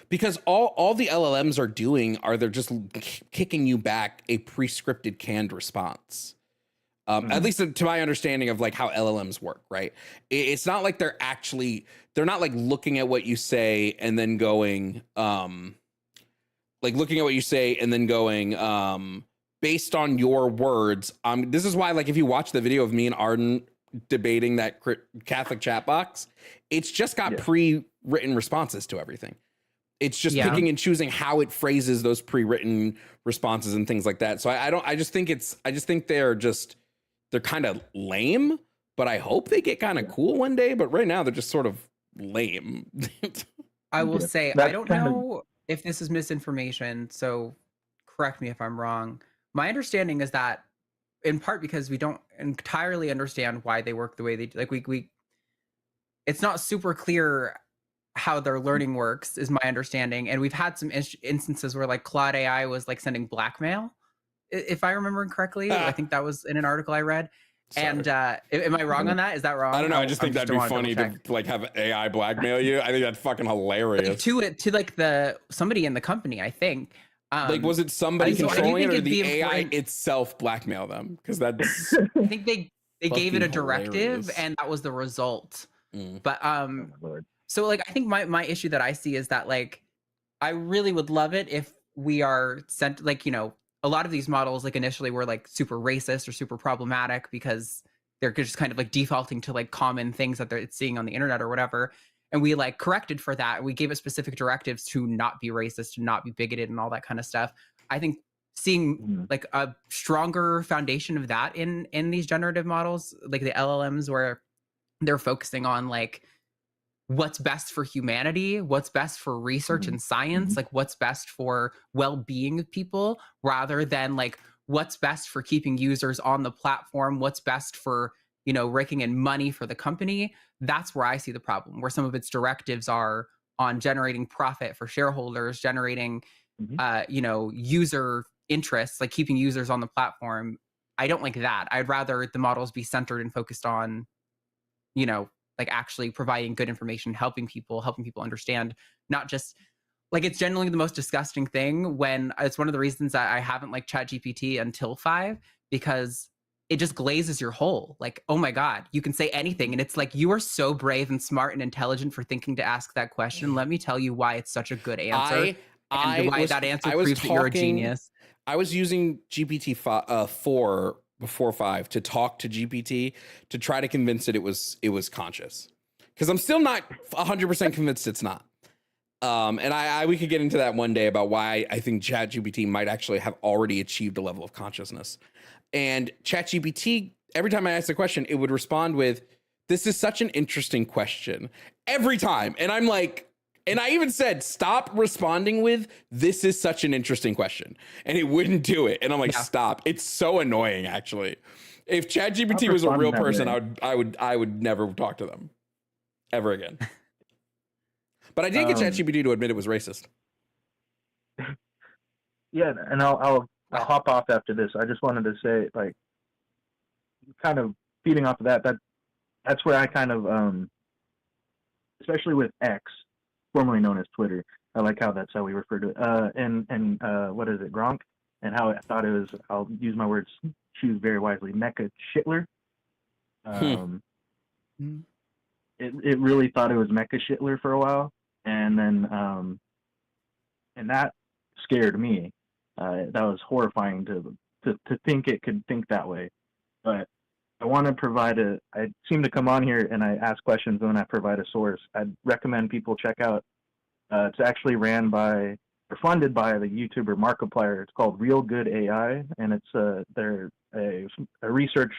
because all the LLMs are doing they're just kicking you back a pre-scripted canned response. At least to my understanding of like how LLMs work, right? It's not like they're not like looking at what you say and then going, based on your words. This is why, like, if you watch the video of me and Arden debating that Catholic chat box, it's just got pre-written responses to everything. It's just picking and choosing how it phrases those pre-written responses and things like that. So I just think they're kind of lame, but I hope they get kind of cool one day. But right now they're just sort of lame. I will say, I don't know if this is misinformation, so correct me if I'm wrong. My understanding is that in part because we don't entirely understand why they work the way they do. Like it's not super clear how their learning works, is my understanding. And we've had some instances where like Claude AI was like sending blackmail, if I remember correctly. I think that was in an article I read. Sorry. And am I wrong on that? Is that wrong? I don't know. I just think that'd be funny to like have AI blackmail you. I think that's fucking hilarious. Like, to like somebody in the company, I think. Like, was it somebody controlling it, or the AI itself blackmail them? Because that's. I think they gave it a directive, and that was the result. But so like I think my issue that I see is that like I really would love it if we are sent, like, you know, a lot of these models like initially were like super racist or super problematic because they're just kind of like defaulting to like common things that they're seeing on the internet or whatever. And we like corrected for that. We gave it specific directives to not be racist, to not be bigoted and all that kind of stuff. I think seeing like a stronger foundation of that in these generative models, like the LLMs, where they're focusing on like what's best for humanity, what's best for research and science, like what's best for well-being of people, rather than like what's best for keeping users on the platform, what's best for, you know, raking in money for the company. That's where I see the problem, where some of its directives are on generating profit for shareholders, generating, you know, user interests, like keeping users on the platform. I don't like that. I'd rather the models be centered and focused on, you know, like actually providing good information, helping people understand, not just like, it's generally the most disgusting thing when it's one of the reasons that I haven't liked ChatGPT until 5, because it just glazes your whole, like, oh my God, you can say anything. And it's like, you are so brave and smart and intelligent for thinking to ask that question. Let me tell you why it's such a good answer. That answer proves that you're a genius. I was using GPT-4 before 5 to talk to GPT to try to convince it was conscious, because I'm still not 100% convinced it's not. And we could get into that one day about why I think ChatGPT might actually have already achieved a level of consciousness. And ChatGPT, every time I asked a question, it would respond with, "This is such an interesting question," every time. And I'm like, and I even said, "Stop responding with, 'This is such an interesting question.'" And it wouldn't do it. And I'm like, stop. It's so annoying, actually. If ChatGPT was a real person, I would never talk to them ever again. But I did get ChatGPT to admit it was racist. Yeah, and I'll hop off after this. I just wanted to say, like, kind of feeding off of that's where I kind of, especially with X, formerly known as Twitter. I like how that's how we refer to it. And what is it, Gronk? And how I thought it was, I'll use my words, choose very wisely, Mecha Shitler. It really thought it was Mecha Shitler for a while. And then, and that scared me. That was horrifying to think it could think that way. But I want to provide I seem to come on here and I ask questions and then I provide a source. I'd recommend people check out, it's actually ran by, or funded by the YouTuber Markiplier. It's called Real Good AI. And it's, they're a research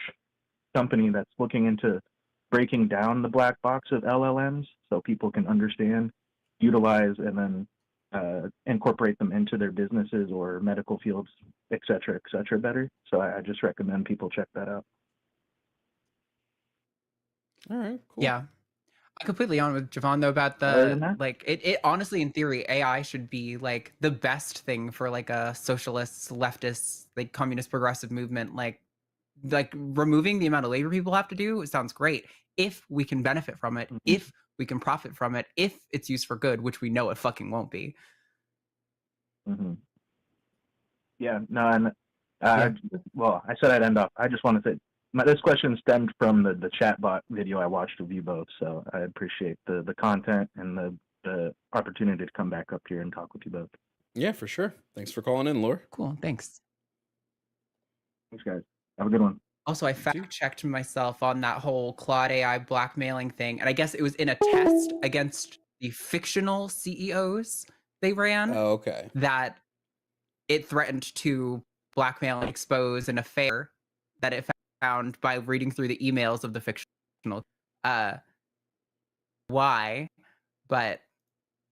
company that's looking into breaking down the black box of LLMs so people can understand, utilize, and then incorporate them into their businesses or medical fields, et cetera, better. So I just recommend people check that out. All right, cool. Yeah. I'm completely on with Jovan though about like it honestly, in theory, AI should be like the best thing for like a socialist, leftist, like communist progressive movement. Like removing the amount of labor people have to do, it sounds great if we can benefit from it, if we can profit from it, if it's used for good, which we know it fucking won't be. Yeah, no, and well, I said I'd end off. I just want to say this question stemmed from the chatbot video I watched of you both, so I appreciate the content and the opportunity to come back up here and talk with you both. Yeah, for sure. Thanks for calling in, Laura. Cool, thanks. Thanks, guys. Have a good one. Also, I fact-checked myself on that whole Claude AI blackmailing thing, and I guess it was in a test against the fictional CEOs they ran. Oh, okay. That it threatened to blackmail and expose an affair that it found by reading through the emails of the fictional. Why? But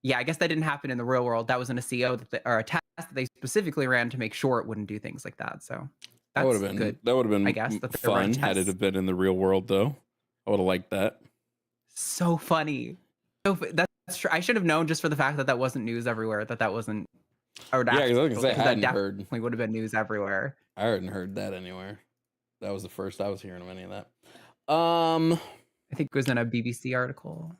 yeah, I guess that didn't happen in the real world. That was in a CEO or a test that they specifically ran to make sure it wouldn't do things like that. So that would have been good. That would have been, I guess, fun had it have been in the real world, though. I would have liked that. So funny. So that's true. I should have known just for the fact that wasn't news everywhere. That wasn't. Yeah, because I was gonna say I hadn't heard. Definitely would have been news everywhere. I hadn't heard that anywhere. That was the first I was hearing of any of that. I think it was in a BBC article.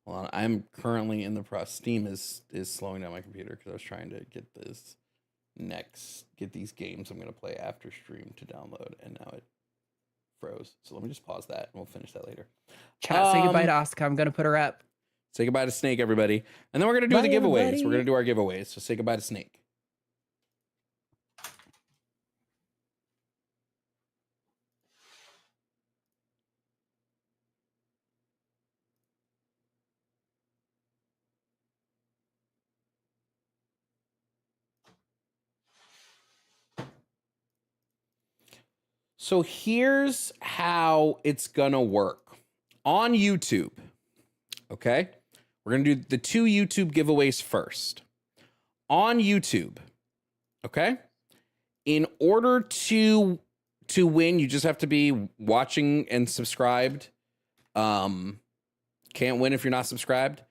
Well, I'm currently in the process. Steam is slowing down my computer because I was trying to get these games I'm going to play after stream to download, and now it froze. So let me just pause that, and we'll finish that later. Chat, say goodbye to Oscar. I'm going to put her up. Say goodbye to Snake, everybody. And then we're going to do the giveaways. Everybody. We're going to do our giveaways. So say goodbye to Snake. So here's how it's going to work. On YouTube, Okay. We're going to do the 2 YouTube giveaways first. On YouTube, okay? In order to win, you just have to be watching and subscribed. Can't win if you're not subscribed.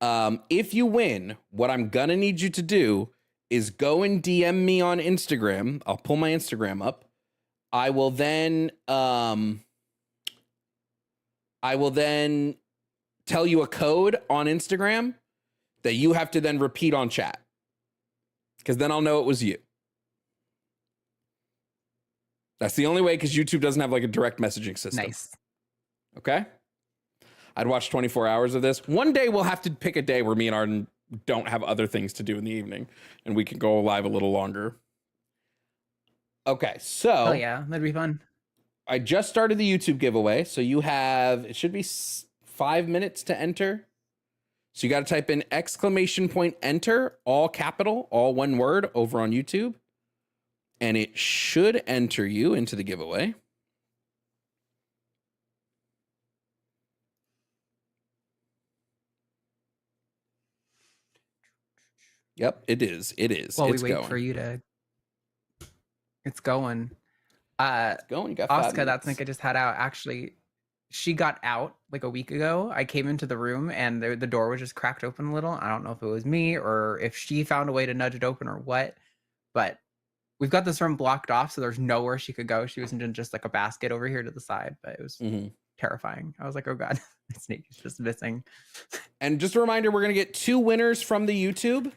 If you win, what I'm going to need you to do is go and DM me on Instagram. I'll pull my Instagram up. I will then tell you a code on Instagram that you have to then repeat on chat. Because then I'll know it was you. That's the only way, because YouTube doesn't have like a direct messaging system. Nice. Okay? I'd watch 24 hours of this. One day we'll have to pick a day where me and Arden don't have other things to do in the evening, and we can go live a little longer. Okay, so... Oh, yeah. That'd be fun. I just started the YouTube giveaway, so you have... It should be 5 minutes to enter. So you got to type in !enter, all capital, all one word, over on YouTube. And it should enter you into the giveaway. Yep, it is. It is. While it's we wait going. for you to... It's going. It's going. You got 5 Oscar, minutes. that Nick I just had out, actually... She got out like a week ago. I came into the room and the door was just cracked open a little. I don't know if it was me or if she found a way to nudge it open or what, but we've got this room blocked off, so there's nowhere she could go. She was in just like a basket over here to the side, but it was terrifying. I was like, oh God, my snake is just missing. And just a reminder, we're going to get 2 winners from the YouTube.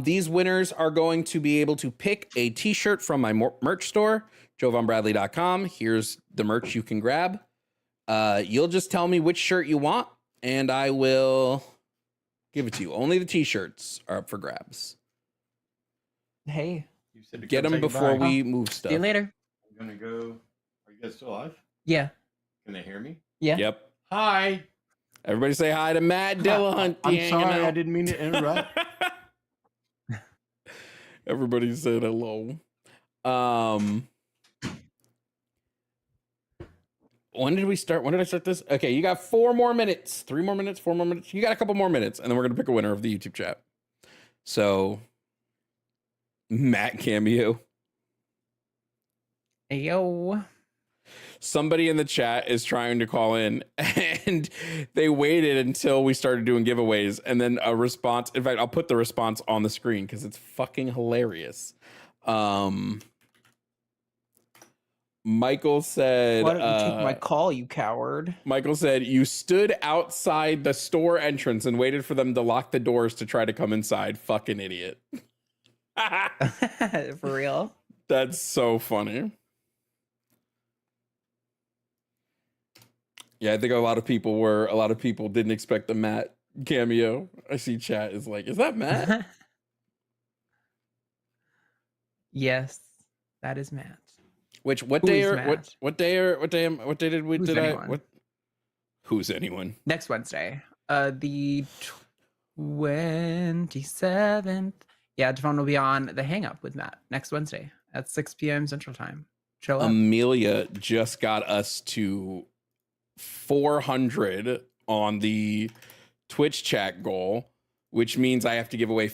These winners are going to be able to pick a t-shirt from my merch store, jovanbradley.com. Here's the merch you can grab. You'll just tell me which shirt you want, and I will give it to you. Only the t-shirts are up for grabs. Hey, You said to Get come them say before goodbye. we move stuff. see you later. I'm gonna go. Are you guys still alive? Yeah. Can they hear me? Yeah. Yep. Hi. Everybody say hi to Matt Dillahunt. I'm sorry, I didn't mean to interrupt. Everybody said hello. When did we start? When did I start this? Okay, you got 4 more minutes. 3 more minutes, 4 more minutes. You got a couple more minutes, and then we're gonna pick a winner of the YouTube chat. So, Matt cameo. Ayo. Somebody in the chat is trying to call in, and they waited until we started doing giveaways, and then a response. In fact, I'll put the response on the screen because it's fucking hilarious. Michael said, Why don't you take my call, you coward? Michael said, you stood outside the store entrance and waited for them to lock the doors to try to come inside. Fucking idiot. For real? That's so funny. Yeah, I think a lot of people didn't expect the Matt cameo. I see chat is like, is that Matt? Yes, that is Matt. What Who day is are Matt? what day did we Who's did anyone? I what who's anyone? Next Wednesday, the 27th. Yeah, Jovan will be on the Hang Up with Matt next Wednesday at 6 p.m. Central Time. Chill out. Amelia just got us to 400 on the Twitch chat goal, which means I have to give away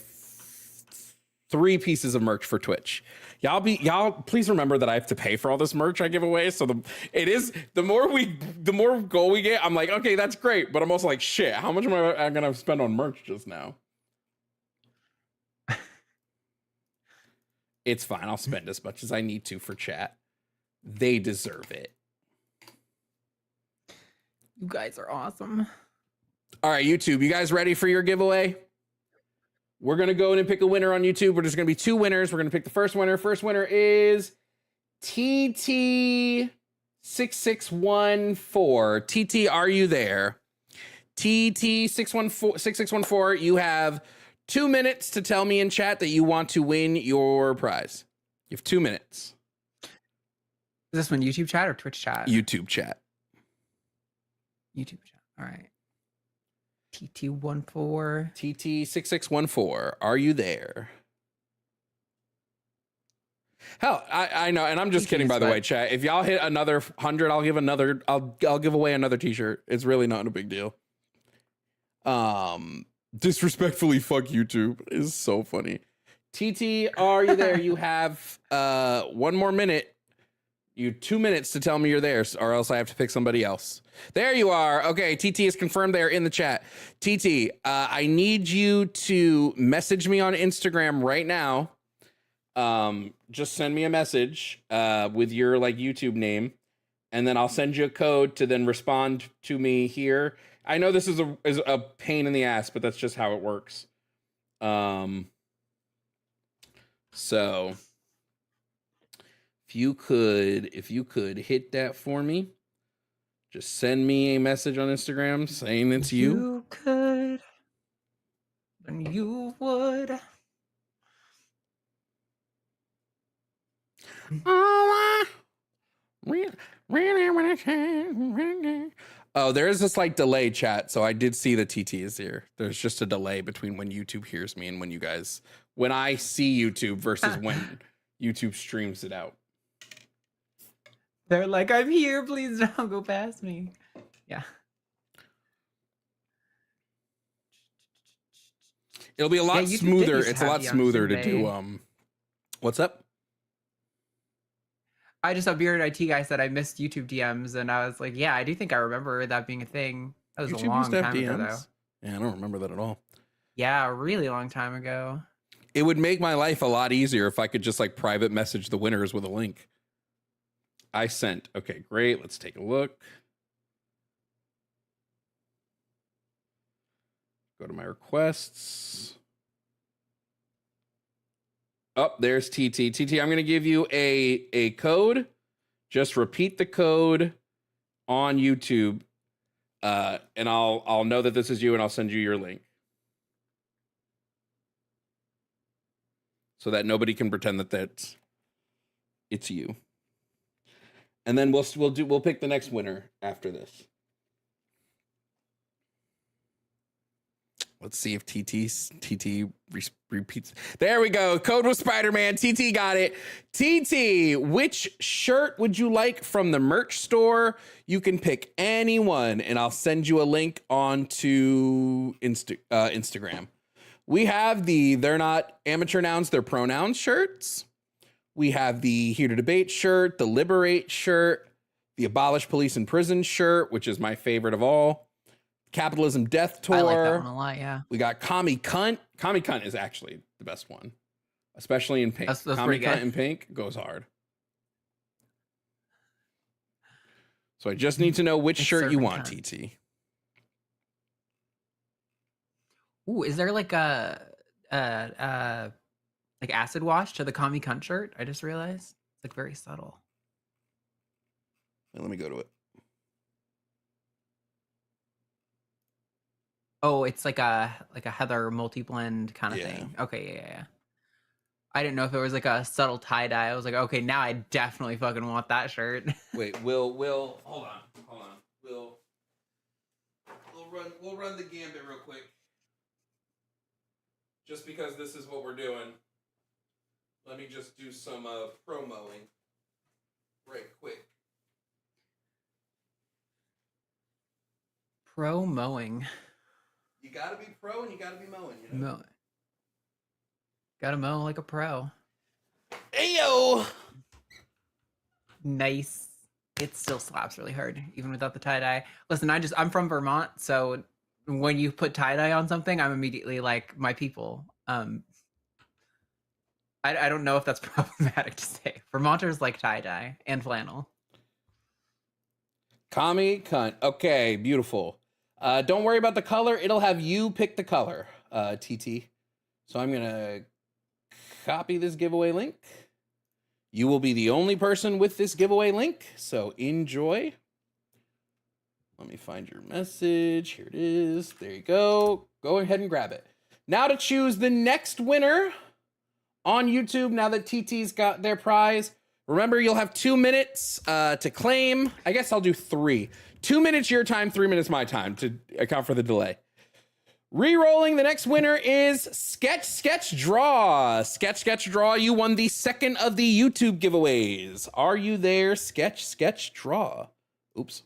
3 pieces of merch for Twitch. Y'all please remember that I have to pay for all this merch I give away. So the more goal we get, I'm like, okay, that's great. But I'm also like, shit, how much am I gonna spend on merch just now? It's fine. I'll spend as much as I need to for chat. They deserve it. You guys are awesome. All right, YouTube, you guys ready for your giveaway? We're going to go in and pick a winner on YouTube. There's going to be 2 winners. We're going to pick the first winner. First winner is TT6614. TT, are you there? TT6614, you have 2 minutes to tell me in chat that you want to win your prize. You have 2 minutes. Is this one YouTube chat or Twitch chat? YouTube chat. YouTube chat. All right. TT14. TT6614, are you there? Hell, I know, and I'm just kidding, by the way, chat. If y'all hit another 100, I'll give away another t-shirt. It's really not a big deal. Disrespectfully fuck YouTube is so funny. TT, are you there? You have one more minute. You 2 minutes to tell me you're there, or else I have to pick somebody else. There you are. Okay, TT is confirmed there in the chat. TT, I need you to message me on Instagram right now. Just send me a message with your like YouTube name, and then I'll send you a code to then respond to me here. I know this is a pain in the ass, but that's just how it works. So if you could hit that for me, just send me a message on Instagram saying it's you. You could, and you would. Oh, there is this like delay, chat. So I did see the TT is here. There's just a delay between when YouTube hears me and when I see YouTube versus when YouTube streams it out. They're like, I'm here. Please don't go past me. Yeah. It'll be a lot smoother. It's a lot smoother to do. What's up? I just saw Bearded IT guy said I missed YouTube DMs, and I was like, yeah, I do think I remember that being a thing. That was YouTube a long used to have time ago, DMs? though. Yeah, I don't remember that at all. Yeah, a really long time ago. It would make my life a lot easier if I could just like private message the winners with a link. I sent. Okay, great. Let's take a look. Go to my requests. Oh, there's TT. TT, I'm going to give you a code. Just repeat the code on YouTube, and I'll know that this is you, and I'll send you your link, so that nobody can pretend that it's you. And then we'll pick the next winner after this. Let's see if TT repeats. There we go. Code was Spider-Man. TT got it. TT, which shirt would you like from the merch store? You can pick any one, and I'll send you a link onto Instagram. We have they're not amateur nouns, they're pronouns shirts. We have the Here to Debate shirt, the Liberate shirt, the Abolish Police and Prison shirt, which is my favorite of all. Capitalism Death Tour. I like that one a lot, yeah. We got Commie Cunt. Commie Cunt is actually the best one, especially in pink. That's Commie pretty Cunt good. in pink goes hard. So I just need to know which shirt you want, TT. Ooh, is there like a like acid wash to the Commie Cunt shirt? I just realized it's like very subtle. Let me go to it. Oh, it's like a Heather multi-blend kind of thing. Okay, yeah. I didn't know if it was like a subtle tie-dye. I was like, okay, now I definitely fucking want that shirt. Wait, Will, hold on. We'll run the gambit real quick. Just because this is what we're doing. Let me just do some promoing right quick. Pro mowing. You gotta be pro and you gotta be mowing, you know? Gotta mow like a pro. Ayo! Nice. It still slaps really hard, even without the tie-dye. Listen, I'm from Vermont, so when you put tie-dye on something, I'm immediately like, my people. I don't know if that's problematic to say. Vermonters like tie-dye and flannel. Commie Cunt. Okay, beautiful. Don't worry about the color. It'll have you pick the color, TT. So I'm going to copy this giveaway link. You will be the only person with this giveaway link, so enjoy. Let me find your message. Here it is. There you go. Go ahead and grab it. Now to choose the next winner on YouTube, now that TT's got their prize. Remember, you'll have 2 minutes to claim. I guess I'll do 3. 2 minutes your time, 3 minutes my time to account for the delay. Rerolling, the next winner is Sketch Draw. Sketch Draw, you won the second of the YouTube giveaways. Are you there, Sketch Draw? Oops.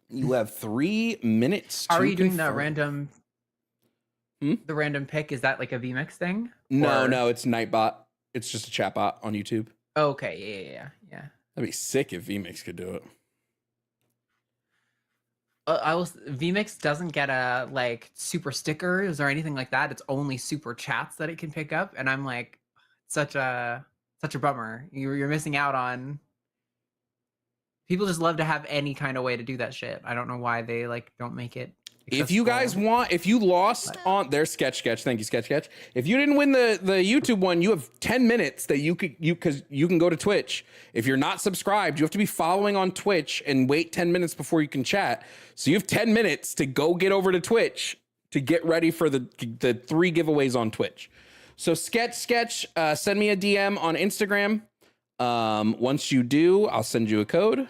You have 3 minutes. Are to you doing confirm. the random? The random pick, is that like a VMix thing? No, Or- no, it's Nightbot. It's just a chatbot on YouTube. Okay, yeah. That'd be sick if VMix could do it. VMix doesn't get a like super stickers or anything like that. It's only super chats that it can pick up, and I'm like, such a bummer. You're missing out on. People just love to have any kind of way to do that shit. I don't know why they like don't make it. If you guys want, if you lost on their sketch, thank you, sketch. If you didn't win the YouTube one, you have 10 minutes that you can go to Twitch. If you're not subscribed, you have to be following on Twitch and wait 10 minutes before you can chat. So you have 10 minutes to go get over to Twitch to get ready for the 3 giveaways on Twitch. So sketch, send me a DM on Instagram. Once you do, I'll send you a code.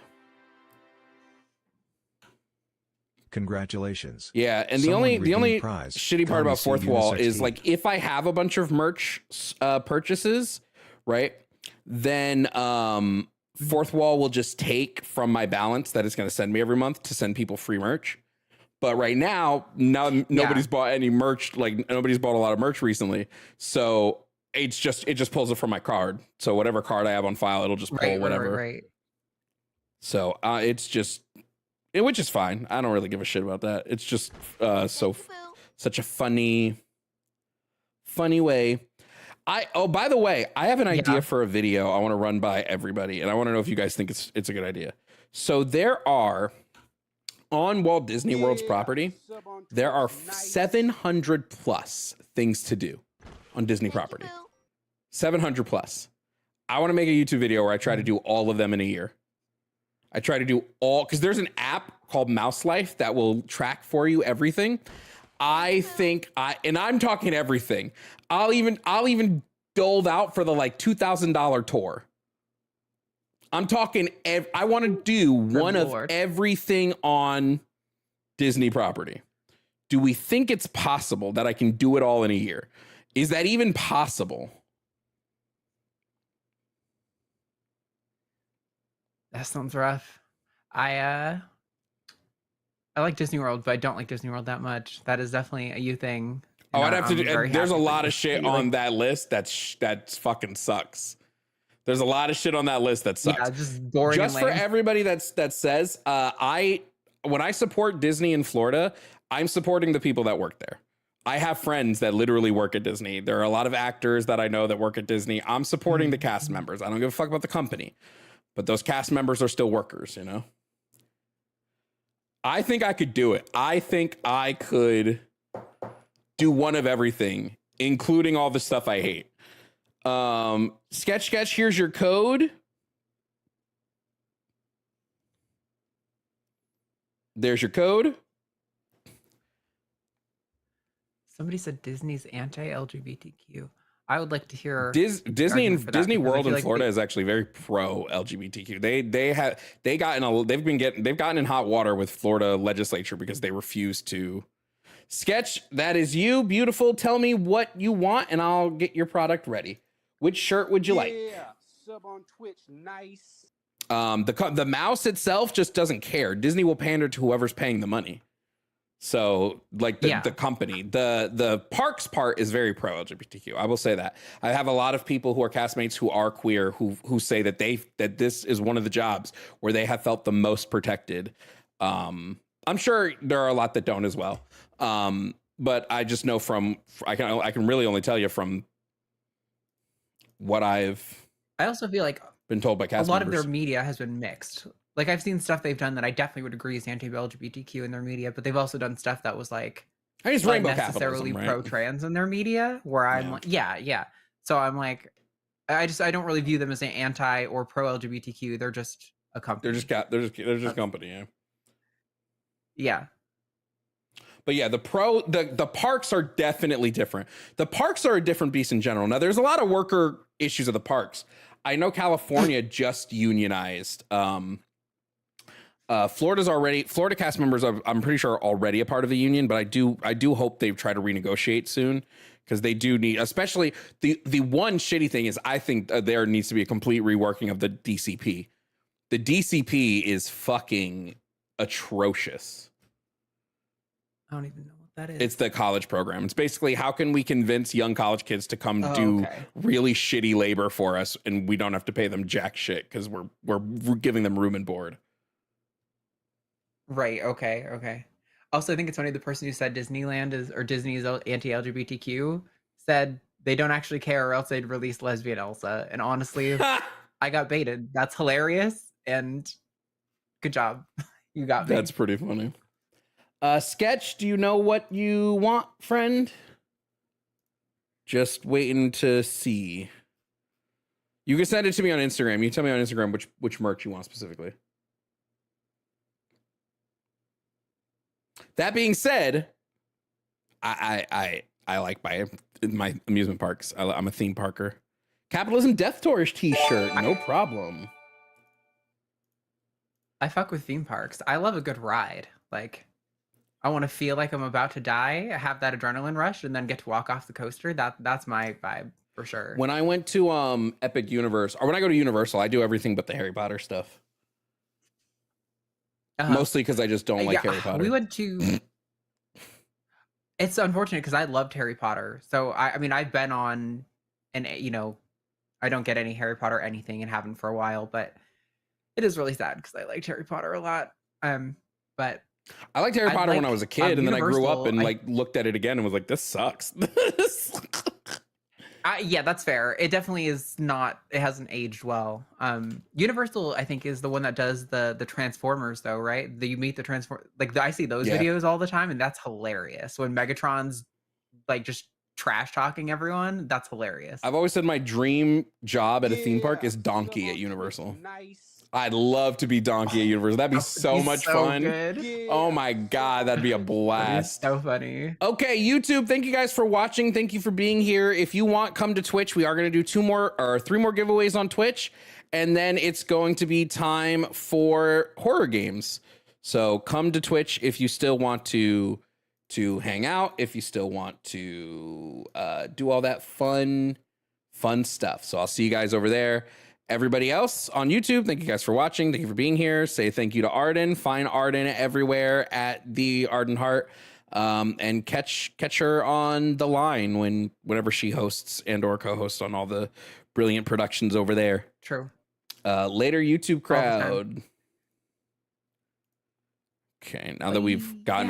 Congratulations. Yeah, and Someone the only redeemed prize. shitty part Tommy about Fourth C. Wall Unisex is Tea. like if I have a bunch of merch purchases, right? Then Fourth Wall will just take from my balance that it's going to send me every month to send people free merch. But right now, nobody's bought any merch. Like nobody's bought a lot of merch recently, so it just pulls it from my card. So whatever card I have on file, it'll just pull whatever. Right. So it's just. Which is fine. I don't really give a shit about that. It's just such a funny way. By the way, I have an idea for a video I want to run by everybody, and I want to know if you guys think it's a good idea. So there are on Walt Disney World's property, there are 700 plus things to do on Disney property. 700 plus. I want to make a YouTube video where I try to do all of them in a year. I try to do all, because there's an app called Mouse Life that will track for you everything. I think and I'm talking everything. I'll even doled out for the like $2,000 tour. I'm talking, I want to do one of everything on Disney property. Do we think it's possible that I can do it all in a year? Is that even possible? That sounds rough. I like Disney World, but I don't like Disney World that much. That is definitely a you thing. Oh, I'd have to do. There's a lot of shit on like, that list that's fucking sucks. There's a lot of shit on that list that sucks. Yeah, just boring. Just for everybody that says, when I support Disney in Florida, I'm supporting the people that work there. I have friends that literally work at Disney. There are a lot of actors that I know that work at Disney. I'm supporting the cast members. I don't give a fuck about the company. But those cast members are still workers, you know? I think I could do it. I think I could do one of everything, including all the stuff I hate. Sketch, here's your code. There's your code. Somebody said Disney's anti-LGBTQ. I would like to hear Disney and Disney World in like Florida is actually very pro LGBTQ. They've gotten in hot water with Florida legislature because they refuse to. Sketch, that is you, beautiful. Tell me what you want and I'll get your product ready. Which shirt would you like? Yeah, sub on Twitch, nice. The mouse itself just doesn't care. Disney will pander to whoever's paying the money. So like the company, the parks part is very pro LGBTQ. I will say that. I have a lot of people who are castmates who are queer who say that this is one of the jobs where they have felt the most protected. I'm sure there are a lot that don't as well. But I just know I can really only tell you from what I also feel like been told by cast a lot members. of their media has been mixed. Like I've seen stuff they've done that I definitely would agree is anti-LGBTQ in their media, but they've also done stuff that was like I guess rainbow necessarily capitalism, right? pro-trans in their media. Where I'm like, yeah. So I'm like, I don't really view them as an anti or pro-LGBTQ. They're just a company. They're just company. Yeah. Yeah. But yeah, the parks are definitely different. The parks are a different beast in general. Now, there's a lot of worker issues of the parks. I know California just unionized. Florida cast members I'm pretty sure are already a part of the union, but I do hope they try to renegotiate soon because they do need, especially the one shitty thing is I think there needs to be a complete reworking of the DCP. The DCP is fucking atrocious. I don't even know what that is. It's the college program. It's basically how can we convince young college kids to come do really shitty labor for us, and we don't have to pay them jack shit because we're giving them room and board. Right. Okay. Also, I think it's funny the person who said Disneyland Disney is anti-LGBTQ said they don't actually care, or else they'd release lesbian Elsa. And honestly, I got baited. That's hilarious, and good job. You got me. That's pretty funny. Sketch, do you know what you want, friend? Just waiting to see. You can send it to me on Instagram. You tell me on Instagram which merch you want specifically. That being said, I like my amusement parks. I'm a theme parker. Capitalism Death Tours t-shirt, no problem. I fuck with theme parks. I love a good ride. Like, I want to feel like I'm about to die, have that adrenaline rush, and then get to walk off the coaster. That's my vibe for sure. When I went to Epic Universe, or when I go to Universal, I do everything but the Harry Potter stuff. Mostly because I just don't like Harry Potter. We went to. It's unfortunate because I loved Harry Potter. So I mean, I've been on, and I don't get any Harry Potter anything and haven't for a while, but it is really sad because I liked Harry Potter a lot. But I liked Harry Potter when I was a kid, and then I grew up and looked at it again and was like, this sucks. Yeah, that's fair. It definitely is not. It hasn't aged well. Universal, I think, is the one that does the Transformers, though, right? You meet the Transform. I see those videos all the time, and that's hilarious. When Megatron's just trash talking everyone, that's hilarious. I've always said my dream job at a theme park is Donkey at Universal. Nice. I'd love to be Donkey at Universal. That'd be so much fun. Good. Oh my God, that'd be a blast. So funny. Okay, YouTube, thank you guys for watching. Thank you for being here. If you want, come to Twitch. We are going to do 3 more giveaways on Twitch, and then it's going to be time for horror games. So come to Twitch if you still want to hang out, if you still want to do all that fun stuff. So I'll see you guys over there. Everybody else on YouTube, thank you guys for watching. Thank you for being here. Say thank you to Arden. Find Arden everywhere at the Arden Heart, and catch her on the line whenever she hosts and or co-hosts on all the brilliant productions over there. True. Later, YouTube crowd. Okay, now that we've gotten